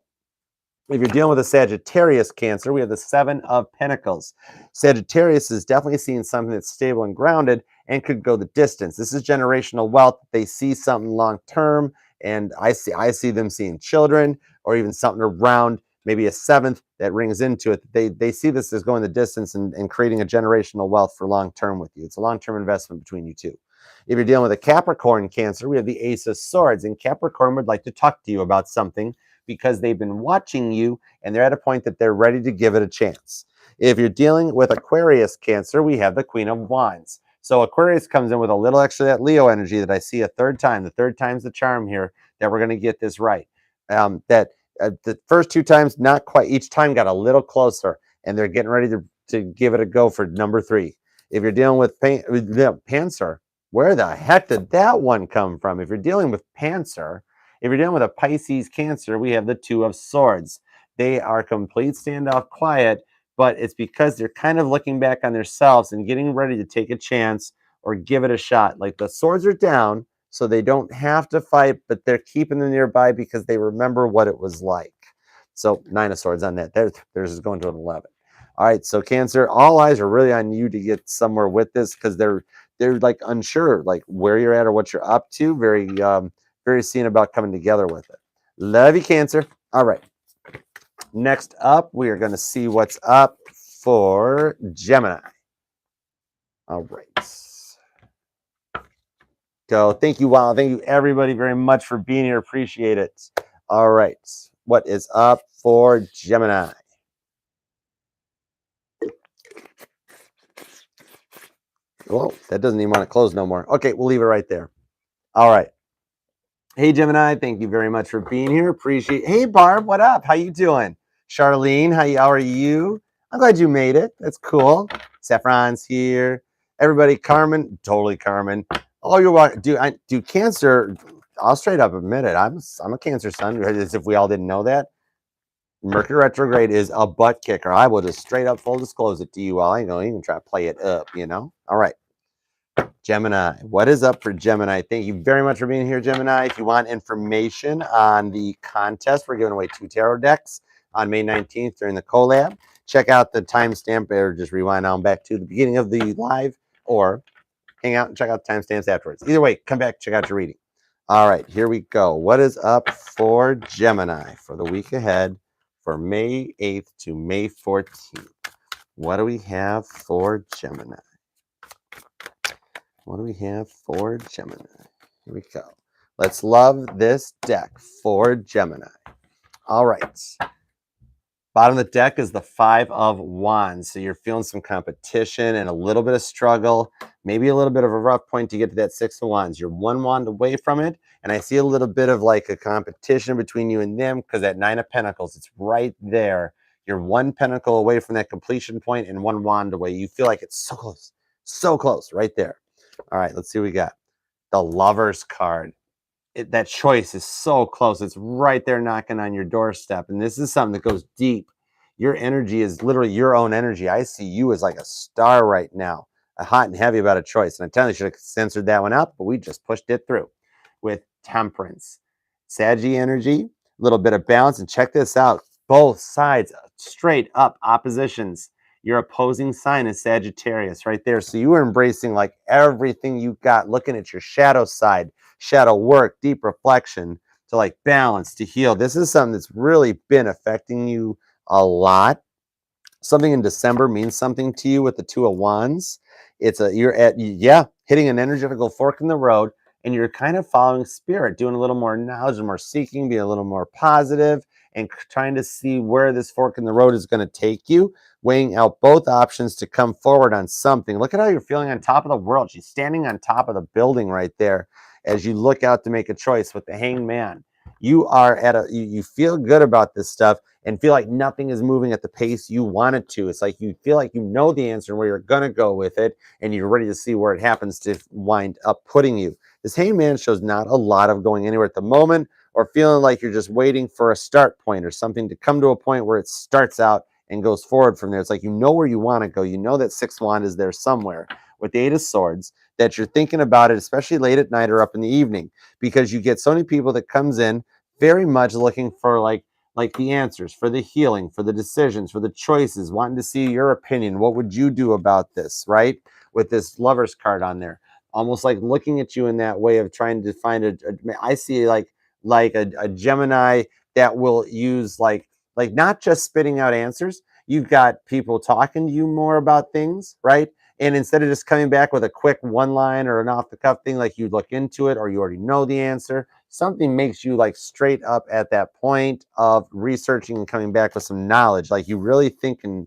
If you're dealing with a Sagittarius Cancer, we have the 7 of Pentacles. Sagittarius is definitely seeing something that's stable and grounded and could go the distance. This is generational wealth. They see something long term, and I see them seeing children, or even something around maybe a 7th that rings into it. They see this as going the distance and creating a generational wealth for long term with you. It's a long term investment between you two. If you're dealing with a Capricorn Cancer, we have the Ace of Swords, and Capricorn would like to talk to you about something because they've been watching you and they're at a point that they're ready to give it a chance. If you're dealing with Aquarius Cancer, we have the Queen of Wands. So Aquarius comes in with a little extra that Leo energy that I see a third time. The third time's the charm here, that we're going to get this right. The first 2 times, not quite. Each time got a little closer, and they're getting ready to give it a go for number 3. If you're dealing with Panther, where the heck did that one come from? If you're dealing with Panther, if you're dealing with a Pisces Cancer, we have the 2 of Swords. They are complete standoff quiet, but it's because they're kind of looking back on themselves and getting ready to take a chance or give it a shot. Like, the swords are down, so they don't have to fight, but they're keeping them nearby because they remember what it was like. So 9 of Swords on that. Theirs is going to an 11. All right, so Cancer, all eyes are really on you to get somewhere with this, because they're like unsure, like where you're at or what you're up to. Very seen about coming together with it. Love you, Cancer. All right. Next up, we are going to see what's up for Gemini. All right. Go. Thank you, Wow. Thank you, everybody, very much for being here. Appreciate it. All right. What is up for Gemini? Whoa, that doesn't even want to close no more. Okay, we'll leave it right there. All right. Hey, Gemini, thank you very much for being here. Appreciate. Hey, Barb, what up? How you doing? Charlene, how are you? I'm glad you made it. That's cool. Saffron's here. Everybody, Carmen, totally Carmen. Oh, you're welcome. Do Cancer. I'll straight up admit it. I'm a Cancer sun. As if we all didn't know that. Mercury retrograde is a butt kicker. I will just straight up full disclose it to you all. I ain't gonna even try to play it up, you know? All right. Gemini, what is up for Gemini? Thank you very much for being here, Gemini. If you want information on the contest, we're giving away 2 tarot decks on May 19th during the collab. Check out the timestamp, or just rewind on back to the beginning of the live, or hang out and check out the timestamps afterwards. Either way, come back, check out your reading. All right, here we go. What is up for Gemini for the week ahead for May 8th to May 14th? What do we have for Gemini? What do we have for Gemini? Here we go. Let's love this deck for Gemini. All right. Bottom of the deck is the Five of Wands. So you're feeling some competition and a little bit of struggle, maybe a little bit of a rough point to get to that Six of Wands. You're one wand away from it. And I see a little bit of like a competition between you and them because that Nine of Pentacles, it's right there. You're one pentacle away from that completion point and one wand away. You feel like it's so close, right there. All right, let's see what we got. The Lover's card. That choice is so close. It's right there knocking on your doorstep. And this is something that goes deep. Your energy is literally your own energy. I see you as like a star right now, a hot and heavy about a choice. And I tell you, I should have censored that one out, but we just pushed it through with Temperance. Saggy energy, a little bit of balance. And check this out. Both sides, straight up oppositions. Your opposing sign is Sagittarius right there. So you are embracing like everything you got, looking at your shadow side, shadow work, deep reflection, to like balance, to heal. This is something that's really been affecting you a lot. Something in December means something to you with the Two of Wands. You're hitting an energetical fork in the road, and you're kind of following spirit, doing a little more knowledge and more seeking, being a little more positive, and trying to see where this fork in the road is going to take you, weighing out both options to come forward on something. Look at how you're feeling on top of the world. She's standing on top of the building right there as you look out to make a choice with the Hanged Man. You are you feel good about this stuff and feel like nothing is moving at the pace you want it to. It's like you feel like you know the answer and where you're going to go with it, and you're ready to see where it happens to wind up putting you. This Hanged Man shows not a lot of going anywhere at the moment, or feeling like you're just waiting for a start point or something to come to a point where it starts out and goes forward from there. It's like you know where you want to go. You know that Sixth Wand is there somewhere with the Eight of Swords, that you're thinking about it, especially late at night or up in the evening, because you get so many people that comes in very much looking for like the answers, for the healing, for the decisions, for the choices, wanting to see your opinion. What would you do about this, right? With this Lover's card on there, almost like looking at you in that way of trying to find I see like a Gemini that will use like not just spitting out answers. You've got people talking to you more about things, right? And instead of just coming back with a quick one line or an off the cuff thing, like you look into it or you already know the answer, something makes you like straight up at that point of researching and coming back with some knowledge. Like you really think and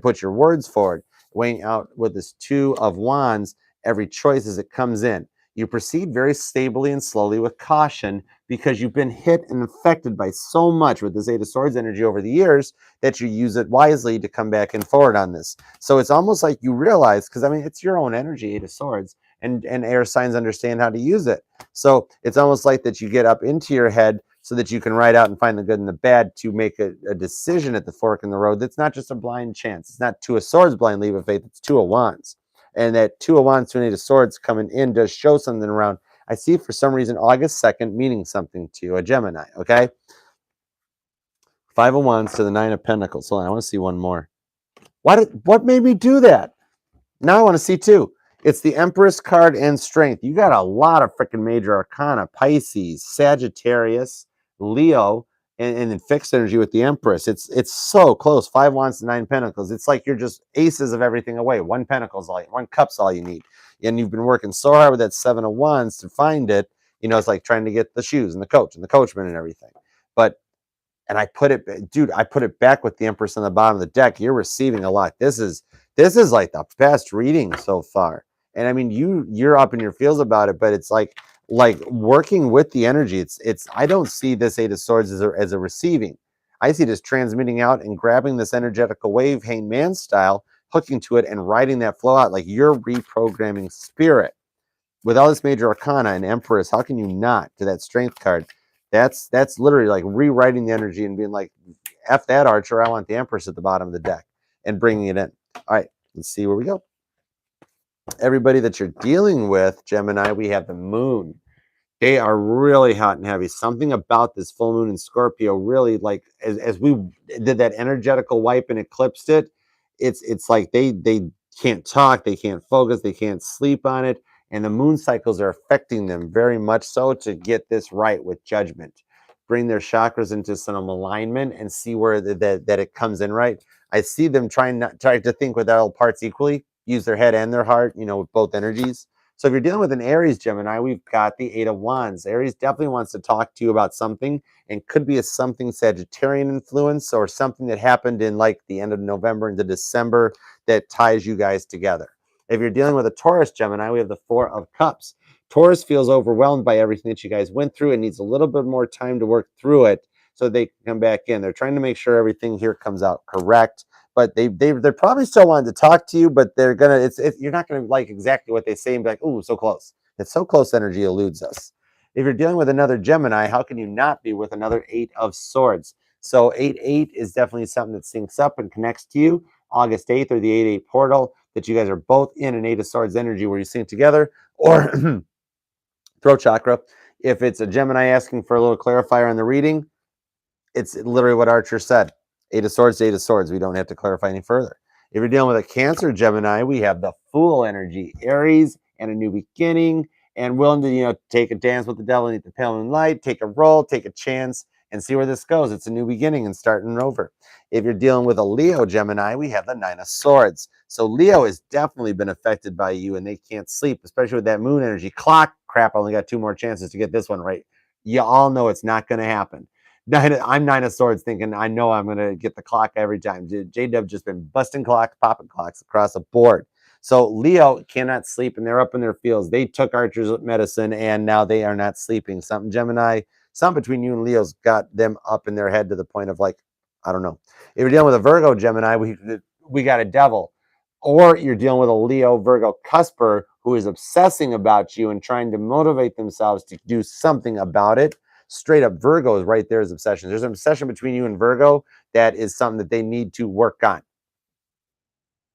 put your words forward, weighing out with this Two of Wands, every choice as it comes in. You proceed very stably and slowly with caution because you've been hit and affected by so much with this Eight of Swords energy over the years that you use it wisely to come back and forward on this. So it's almost like you realize, because I mean, it's your own energy, Eight of Swords, and air signs understand how to use it. So it's almost like that you get up into your head so that you can write out and find the good and the bad to make a decision at the fork in the road. That's not just a blind chance. It's not Two of Swords, blind leap of faith. It's Two of Wands. And that Two of Wands to an Eight of Swords coming in does show something around. I see for some reason August 2nd meaning something to you, a Gemini, okay? Five of Wands to the Nine of Pentacles. Hold on, I want to see one more. What made me do that? Now I want to see two. It's the Empress card and Strength. You got a lot of freaking major arcana. Pisces, Sagittarius, Leo, and then fixed energy with the Empress. It's so close. Five Wands to Nine Pentacles. It's like you're just aces of everything away. One Pentacle's one cup's all you need. And you've been working so hard with that Seven of Wands to find it. You know, it's like trying to get the shoes and the coach and the coachman and everything. But I put it back with the Empress on the bottom of the deck. You're receiving a lot. This is like the best reading so far. And I mean, you're up in your feels about it, but it's like working with the energy. It's I don't see this Eight of Swords as a receiving. I see it as transmitting out and grabbing this energetical wave, Hanged Man style, hooking to it and riding that flow out. Like you're reprogramming spirit with all this major arcana and Empress. How can you not to that Strength card? That's literally like rewriting the energy and being like, F that Archer, I want the Empress at the bottom of the deck, and bringing it in. All right, let's see where we go. Everybody that you're dealing with, Gemini, we have the Moon. They are really hot and heavy. Something about this full moon in Scorpio really, like, as we did that energetical wipe and eclipsed it, it's like they can't talk, they can't focus, they can't sleep on it. And the moon cycles are affecting them very much so to get this right with judgment, bring their chakras into some alignment and see where that it comes in right. I see them trying to think with all parts equally, use their head and their heart, you know, with both energies. So if you're dealing with an Aries Gemini, we've got the Eight of Wands. Aries definitely wants to talk to you about something, and could be a something Sagittarian influence or something that happened in like the end of November into December that ties you guys together. If you're dealing with a Taurus Gemini, we have the Four of Cups. Taurus feels overwhelmed by everything that you guys went through and needs a little bit more time to work through it so they can come back in. They're trying to make sure everything here comes out correct, but they're probably still wanting to talk to you, but they're gonna you're not gonna like exactly what they say and be like, "Oh, so close." It's so close energy eludes us. If you're dealing with another Gemini, how can you not be with another Eight of Swords? So 8-8 is definitely something that syncs up and connects to you. August 8th or the 8-8 portal that you guys are both in an Eight of Swords energy where you sync together, or throat chakra. If it's a Gemini asking for a little clarifier on the reading, it's literally what Archer said. Eight of Swords, Eight of Swords. We don't have to clarify any further. If you're dealing with a Cancer Gemini, we have the Fool energy, Aries, and a new beginning, and willing to, you know, take a dance with the devil beneath the pale moonlight, take a roll, take a chance, and see where this goes. It's a new beginning and starting over. If you're dealing with a Leo Gemini, we have the Nine of Swords. So Leo has definitely been affected by you, and they can't sleep, especially with that moon energy. Clock, crap, I only got 2 more chances to get this one right. You all know it's not going to happen. I'm Nine of Swords thinking, I know I'm going to get the clock every time. J-Dub just been busting clocks, popping clocks across the board. So Leo cannot sleep, and they're up in their fields. They took Archer's medicine, and now they are not sleeping. Something Gemini, something between you and Leo's got them up in their head to the point of like, I don't know. If you're dealing with a Virgo Gemini, we got a devil. Or you're dealing with a Leo Virgo cusper who is obsessing about you and trying to motivate themselves to do something about it. Straight up Virgo is right there as obsession. There's an obsession between you and Virgo that is something that they need to work on.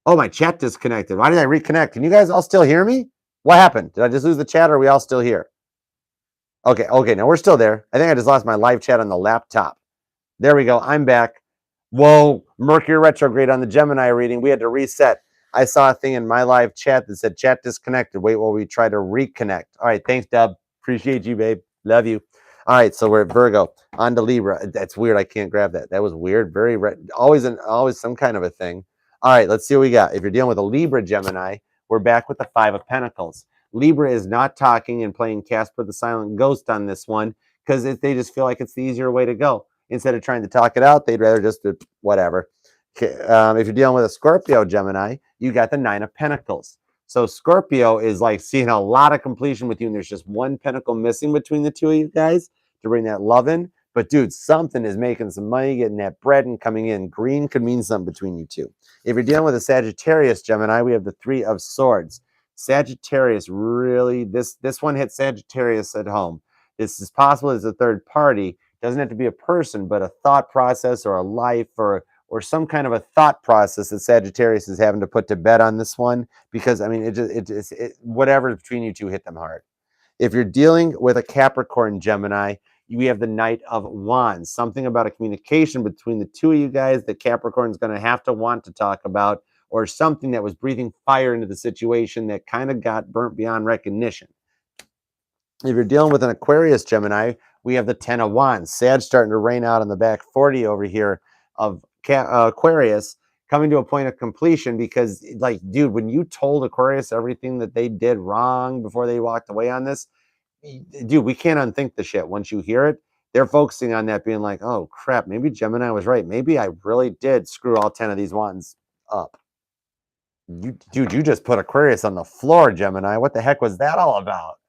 Oh, my chat disconnected. Why did I reconnect? Can you guys all still hear me? What happened? Did I just lose the chat, or are we all still here? Okay, now we're still there. I think I just lost my live chat on the laptop. There we go. I'm back. Whoa, Mercury retrograde on the Gemini reading. We had to reset. I saw a thing in my live chat that said chat disconnected. Wait while we try to reconnect. All right, thanks, Dub. Appreciate you, babe. Love you. All right, so we're at Virgo. On to Libra. That's weird. I can't grab that. That was weird. Always some kind of a thing. All right, let's see what we got. If you're dealing with a Libra Gemini, we're back with the Five of Pentacles. Libra is not talking and playing Casper the Silent Ghost on this one because they just feel like it's the easier way to go. Instead of trying to talk it out, they'd rather just do whatever. Okay, if you're dealing with a Scorpio Gemini, you got the Nine of Pentacles. So Scorpio is like seeing a lot of completion with you, and there's just one pentacle missing between the two of you guys to bring that love in. But dude, something is making some money, getting that bread and coming in. Green could mean something between you two. If you're dealing with a Sagittarius Gemini, we have the Three of Swords. Sagittarius really, this one hit Sagittarius at home. This is possible as a third party. Doesn't have to be a person, but a thought process or a life or some kind of a thought process that Sagittarius is having to put to bed on this one, because I mean, whatever between you two hit them hard. If you're dealing with a Capricorn Gemini, we have the Knight of Wands. Something about a communication between the two of you guys that Capricorn's going to have to want to talk about, or something that was breathing fire into the situation that kind of got burnt beyond recognition. If you're dealing with an Aquarius Gemini, we have the Ten of Wands. Sag starting to rain out on the back 40 over here of Aquarius, coming to a point of completion because, like, dude, when you told Aquarius everything that they did wrong before they walked away on this, dude, we can't unthink the shit. Once you hear it, they're focusing on that, being like, oh, crap, maybe Gemini was right. Maybe I really did screw all 10 of these wands up. Dude, you just put Aquarius on the floor, Gemini. What the heck was that all about?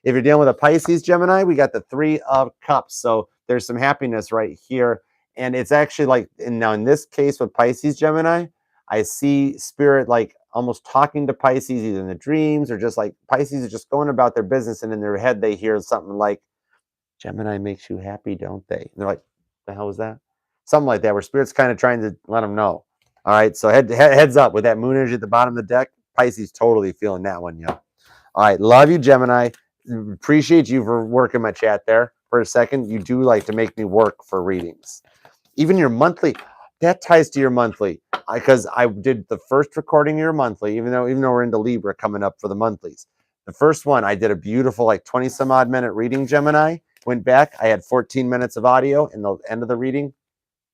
If you're dealing with a Pisces Gemini, we got the Three of Cups. So there's some happiness right here. And it's actually like, and now in this case with Pisces Gemini, I see spirit like almost talking to Pisces either in the dreams or just like Pisces is just going about their business, and in their head they hear something like, Gemini makes you happy, don't they? And they're like, the hell was that? Something like that, where spirit's kind of trying to let them know. All right, so heads up with that moon energy at the bottom of the deck. Pisces totally feeling that one, yo. All right, love you, Gemini. Appreciate you for working my chat there for a second. You do like to make me work for readings. Even your monthly, that ties to your monthly, because I did the first recording of your monthly, even though we're into Libra coming up for the monthlies. The first one, I did a beautiful like 20 some odd minute reading, Gemini, Went back. I had 14 minutes of audio. In the end of the reading,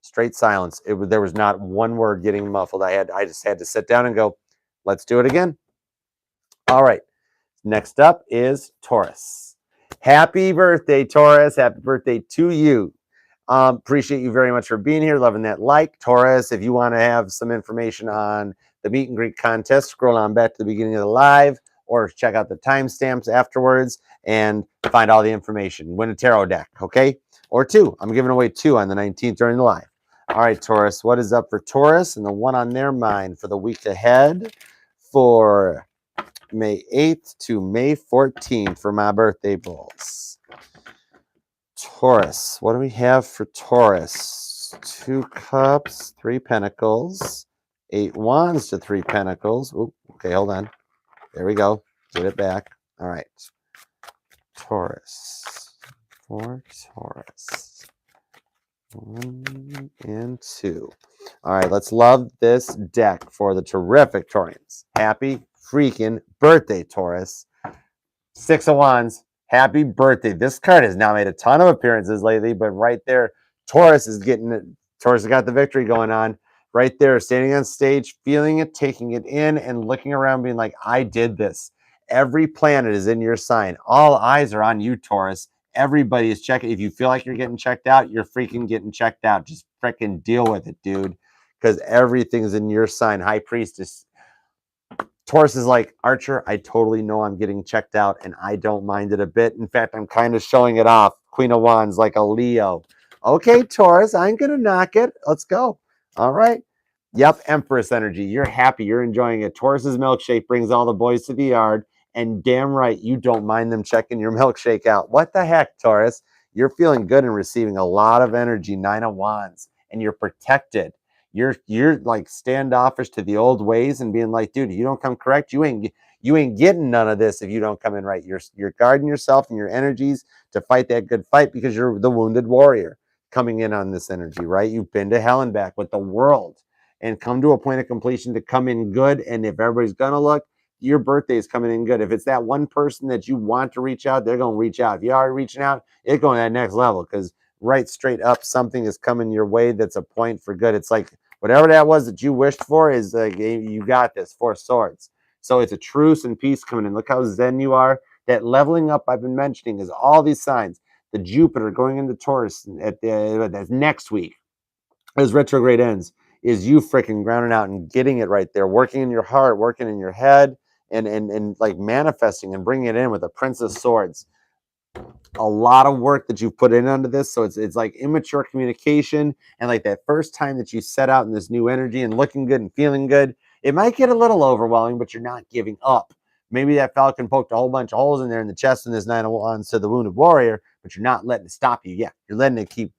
straight silence. There was not one word getting muffled. I just had to sit down and go, let's do it again. All right. Next up is Taurus. Happy birthday, Taurus. Happy birthday to you. Appreciate you very much for being here. Loving that like. Taurus, if you want to have some information on the meet and greet contest, scroll on back to the beginning of the live or check out the timestamps afterwards and find all the information. Win a tarot deck, okay? Or two. I'm giving away two on the 19th during the live. All right, Taurus, what is up for Taurus and the one on their mind for the week ahead for May 8th to May 14th for my birthday bulls? Taurus, what do we have for Taurus? 2 cups, 3 pentacles, 8 wands to 3 pentacles. Ooh, okay, hold on. There we go. Get it back. All right. Taurus. For Taurus. 1 and 2. All right, let's love this deck for the terrific Taurians. Happy freaking birthday, Taurus. 6 of Wands. Happy birthday. This card has now made a ton of appearances lately, but right there, Taurus is getting it. Taurus has got the victory going on. Right there, standing on stage, feeling it, taking it in, and looking around, being like, I did this. Every planet is in your sign. All eyes are on you, Taurus. Everybody is checking. If you feel like you're getting checked out, you're freaking getting checked out. Just freaking deal with it, dude. Because everything's in your sign. High Priestess. Taurus is like, Archer, I totally know I'm getting checked out and I don't mind it a bit. In fact, I'm kind of showing it off. Queen of Wands like a Leo. Okay, Taurus, I'm going to knock it. Let's go. All right. Yep, Empress energy. You're happy. You're enjoying it. Taurus's milkshake brings all the boys to the yard. And damn right, you don't mind them checking your milkshake out. What the heck, Taurus? You're feeling good and receiving a lot of energy. 9 of Wands. And you're protected. You're like standoffish to the old ways and being like, dude, you don't come correct, you ain't getting none of this if you don't come in right. You're guarding yourself and your energies to fight that good fight because you're the wounded warrior coming in on this energy, right? You've been to hell and back with the world and come to a point of completion to come in good. And if everybody's gonna look, your birthday is coming in good. If it's that one person that you want to reach out, they're gonna reach out. If you are reaching out, it's going to that next level because right straight up, something is coming your way that's a point for good. It's like whatever that was that you wished for is like, you got this, 4 swords. So it's a truce and peace coming in. Look how zen you are. That leveling up I've been mentioning is all these signs. The Jupiter going into Taurus that's next week as retrograde ends is you freaking grounding out and getting it right there, working in your heart, working in your head, and like manifesting and bringing it in with a Prince of Swords. A lot of work that you've put in onto this. So it's like immature communication. And like that first time that you set out in this new energy and looking good and feeling good, it might get a little overwhelming, but you're not giving up. Maybe that Falcon poked a whole bunch of holes in there in the chest and this 9 of Wands to the wounded warrior, but you're not letting it stop you. Yeah, you're letting it keep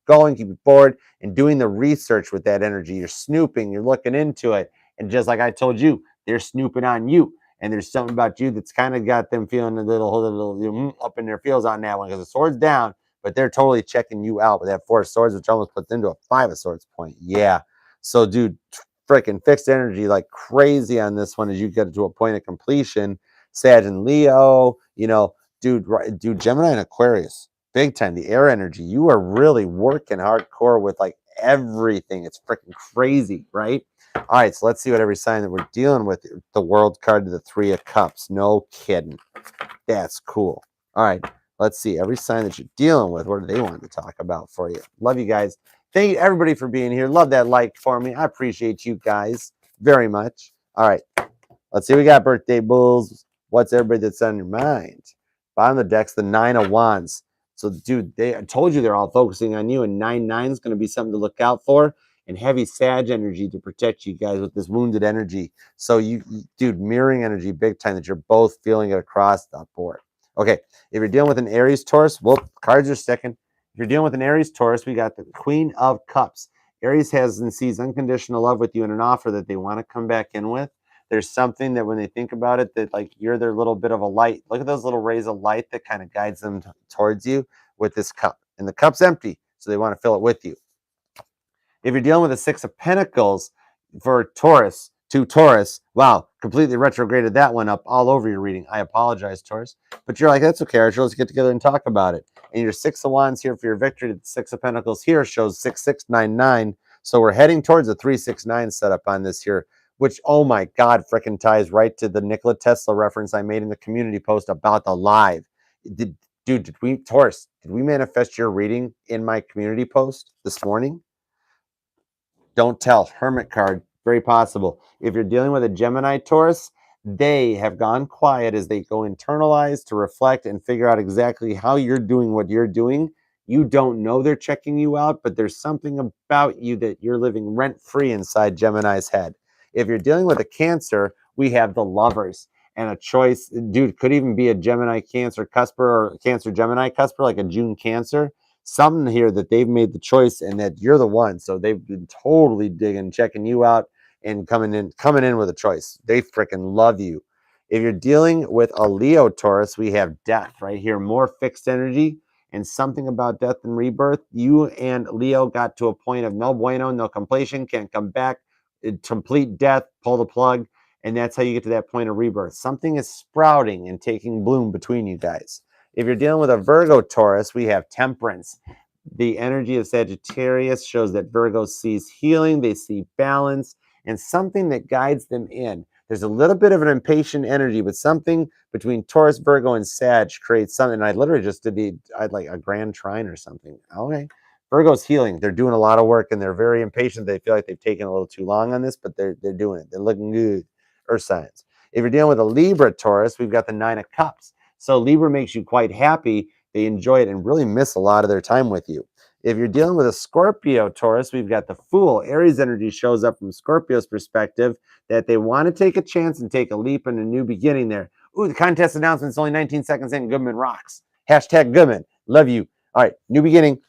going, keep it forward, and doing the research with that energy. You're snooping, you're looking into it. And just like I told you, they're snooping on you. And there's something about you that's kind of got them feeling a little up in their feels on that one because the sword's down, but they're totally checking you out with that 4 of Swords, which almost puts into a 5 of Swords point. Yeah. So, dude, freaking fixed energy like crazy on this one as you get to a point of completion. Sag and Leo, dude, Gemini and Aquarius, big time. The air energy. You are really working hardcore with like everything. It's freaking crazy, right? All right, so let's see what every sign that we're dealing with. The World card to the 3 of Cups. No kidding. That's cool. All right, let's see. Every sign that you're dealing with, what do they want to talk about for you? Love you guys. Thank you, everybody, for being here. Love that like for me. I appreciate you guys very much. All right, let's see. We got birthday bulls. What's everybody that's on your mind? Bottom of the deck's the 9 of Wands. So, dude, I told you they're all focusing on you, and 9-9 is going to be something to look out for. And heavy Sag energy to protect you guys with this wounded energy. So dude, mirroring energy big time that you're both feeling it across the board. Okay, if you're dealing with an Aries Taurus, well, cards are sticking. If you're dealing with an Aries Taurus, we got the Queen of Cups. Aries has and sees unconditional love with you and an offer that they want to come back in with. There's something that when they think about it, that like you're their little bit of a light. Look at those little rays of light that kind of guides them towards you with this cup. And the cup's empty, so they want to fill it with you. If you're dealing with a 6 of Pentacles for Taurus, wow, completely retrograded that one up all over your reading. I apologize, Taurus. But you're like, that's okay, Archie, let's get together and talk about it. And your 6 of Wands here for your victory. The 6 of Pentacles here shows 6699. So we're heading towards a 369 setup on this here, which, oh my God, frickin' ties right to the Nikola Tesla reference I made in the community post about the live. Taurus, did we manifest your reading in my community post this morning? Don't tell. Hermit card. Very possible. If you're dealing with a Gemini Taurus, they have gone quiet as they go internalize to reflect and figure out exactly how you're doing what you're doing. You don't know they're checking you out, but there's something about you that you're living rent-free inside Gemini's head. If you're dealing with a Cancer, we have the Lovers. And a choice, dude, could even be a Gemini Cancer cusper or Cancer Gemini cusper, like a June Cancer. Something here that they've made the choice and that you're the one. So they've been totally digging, checking you out and coming in with a choice. They freaking love you. If you're dealing with a Leo Taurus, we have death right here, more fixed energy and something about death and rebirth. You and Leo got to a point of no bueno, no completion, can't come back, complete death, pull the plug. And that's how you get to that point of rebirth. Something is sprouting and taking bloom between you guys. If you're dealing with a Virgo Taurus, we have temperance. The energy of Sagittarius shows that Virgo sees healing, they see balance, and something that guides them in. There's a little bit of an impatient energy, but something between Taurus, Virgo, and Sag creates something. I literally just did I'd like a grand trine or something. Okay. Virgo's healing. They're doing a lot of work and they're very impatient. They feel like they've taken a little too long on this, but they're doing it. They're looking good. Earth signs. If you're dealing with a Libra Taurus, we've got the 9 of Cups. So Libra makes you quite happy. They enjoy it and really miss a lot of their time with you. If you're dealing with a Scorpio Taurus, we've got the Fool. Aries energy shows up from Scorpio's perspective that they want to take a chance and take a leap in a new beginning there. Ooh, the contest announcement's only 19 seconds in. Goodman rocks. Hashtag Goodman. Love you. All right, new beginning.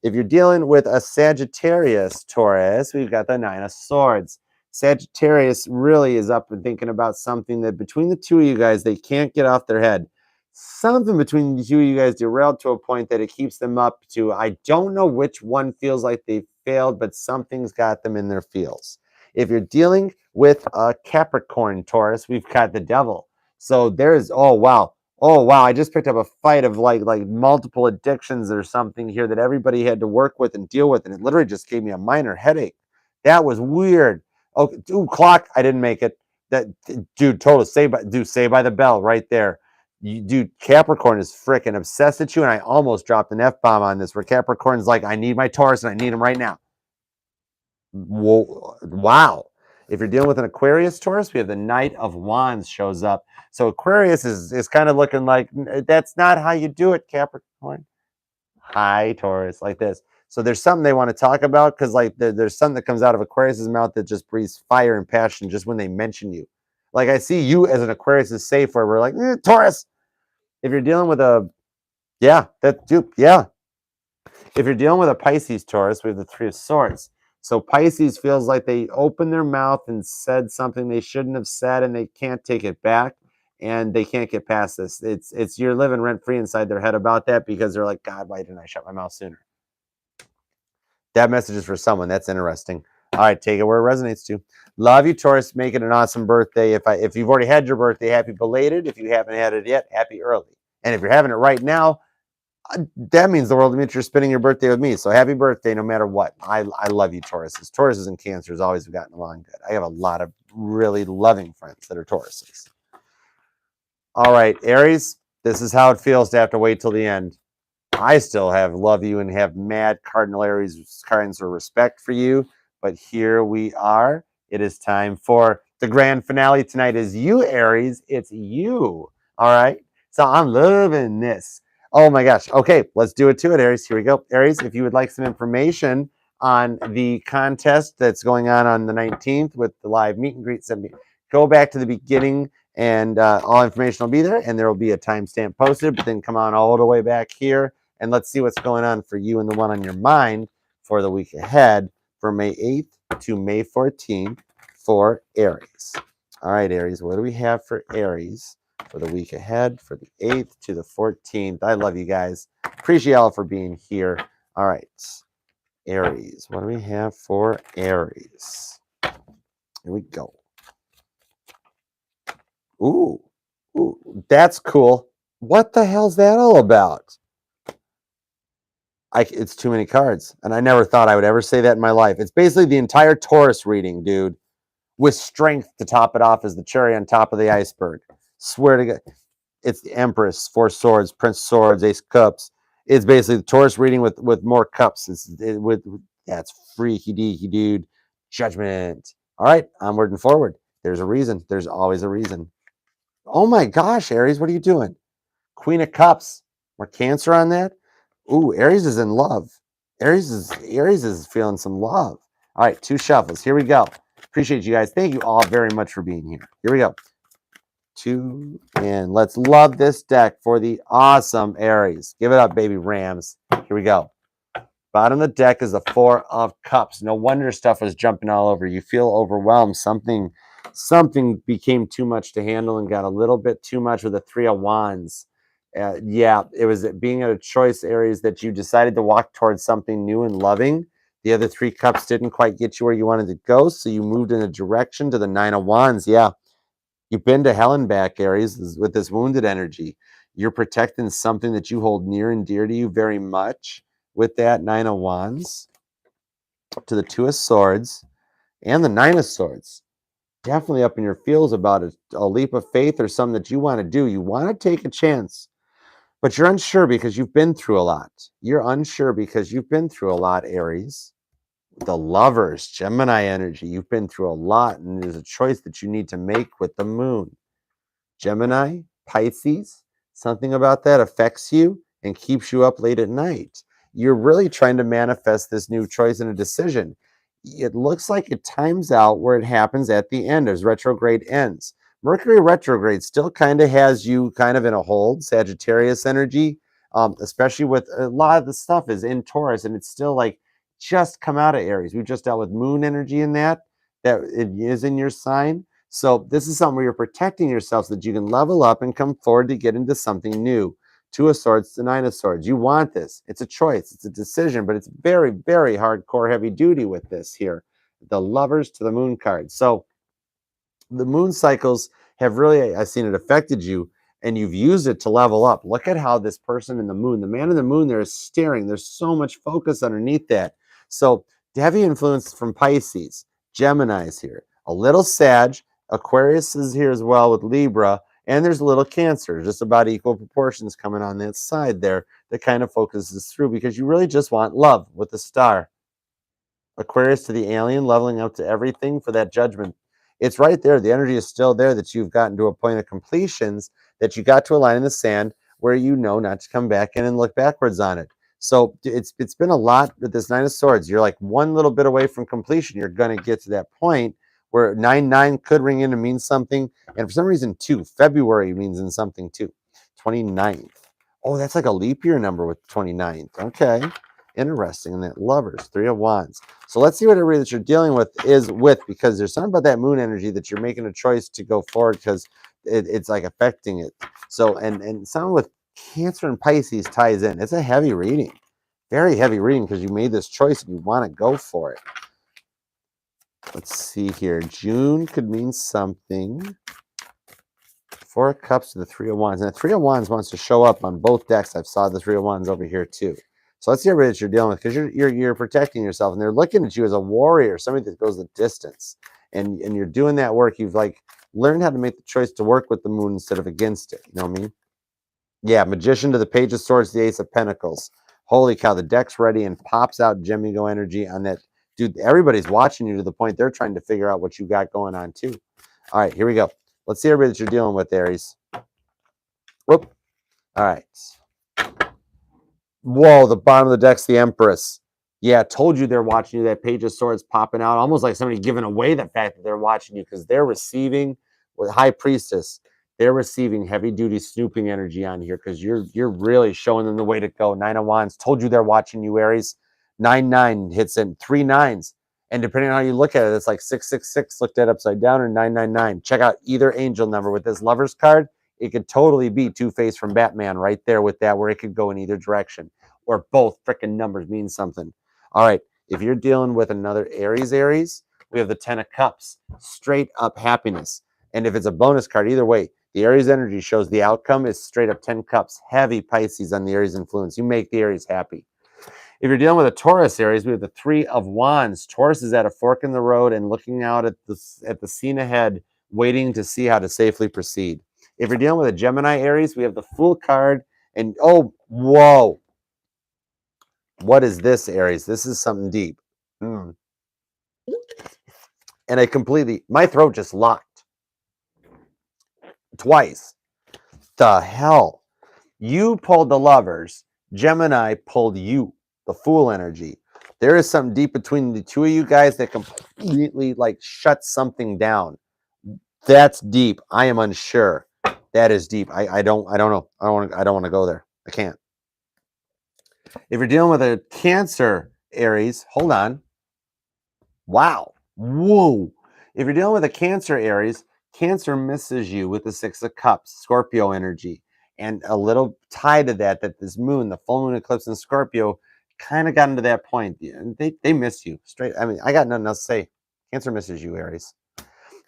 If you're dealing with a Sagittarius Taurus, we've got the 9 of Swords. Sagittarius really is up and thinking about something that between the two of you guys, they can't get off their head. Something between the two of you guys derailed to a point that it keeps them up to, I don't know which one feels like they failed, but something's got them in their feels. If you're dealing with a Capricorn Taurus, we've got the Devil. So there's, oh wow, I just picked up a fight of like multiple addictions or something here that everybody had to work with and deal with, and it literally just gave me a minor headache. That was weird. Okay, ooh, clock. I didn't make it. That dude, total say by the bell right there. Dude, Capricorn is freaking obsessed with you, and I almost dropped an F-bomb on this. Where Capricorn's like, I need my Taurus, and I need him right now. Whoa, wow. If you're dealing with an Aquarius Taurus, we have the Knight of Wands shows up. So Aquarius is kind of looking like that's not how you do it, Capricorn. Hi, Taurus, like this. So there's something they want to talk about because like there's something that comes out of Aquarius's mouth that just breathes fire and passion just when they mention you. Like I see you as an Aquarius is safe where we're like, Taurus. If you're dealing with a, yeah, that dude, yeah. If you're dealing with a Pisces Taurus, we have the 3 of Swords. So Pisces feels like they opened their mouth and said something they shouldn't have said and they can't take it back and they can't get past this. It's you're living rent free inside their head about that because they're like, God, why didn't I shut my mouth sooner? That message is for someone. That's interesting. All right, take it where it resonates to. Love you, Taurus. Make it an awesome birthday. If you've already had your birthday, happy belated. If you haven't had it yet, happy early. And if you're having it right now, that means the world to me that you're spending your birthday with me. So happy birthday, no matter what. I love you, Tauruses. Tauruses and Cancers always have gotten along good. I have a lot of really loving friends that are Tauruses. All right, Aries, this is how it feels to have to wait till the end. I still love you and have mad Cardinal Aries kinds of respect for you. But here we are. It is time for the grand finale. Tonight is you, Aries. It's you. All right. So I'm loving this. Oh my gosh. Okay, let's do it to it, Aries. Here we go. Aries, if you would like some information on the contest that's going on the 19th with the live meet and greet, go back to the beginning and all information will be there and there will be a timestamp posted, but then come on all the way back here and let's see what's going on for you and the one on your mind for the week ahead for May 8th to May 14th for Aries. All right, Aries, what do we have for Aries for the week ahead for the 8th to the 14th? I love you guys. Appreciate y'all for being here. All right, Aries, what do we have for Aries? Here we go. Ooh, that's cool. What the hell's that all about? It's too many cards. And I never thought I would ever say that in my life. It's basically the entire Taurus reading, dude, with strength to top it off as the cherry on top of the iceberg. Swear to God. It's the Empress, Four Swords, Prince of Swords, Ace of Cups. It's basically the Taurus reading with more cups. That's freaky deaky, dude. Judgment. All right, onward and forward. There's a reason. There's always a reason. Oh my gosh, Aries, what are you doing? Queen of Cups. More Cancer on that. Ooh, Aries is in love. Aries is feeling some love. All right, 2 shuffles. Here we go. Appreciate you guys. Thank you all very much for being here. Here we go. 2, and let's love this deck for the awesome Aries. Give it up, baby Rams. Here we go. Bottom of the deck is the 4 of Cups. No wonder stuff was jumping all over. You feel overwhelmed. Something became too much to handle and got a little bit too much with the 3 of Wands. Yeah, it was being at a choice, Aries, that you decided to walk towards something new and loving. The other 3 cups didn't quite get you where you wanted to go, so you moved in a direction to the 9 of Wands. Yeah. You've been to hell and back, Aries, with this wounded energy. You're protecting something that you hold near and dear to you very much with that 9 of Wands to the 2 of Swords and the 9 of Swords. Definitely up in your feels about a leap of faith or something that you want to do. You want to take a chance, but you're unsure because you've been through a lot. You're unsure because you've been through a lot, Aries. The Lovers, Gemini energy. You've been through a lot, and there's a choice that you need to make with the moon. Gemini, Pisces, something about that affects you and keeps you up late at night. You're really trying to manifest this new choice and a decision. It looks like it times out where it happens at the end as retrograde ends. Mercury retrograde still kind of has you kind of in a hold, Sagittarius energy, especially with a lot of the stuff is in Taurus, and it's still like just come out of Aries. We just dealt with moon energy in that it is in your sign. So this is something where you're protecting yourself so that you can level up and come forward to get into something new. 2 of Swords to 9 of Swords. You want this. It's a choice. It's a decision, but it's very, very hardcore, heavy duty with this here. The Lovers to the Moon card. So the moon cycles have really, I've seen it affected you, and you've used it to level up. Look at how this person in the moon, the man in the moon there is staring. There's so much focus underneath that. So heavy influence from Pisces, Gemini is here, a little Sag, Aquarius is here as well with Libra, and there's a little Cancer, just about equal proportions coming on that side there that kind of focuses through because you really just want love with the star. Aquarius to the alien, leveling up to everything for that judgment. It's right there. The energy is still there that you've gotten to a point of completions, that you got to a line in the sand where you know not to come back in and look backwards on it. So it's been a lot with this 9 of Swords. You're like one little bit away from completion. You're going to get to that point where 9/9 could ring in and mean something. And for some reason, too, February means in something too. 29th. Oh, that's like a leap year number with 29th. Okay. Interesting. And that Lovers, 3 of Wands. So let's see what everybody that you're dealing with is with, because there's something about that moon energy that you're making a choice to go forward because it's like affecting it. So, and something with Cancer and Pisces ties in. It's a heavy reading, very heavy reading because you made this choice and you want to go for it. Let's see here. June could mean something. 4 of Cups to the 3 of Wands. And the 3 of Wands wants to show up on both decks. I've saw the 3 of Wands over here too. So let's see everybody that you're dealing with, because you're protecting yourself, and they're looking at you as a warrior, somebody that goes the distance, and you're doing that work. You've like learned how to make the choice to work with the moon instead of against it. You know what I mean? Yeah, Magician to the Page of Swords, the Ace of Pentacles. Holy cow, the deck's ready and pops out Gemigo energy on that. Dude, everybody's watching you to the point they're trying to figure out what you got going on too. All right, here we go. Let's see everybody that you're dealing with, Aries. Whoop. All right. Whoa, the bottom of the deck's the Empress. Yeah, I told you they're watching you. That Page of Swords popping out, almost like somebody giving away the fact that they're watching you, because they're receiving with High Priestess. They're receiving heavy duty snooping energy on here because you're really showing them the way to go. 9 of Wands told you they're watching you, Aries. 9/9 hits in 3 9s, and depending on how you look at it, it's like 666 looked at upside down, or 999. Check out either angel number with this Lovers card. It could totally be Two-Face from Batman right there with that, where it could go in either direction, or both freaking numbers mean something. All right, if you're dealing with another Aries, we have the 10 of Cups, straight up happiness. And if it's a bonus card, either way, The Aries energy shows the outcome is straight up 10 cups, heavy Pisces on the Aries influence. You make the Aries happy. If you're dealing with a Taurus Aries, we have the Three of Wands. Taurus is at a fork in the road and looking out at the scene ahead, waiting to see how to safely proceed. If you're dealing with a Gemini Aries, we have the Fool card. And oh, whoa. What is this, Aries? This is something deep. And my throat just locked twice. The hell? You pulled the Lovers. Gemini pulled you, the Fool energy. There is something deep between the two of you guys that completely like shuts something down. That's deep. I am unsure. That is deep. I don't know. I don't want to go there. I can't. If you're dealing with a Cancer Aries, hold on. Wow. Whoa. If you're dealing with a Cancer Aries, Cancer misses you with the Six of Cups, Scorpio energy. And a little tie to that this moon, the full moon eclipse in Scorpio, kind of got into that point. They miss you straight. I mean, I got nothing else to say. Cancer misses you, Aries.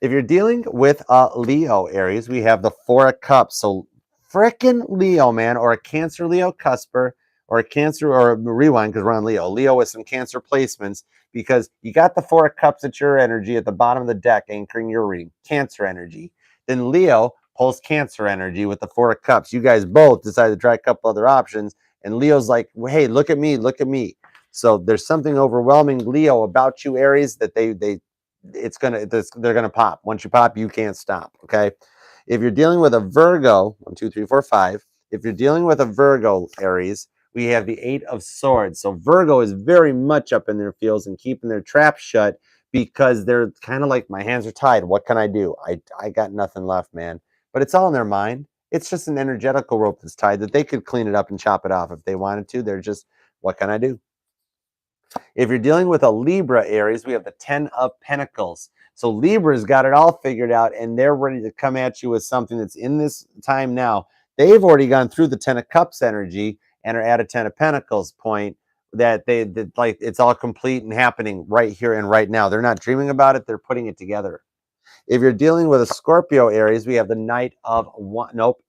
If you're dealing with a Leo Aries, we have the Four of Cups. So frickin' Leo, man, or a Cancer Leo cusper, or a Cancer, or a rewind because we're on Leo. Leo with some Cancer placements, because you got the Four of Cups at your energy at the bottom of the deck anchoring your reading, Cancer energy. Then Leo pulls Cancer energy with the Four of Cups. You guys both decided to try a couple other options, and Leo's like, hey, look at me, look at me. So there's something overwhelming, Leo, about you, Aries, that they're gonna pop. Once you pop, you can't stop. Okay. If you're dealing with a Virgo, 1, 2, 3, 4, 5. If you're dealing with a Virgo Aries, we have the Eight of Swords. So Virgo is very much up in their feels and keeping their trap shut, because they're kind of like, my hands are tied. What can I do? I got nothing left, man. But it's all in their mind. It's just an energetical rope that's tied that they could clean it up and chop it off if they wanted to. They're just, what can I do? If you're dealing with a Libra Aries, we have the 10 of Pentacles. So Libra's got it all figured out, and they're ready to come at you with something that's in this time now. They've already gone through the 10 of Cups energy and are at a 10 of Pentacles point, that like it's all complete and happening right here and right now. They're not dreaming about it. They're putting it together. If you're dealing with a Scorpio Aries, we have the Knight of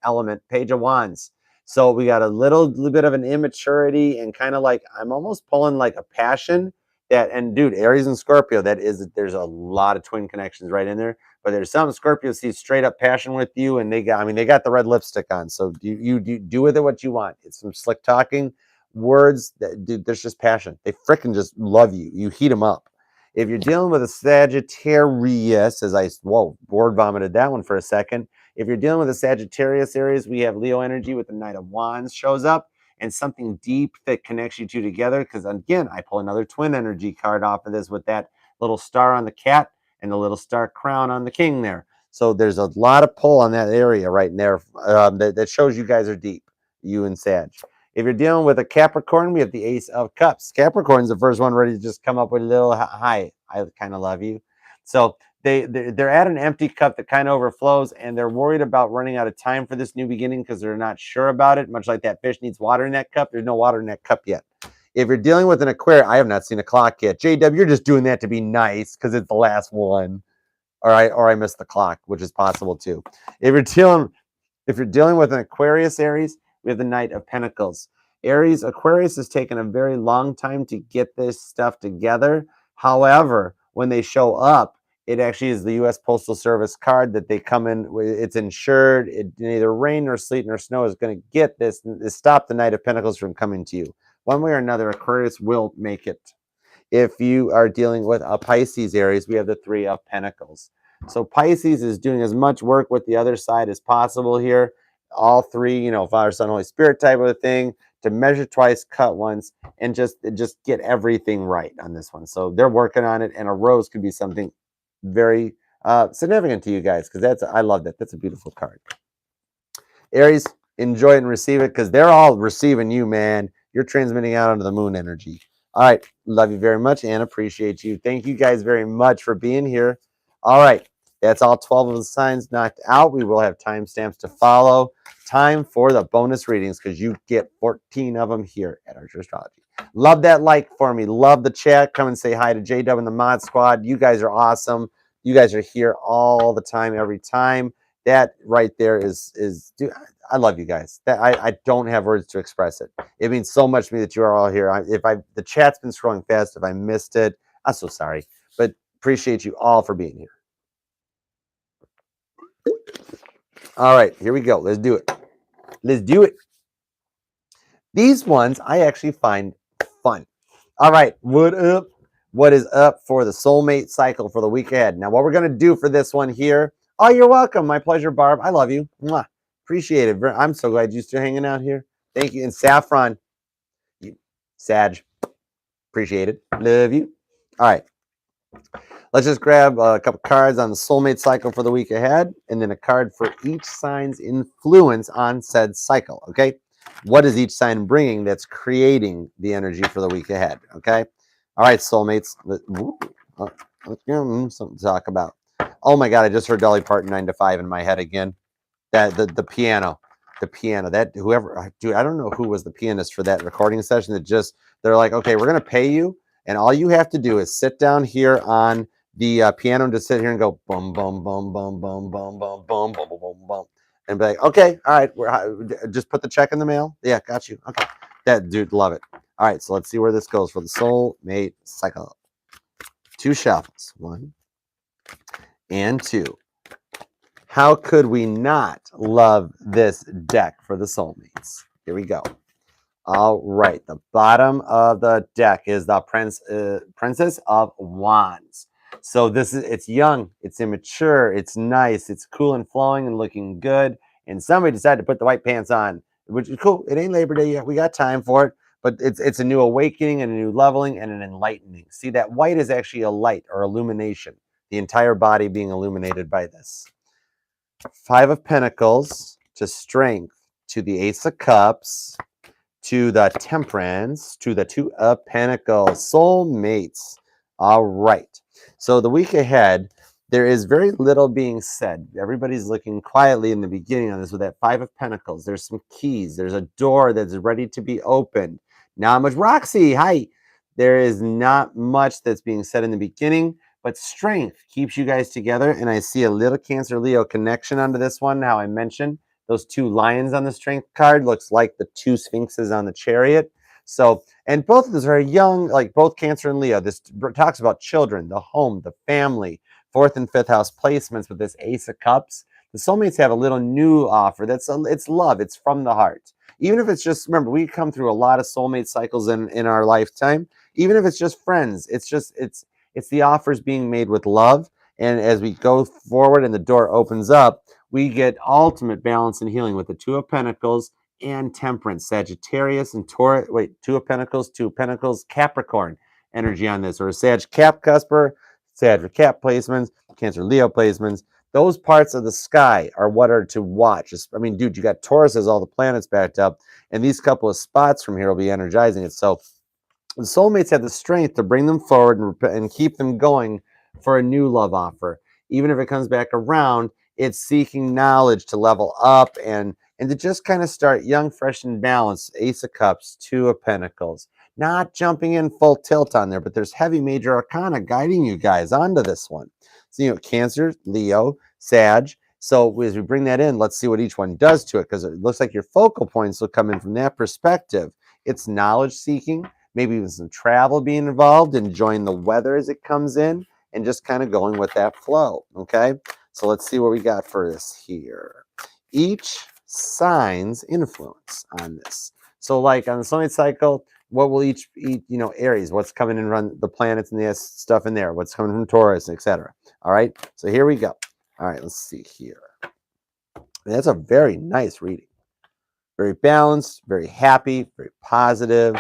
Element, Page of Wands. So we got a little bit of an immaturity, and kind of like, I'm almost pulling like a passion that, and dude, Aries and Scorpio, there's a lot of twin connections right in there. But there's some Scorpio sees straight up passion with you, and they got the red lipstick on. So you do with it what you want. It's some slick talking words that, dude, there's just passion. They freaking just love you. You heat them up. If you're dealing with a Sagittarius, word vomited that one for a second. If you're dealing with a Sagittarius Aries, we have Leo energy with the Knight of Wands shows up, and something deep that connects you two together. Because again, I pull another twin energy card off of this with that little star on the cat and the little star crown on the king there. So there's a lot of pull on that area right there that shows you guys are deep, you and Sag. If you're dealing with a Capricorn, we have the Ace of Cups. Capricorn's the first one ready to just come up with a little, hi, I kind of love you. So they're at an empty cup that kind of overflows, and they're worried about running out of time for this new beginning because they're not sure about it. Much like that fish needs water in that cup, there's no water in that cup yet. If you're dealing with an Aquarius, I have not seen a clock yet. JW, you're just doing that to be nice because it's the last one. Or I missed the clock, which is possible too. If you're dealing with an Aquarius Aries, we have the Knight of Pentacles. Aquarius has taken a very long time to get this stuff together. However, when they show up, it actually is the U.S. Postal Service card that they come in. It's insured. Neither rain nor sleet nor snow is going to get this stop the Knight of Pentacles from coming to you. One way or another, Aquarius will make it. If you are dealing with a Pisces Aries, we have the Three of Pentacles. So Pisces is doing as much work with the other side as possible here. All three, Father, Son, Holy Spirit type of a thing, to measure twice, cut once, and just get everything right on this one. So they're working on it, and a rose could be something very significant to you guys, because I love that. That's a beautiful card. Aries, enjoy it and receive it, because they're all receiving you, man. You're transmitting out onto the moon energy. All right. Love you very much and appreciate you. Thank you guys very much for being here. All right. That's all 12 of the signs knocked out. We will have timestamps to follow. Time for the bonus readings, because you get 14 of them here at Archer Astrology. Love that like for me. Love the chat. Come and say hi to JW and the Mod Squad. You guys are awesome. You guys are here all the time, every time. That right there is dude, I love you guys. That I don't have words to express it. It means so much to me that you are all here. The chat's been scrolling fast. If I missed it, I'm so sorry. But appreciate you all for being here. All right, here we go. Let's do it. Let's do it. These ones I actually find fun. All right, what up? What is up for the soulmate cycle for the week ahead? Now, what we're going to do for this one here. Oh, you're welcome. My pleasure, Barb. I love you. Mwah. Appreciate it. I'm so glad you're still hanging out here. Thank you. And Saffron, Sag, appreciate it. Love you. All right. Let's just grab a couple cards on the soulmate cycle for the week ahead, and then a card for each sign's influence on said cycle. Okay. What is each sign bringing that's creating the energy for the week ahead? Okay. All right, soulmates. Something to talk about. Oh my God, I just heard Dolly Parton 9 to 5 in my head again. That the piano. That whoever, dude, I don't know who was the pianist for that recording session. They're like, okay, we're gonna pay you, and all you have to do is sit down here on the piano and just sit here and go boom, boom, boom, boom, boom, boom, boom, boom, boom, boom, boom, boom, and be like, okay, all right, just put the check in the mail. Yeah, got you. Okay, that dude, love it. All right, so let's see where this goes for the soulmate cycle. 2 shuffles, 1 and 2. How could we not love this deck for the soulmates? Here we go. All right, the bottom of the deck is the Princess of Wands. So it's young, it's immature, it's nice, it's cool and flowing and looking good. And somebody decided to put the white pants on, which is cool. It ain't Labor Day yet. We got time for it, but it's a new awakening and a new leveling and an enlightening. See, that white is actually a light or illumination. The entire body being illuminated by this. 5 of Pentacles to Strength, to the Ace of Cups, to the Temperance, to the 2 of Pentacles. Soulmates. All right. So the week ahead, there is very little being said. Everybody's looking quietly in the beginning on this with that 5 of Pentacles. There's some keys. There's a door that's ready to be opened. Not much. Roxy, hi. There is not much that's being said in the beginning, but strength keeps you guys together. And I see a little Cancer Leo connection onto this one. How I mentioned those 2 lions on the strength card looks like the 2 sphinxes on the chariot. So, and both of those are young, like both Cancer and Leo. This talks about children, the home, the family, 4th and 5th house placements with this Ace of Cups. The soulmates have a little new offer. It's love. It's from the heart. Even if it's just, remember, we come through a lot of soulmate cycles in our lifetime. Even if it's just friends, it's the offers being made with love. And as we go forward and the door opens up, we get ultimate balance and healing with the 2 of Pentacles and Temperance, Sagittarius and Taurus. Wait, 2 of Pentacles, 2 of Pentacles, Capricorn energy on this, or a Sag Cap cusper, Sag Cap placements, Cancer Leo placements. Those parts of the sky are what are to watch. I mean, dude, you got Taurus as all the planets backed up, and these couple of spots from here will be energizing it. So the soulmates have the strength to bring them forward and keep them going for a new love offer. Even if it comes back around, it's seeking knowledge to level up and to just kind of start young, fresh, and balanced. Ace of Cups, 2 of Pentacles. Not jumping in full tilt on there, but there's heavy major arcana guiding you guys onto this one. So, Cancer, Leo, Sag. So as we bring that in, let's see what each one does to it, because it looks like your focal points will come in from that perspective. It's knowledge seeking, maybe even some travel being involved, enjoying the weather as it comes in, and just kind of going with that flow, okay? So let's see what we got for this here. Each sign's influence on this. So like on the soulmate cycle, what will each Aries, what's coming and run the planets and the stuff in there, what's coming from Taurus, etc. All right, so here we go. All right, let's see here. That's a very nice reading. Very balanced, very happy, very positive.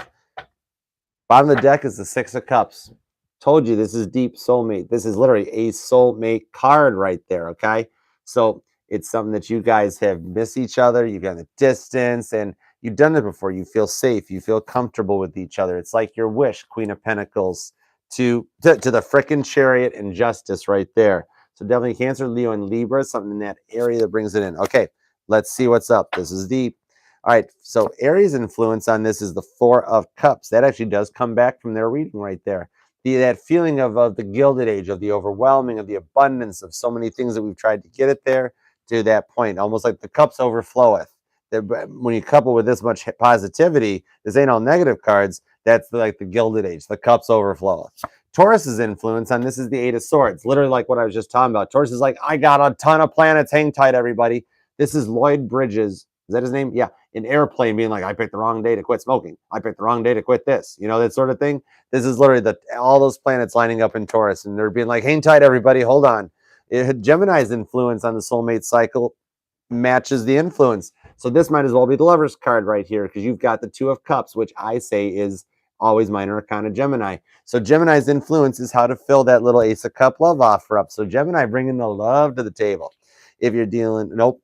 Bottom of the deck is the 6 of Cups. Told you this is deep soulmate. This is literally a soulmate card right there, okay? So it's something that you guys have missed each other. You've got a distance, and you've done it before. You feel safe. You feel comfortable with each other. It's like your wish, Queen of Pentacles, to the frickin' Chariot and Justice right there. So definitely Cancer, Leo, and Libra, something in that area that brings it in. Okay, let's see what's up. This is deep. All right, so Aries' influence on this is the 4 of Cups. That actually does come back from their reading right there. That feeling of the Gilded Age, of the overwhelming, of the abundance of so many things that we've tried to get it there, to that point, almost like the cups overfloweth. When you couple with this much positivity, this ain't all negative cards. That's like the Gilded Age. The cups overfloweth. Taurus's influence on this is the Eight of Swords. Literally like what I was just talking about. Taurus is like, I got a ton of planets. Hang tight, everybody. This is Lloyd Bridges. Is that his name? Yeah. An airplane being like, I picked the wrong day to quit smoking. I picked the wrong day to quit this. You know, that sort of thing. This is literally all those planets lining up in Taurus. And they're being like, hang tight, everybody. Hold on. Gemini's influence on the soulmate cycle matches the influence. So this might as well be the Lover's card right here because you've got the Two of Cups, which I say is always minor arcana Gemini. So Gemini's influence is how to fill that little Ace of Cup love offer up. So Gemini bringing the love to the table. If you're dealing, nope.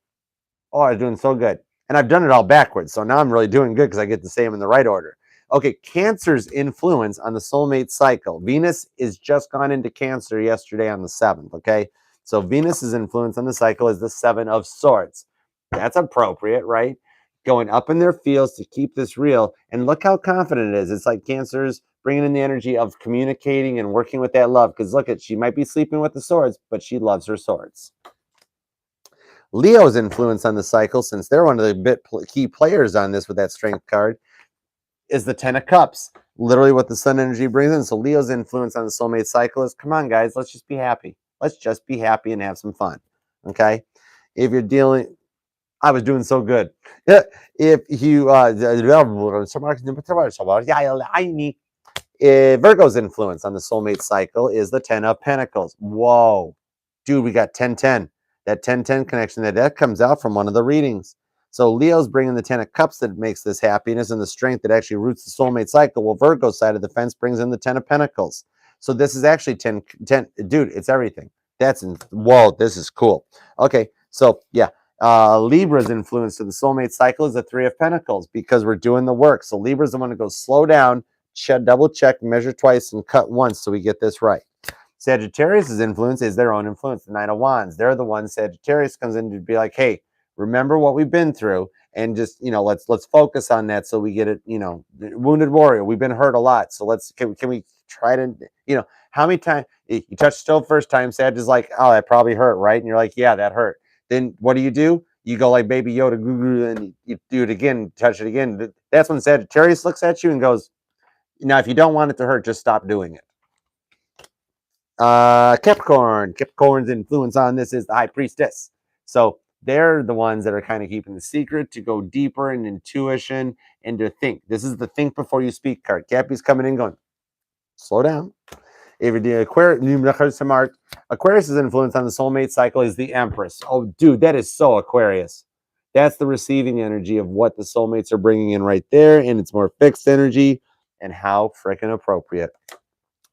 Oh, I'm doing so good. And I've done it all backwards. So now I'm really doing good because I get to say them in the right order. Okay, Cancer's influence on the soulmate cycle. Venus is just gone into Cancer yesterday on the 7th, okay? So Venus's influence on the cycle is the 7 of Swords. That's appropriate, right? Going up in their fields to keep this real. And look how confident it is. It's like Cancer's bringing in the energy of communicating and working with that love. Because look at, she might be sleeping with the swords, but she loves her swords. Leo's influence on the cycle, since they're one of the key players on this with that Strength card, is the 10 of Cups. Literally what the sun energy brings in. So Leo's influence on the soulmate cycle is, come on, guys, let's just be happy. Let's just be happy and have some fun, okay? If you're dealing... I was doing so good. If you... Virgo's influence on the soulmate cycle is the 10 of Pentacles. Whoa. Dude, we got 10-10. That 10-10 connection, that comes out from one of the readings. So Leo's bringing the 10 of Cups that makes this happiness and the strength that actually roots the soulmate cycle. Well, Virgo's side of the fence brings in the 10 of Pentacles. So this is actually 10. Dude, it's everything. Whoa, this is cool. Okay, so yeah. Libra's influence to the soulmate cycle is the 3 of Pentacles because we're doing the work. So Libra's the one to go slow down, double check, measure twice, and cut once so we get this right. Sagittarius' influence is their own influence, the 9 of Wands. They're the ones Sagittarius comes in to be like, hey, remember what we've been through, and just, you know, let's focus on that so we get it, you know, wounded warrior. We've been hurt a lot, so can we try to, you know, how many times you touch stove first time, Sag is like, oh, that probably hurt, right? And you're like, yeah, that hurt. Then what do? You go like Baby Yoda, and you do it again, touch it again. That's when Sagittarius looks at you and goes, now, if you don't want it to hurt, just stop doing it. Capricorn. Capricorn's influence on this is the High Priestess. So they're the ones that are kind of keeping the secret to go deeper in intuition and to think. This is the think before you speak card. Cappy's coming in going, slow down. If you're doing Aquarius's influence on the soulmate cycle is the Empress. Oh, dude, that is so Aquarius. That's the receiving energy of what the soulmates are bringing in right there, and it's more fixed energy, and how freaking appropriate.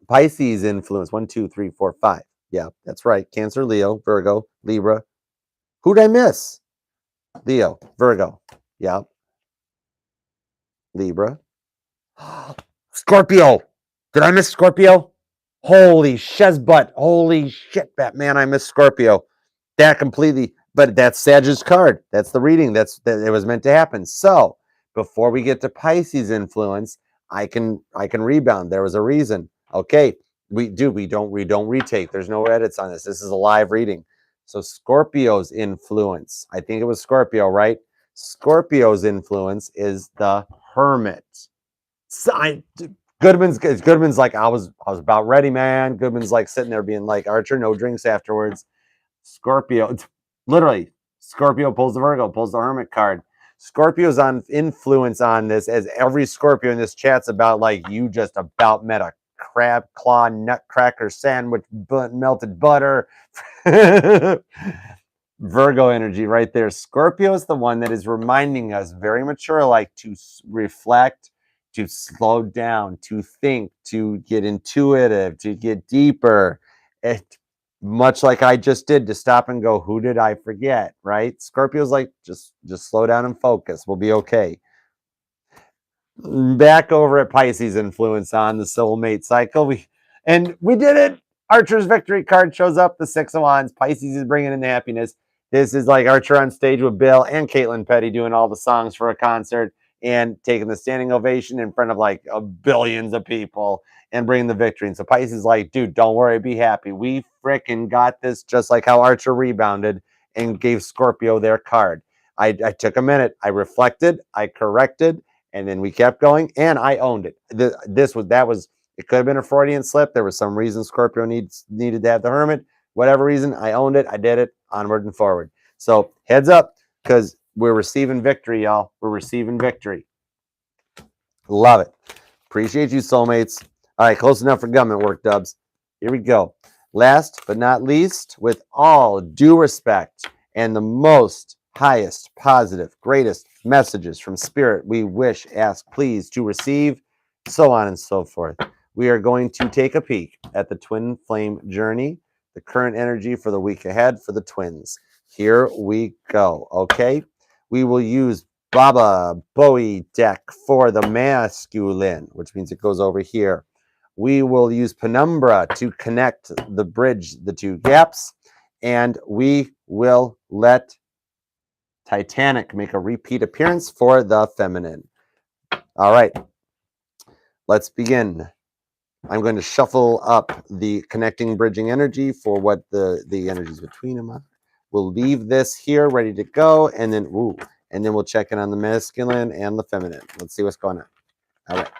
Pisces influence, 1, 2, 3, 4, 5. Yeah, that's right. Cancer, Leo, Virgo, Libra. Who'd I miss? Leo, Virgo. Yeah. Libra. Scorpio. Did I miss Scorpio? Holy shezbutt. Holy shit, Batman. I missed Scorpio. That completely, but that's Sag's card. That's the reading. That it was meant to happen. So before we get to Pisces influence, I can rebound. There was a reason. Okay. We don't retake. There's no edits on this. This is a live reading. So Scorpio's influence. I think it was Scorpio, right? Scorpio's influence is the Hermit. Goodman's like, I was about ready, man. Goodman's like sitting there being like, Archer, no drinks afterwards. Scorpio, literally, Scorpio pulls the Virgo, pulls the Hermit card. Scorpio's on influence on this, as every Scorpio in this chat's about like, you just about met a crab claw nutcracker sandwich, melted butter. Virgo energy right there. Scorpio is the one that is reminding us very mature, like to reflect, to slow down, to think, to get intuitive, to get deeper. Much like I just did, to stop and go, who did I forget, right? Scorpio's like, just slow down and focus. We'll be okay. Back over at Pisces influence on the soulmate cycle. We did it. Archer's victory card shows up, the 6 of Wands. Pisces is bringing in the happiness. This is like Archer on stage with Bill and Caitlin Petty doing all the songs for a concert and taking the standing ovation in front of like billions of people and bringing the victory. And so Pisces is like, dude, don't worry, be happy. We freaking got this, just like how Archer rebounded and gave Scorpio their card. I took a minute. I reflected. I corrected. And then we kept going. And I owned it. It could have been a Freudian slip. There was some reason Scorpio needed to have the Hermit. Whatever reason, I owned it. I did it. Onward and forward. So heads up, because we're receiving victory, y'all. We're receiving victory. Love it. Appreciate you, soulmates. All right, close enough for government work, Dubs. Here we go. Last but not least, with all due respect and the most highest, positive, greatest messages from Spirit, we wish, ask, please to receive, so on and so forth. We are going to take a peek at the twin flame journey, the current energy for the week ahead for the twins. Here we go, okay? We will use Baba Bowie deck for the masculine, which means it goes over here. We will use Penumbra to connect the bridge, the two gaps, and we will let Titanic make a repeat appearance for the feminine. All right, let's begin. I'm going to shuffle up the connecting bridging energy for what the energies between them are. We'll leave this here ready to go, and then we'll check in on the masculine and the feminine. Let's see what's going on. All right,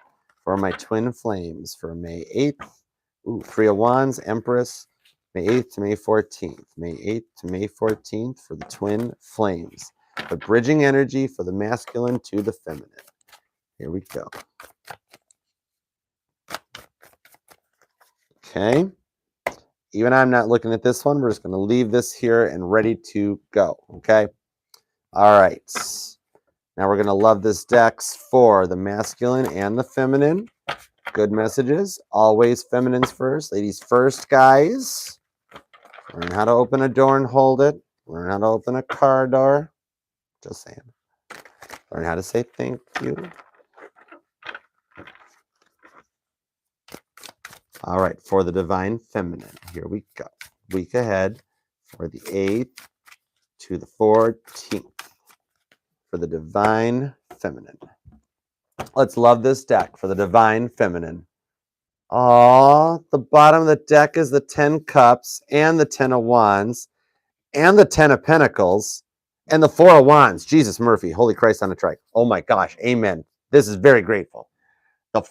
for my twin flames for May 8th, Three of Wands, Empress, May 8th to May 14th. May 8th to May 14th for the twin flames. The bridging energy for the masculine to the feminine. Here we go. Okay. Even I'm not looking at this one. We're just going to leave this here and ready to go. Okay. All right. Now we're going to love this decks for the masculine and the feminine. Good messages. Always feminines first. Ladies first, guys. Learn how to open a door and hold it. Learn how to open a car door. Just saying. Learn how to say thank you. All right, for the divine feminine, here we go. Week ahead for the 8th to the 14th for the divine feminine. Let's love this deck for the divine feminine. The bottom of the deck is the 10 cups and the 10 of wands and the 10 of pentacles and the 4 of wands. Jesus Murphy, holy Christ on a trike. Oh my gosh, amen. This is very grateful. The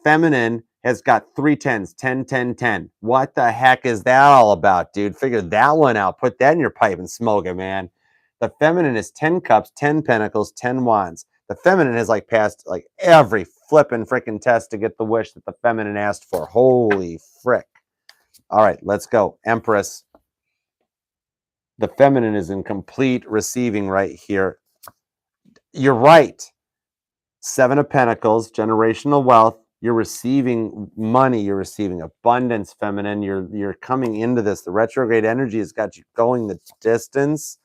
feminine has got 3 10s, 10, 10, 10. What the heck is that all about, dude? Figure that one out. Put that in your pipe and smoke it, man. The feminine is 10 cups, 10 pentacles, 10 wands. The feminine has passed every flipping freaking test to get the wish that the feminine asked for. Holy frick. All right, let's go. Empress. The feminine is in complete receiving right here. You're right. 7 of Pentacles, generational wealth. You're receiving money. You're receiving abundance, feminine. You're coming into this. The retrograde energy has got you going the distance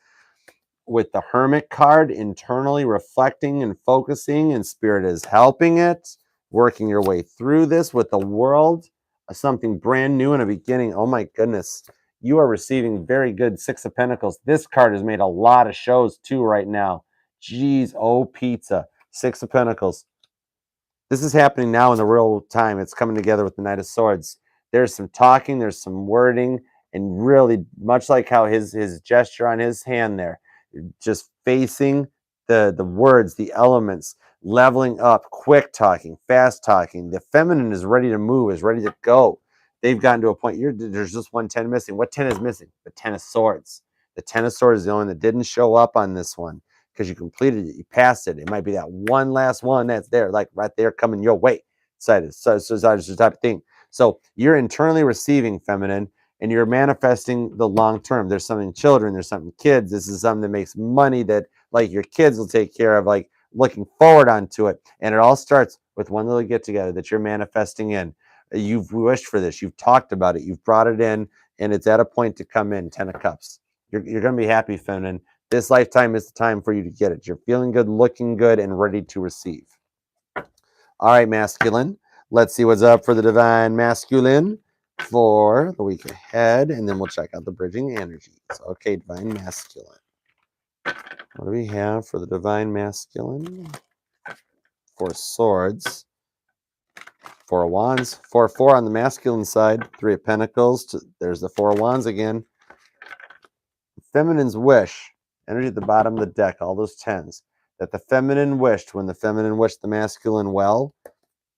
with the Hermit card, internally reflecting and focusing, and Spirit is helping it, working your way through this with the world, something brand new in a beginning. Oh my goodness. You are receiving very good 6 of Pentacles. This card has made a lot of shows too right now. Jeez, oh pizza. 6 of Pentacles. This is happening now in the real time. It's coming together with the Knight of Swords. There's some talking, there's some wording, and really much like how his gesture on his hand there, just facing the words, the elements, leveling up, quick talking, fast talking. The feminine is ready to move, is ready to go. They've gotten to a point, there's just one 10 missing. What 10 is missing? The 10 of Swords. The 10 of Swords is the only one that didn't show up on this one. Because you completed it, you passed it. It might be that one last one that's there, right there coming your way. So the type of thing. So you're internally receiving, feminine, and you're manifesting the long term. There's something children, there's something kids. This is something that makes money that your kids will take care of, looking forward onto it. And it all starts with one little get together that you're manifesting in. You've wished for this, you've talked about it, you've brought it in, and it's at a point to come in. 10 of Cups. You're going to be happy, feminine. This lifetime is the time for you to get it. You're feeling good, looking good, and ready to receive. All right, masculine. Let's see what's up for the divine masculine for the week ahead, and then we'll check out the bridging energies. Okay, divine masculine. What do we have for the divine masculine? 4 swords, 4 of wands, 4 on the masculine side, 3 of pentacles. There's the 4 of wands again. feminine's wish, energy at the bottom of the deck, all those tens, that the feminine wished when the feminine wished the masculine well.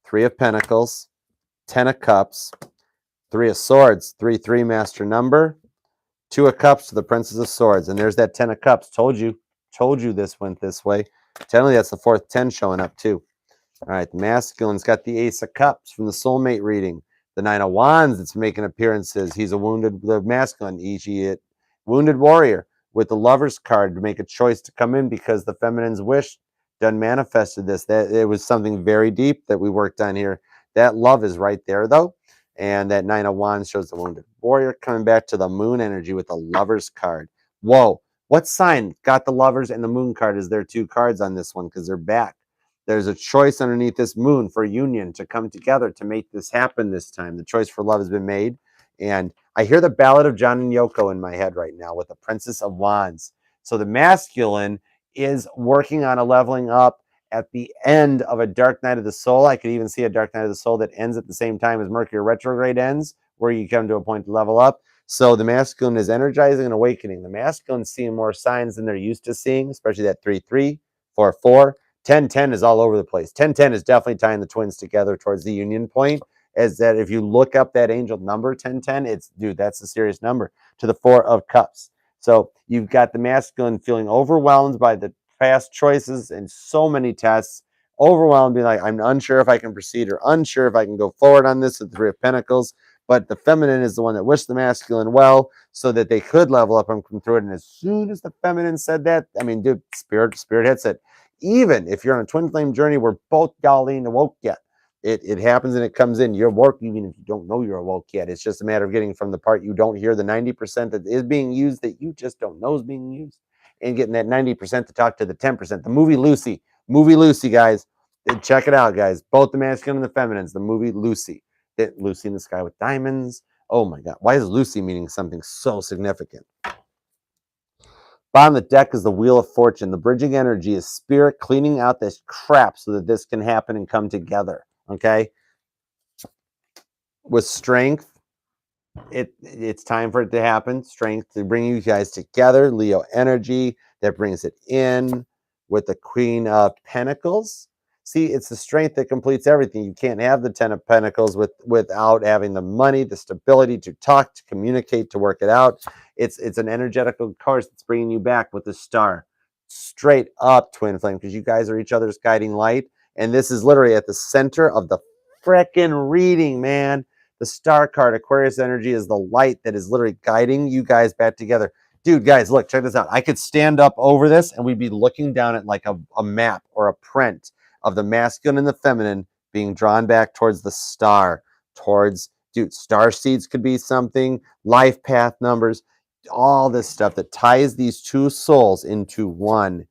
3 of Pentacles, 10 of Cups, 3 of Swords, 3-3 master number, 2 of Cups to the Princess of Swords. And there's that 10 of Cups. Told you this went this way. Generally, that's the 4th 10 showing up too. All right, the masculine's got the Ace of Cups from the Soulmate reading. The 9 of Wands that's making appearances. He's a the masculine, e.g. wounded warrior with the Lover's card to make a choice to come in because the feminine's wish done manifested this. That it was something very deep that we worked on here. That love is right there though. And that 9 of Wands shows the wounded warrior coming back to the moon energy with the Lover's card. Whoa, what sign got the Lovers and the moon card as their 2 cards on this one? Because they're back. There's a choice underneath this moon for union to come together to make this happen this time. The choice for love has been made. And I hear the Ballad of John and Yoko in my head right now with the Princess of Wands. So the masculine is working on a leveling up at the end of a dark night of the soul. I could even see a dark night of the soul that ends at the same time as Mercury retrograde ends, where you come to a point to level up. So the masculine is energizing and awakening. The masculine is seeing more signs than they're used to seeing, especially that 3-3, 4-4. 10-10 is all over the place. 10-10 is definitely tying the twins together towards the union point. As that if you look up that angel number 10-10, it's, dude, that's a serious number, to the 4 of Cups. So you've got the masculine feeling overwhelmed by the past choices and so many tests, overwhelmed, being like, I'm unsure if I can proceed or unsure if I can go forward on this with the 3 of Pentacles. But the feminine is the one that wished the masculine well so that they could level up and come through it. And as soon as the feminine said that, I mean, dude, spirit hits it. Even if you're on a twin flame journey where both y'all ain't awoke yet, it happens and it comes in. You're woke even if you don't know you're awoke yet. It's just a matter of getting from the part you don't hear, the 90% that is being used that you just don't know is being used, and getting that 90% to talk to the 10%. The movie Lucy, guys. Check it out, guys. Both the masculine and the feminines. The movie Lucy. Lucy in the Sky with Diamonds. Oh my God. Why is Lucy meaning something so significant? Bottom of the deck is the Wheel of Fortune. The bridging energy is spirit cleaning out this crap so that this can happen and come together. Okay? With strength, it's time for it to happen. Strength to bring you guys together. Leo energy that brings it in with the Queen of Pentacles. See, it's the strength that completes everything. You can't have the 10 of Pentacles without having the money, the stability to talk, to communicate, to work it out. It's an energetical course that's bringing you back with the Star. Straight up, twin flame, because you guys are each other's guiding light. And this is literally at the center of the frickin' reading, man. The Star card, Aquarius energy, is the light that is literally guiding you guys back together. Dude, guys, look, check this out. I could stand up over this and we'd be looking down at like a map or a print of the masculine and the feminine being drawn back towards the star, towards, dude, star seeds could be something, life path numbers, all this stuff that ties these 2 souls into one.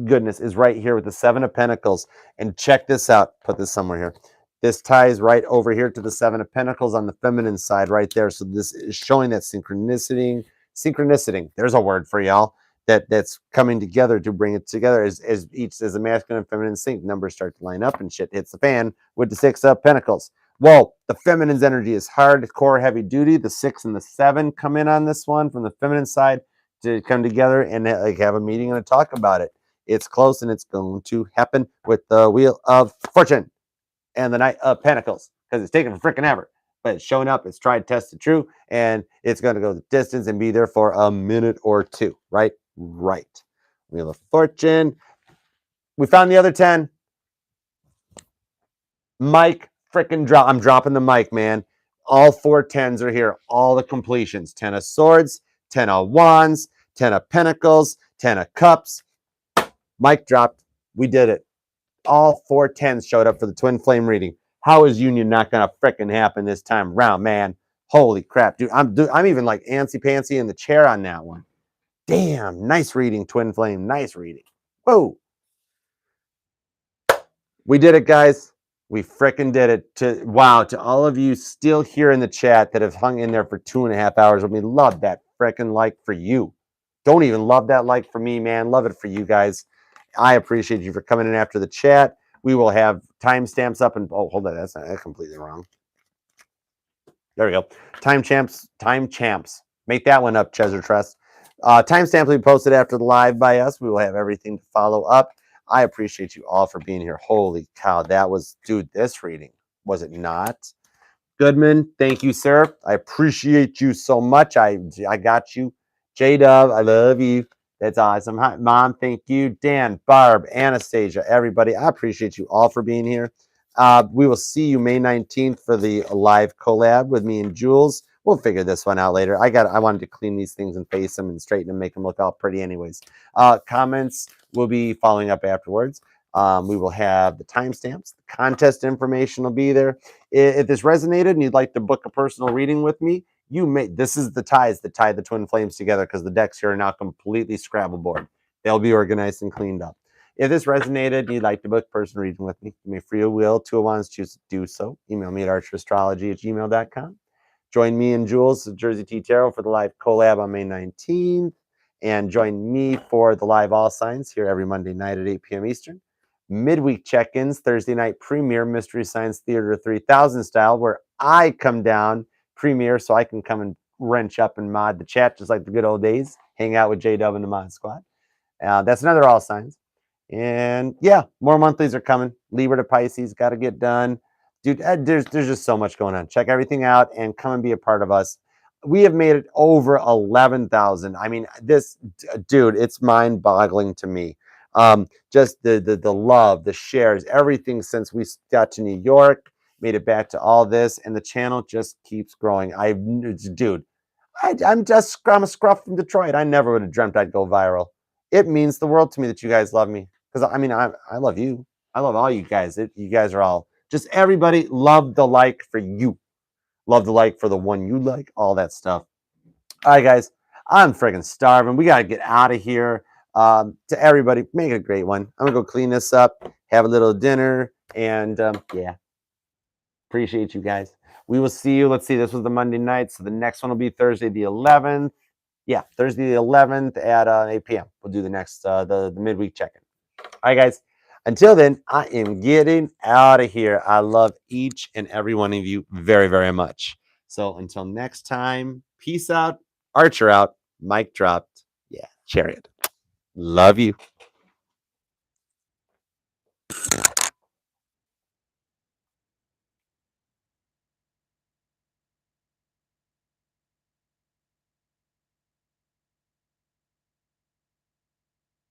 Goodness is right here with the 7 of Pentacles. And check this out. Put this somewhere here. This ties right over here to the 7 of Pentacles on the feminine side right there. So this is showing that synchronicity. There's a word for y'all. That's coming together to bring it together as the masculine and feminine sync numbers start to line up and shit hits the fan with the 6 of Pentacles. Whoa, the feminine's energy is hardcore, heavy duty. The 6 and the 7 come in on this one from the feminine side to come together and like have a meeting and a talk about it. It's close and it's going to happen with the Wheel of Fortune and the Knight of Pentacles because it's taking freaking ever. But it's showing up, it's tried, tested, true, and it's going to go the distance and be there for a minute or 2, right? Right. Wheel of Fortune. We found the other 10. Mic freaking drop. I'm dropping the mic, man. All 4 10s are here. All the completions. 10 of Swords, 10 of Wands, 10 of Pentacles, 10 of Cups. Mic dropped. We did it. All 4 10s showed up for the twin flame reading. How is union not going to freaking happen this time around, man? Holy crap, dude. I'm even like antsy-pantsy in the chair on that one. Damn, nice reading, twin flame. Nice reading. Whoa. We did it, guys. We freaking did it. To all of you still here in the chat that have hung in there for 2.5 hours, we love that freaking like for you. Don't even love that like for me, man. Love it for you guys. I appreciate you for coming in after the chat. We will have timestamps up and hold on, that's completely wrong. There we go. Time champs. Make that one up, Treasure Trust. Timestamp will be posted after the live by us. We will have everything to follow up. I appreciate you all for being here. Holy cow, that was, dude, this reading, was it not? Goodman, thank you, sir. I appreciate you so much. I got you. J-Dub, I love you. That's awesome. Hi, Mom, thank you. Dan, Barb, Anastasia, everybody. I appreciate you all for being here. We will see you May 19th for the live collab with me and Jules. We'll figure this one out later. I wanted to clean these things and face them and straighten them, make them look all pretty anyways. Comments will be following up afterwards. We will have the timestamps. The contest information will be there. If this resonated and you'd like to book a personal reading with me, this is the ties that tie the twin flames together, because the decks here are now completely Scrabble board. They'll be organized and cleaned up. If this resonated and you'd like to book a personal reading with me, you may free will, 201s choose to do so. Email me at archerastrology@gmail.com. Join me and Jules at Jersey T Tarot for the live collab on May 19th. And join me for the live All Signs here every Monday night at 8 p.m. Eastern. Midweek check-ins, Thursday night premiere, Mystery Science Theater 3000 style, where I come down premiere so I can come and wrench up and mod the chat just like the good old days, hang out with J-Dub and the mod squad. That's another All Signs. And yeah, more monthlies are coming. Libra to Pisces, got to get done. Dude, there's just so much going on. Check everything out and come and be a part of us. We have made it over 11,000. I mean, dude, it's mind-boggling to me. Just the love, the shares, everything since we got to New York, made it back to all this, and the channel just keeps growing. Dude, I'm a scruff from Detroit. I never would have dreamt I'd go viral. It means the world to me that you guys love me, because I mean, I love you. I love all you guys. You guys are all just, everybody love the like for you. Love the like for the one you like, all that stuff. All right, guys, I'm friggin' starving. We got to get out of here. To everybody, make it a great one. I'm going to go clean this up, have a little dinner, and yeah, appreciate you guys. We will see you. Let's see, this was the Monday night, so the next one will be Thursday the 11th. Yeah, Thursday the 11th at 8 p.m. We'll do the next, the midweek check-in. All right, guys. Until then, I am getting out of here. I love each and every one of you very, very much. So until next time, peace out, Archer out, mic dropped. Yeah, Chariot. Love you.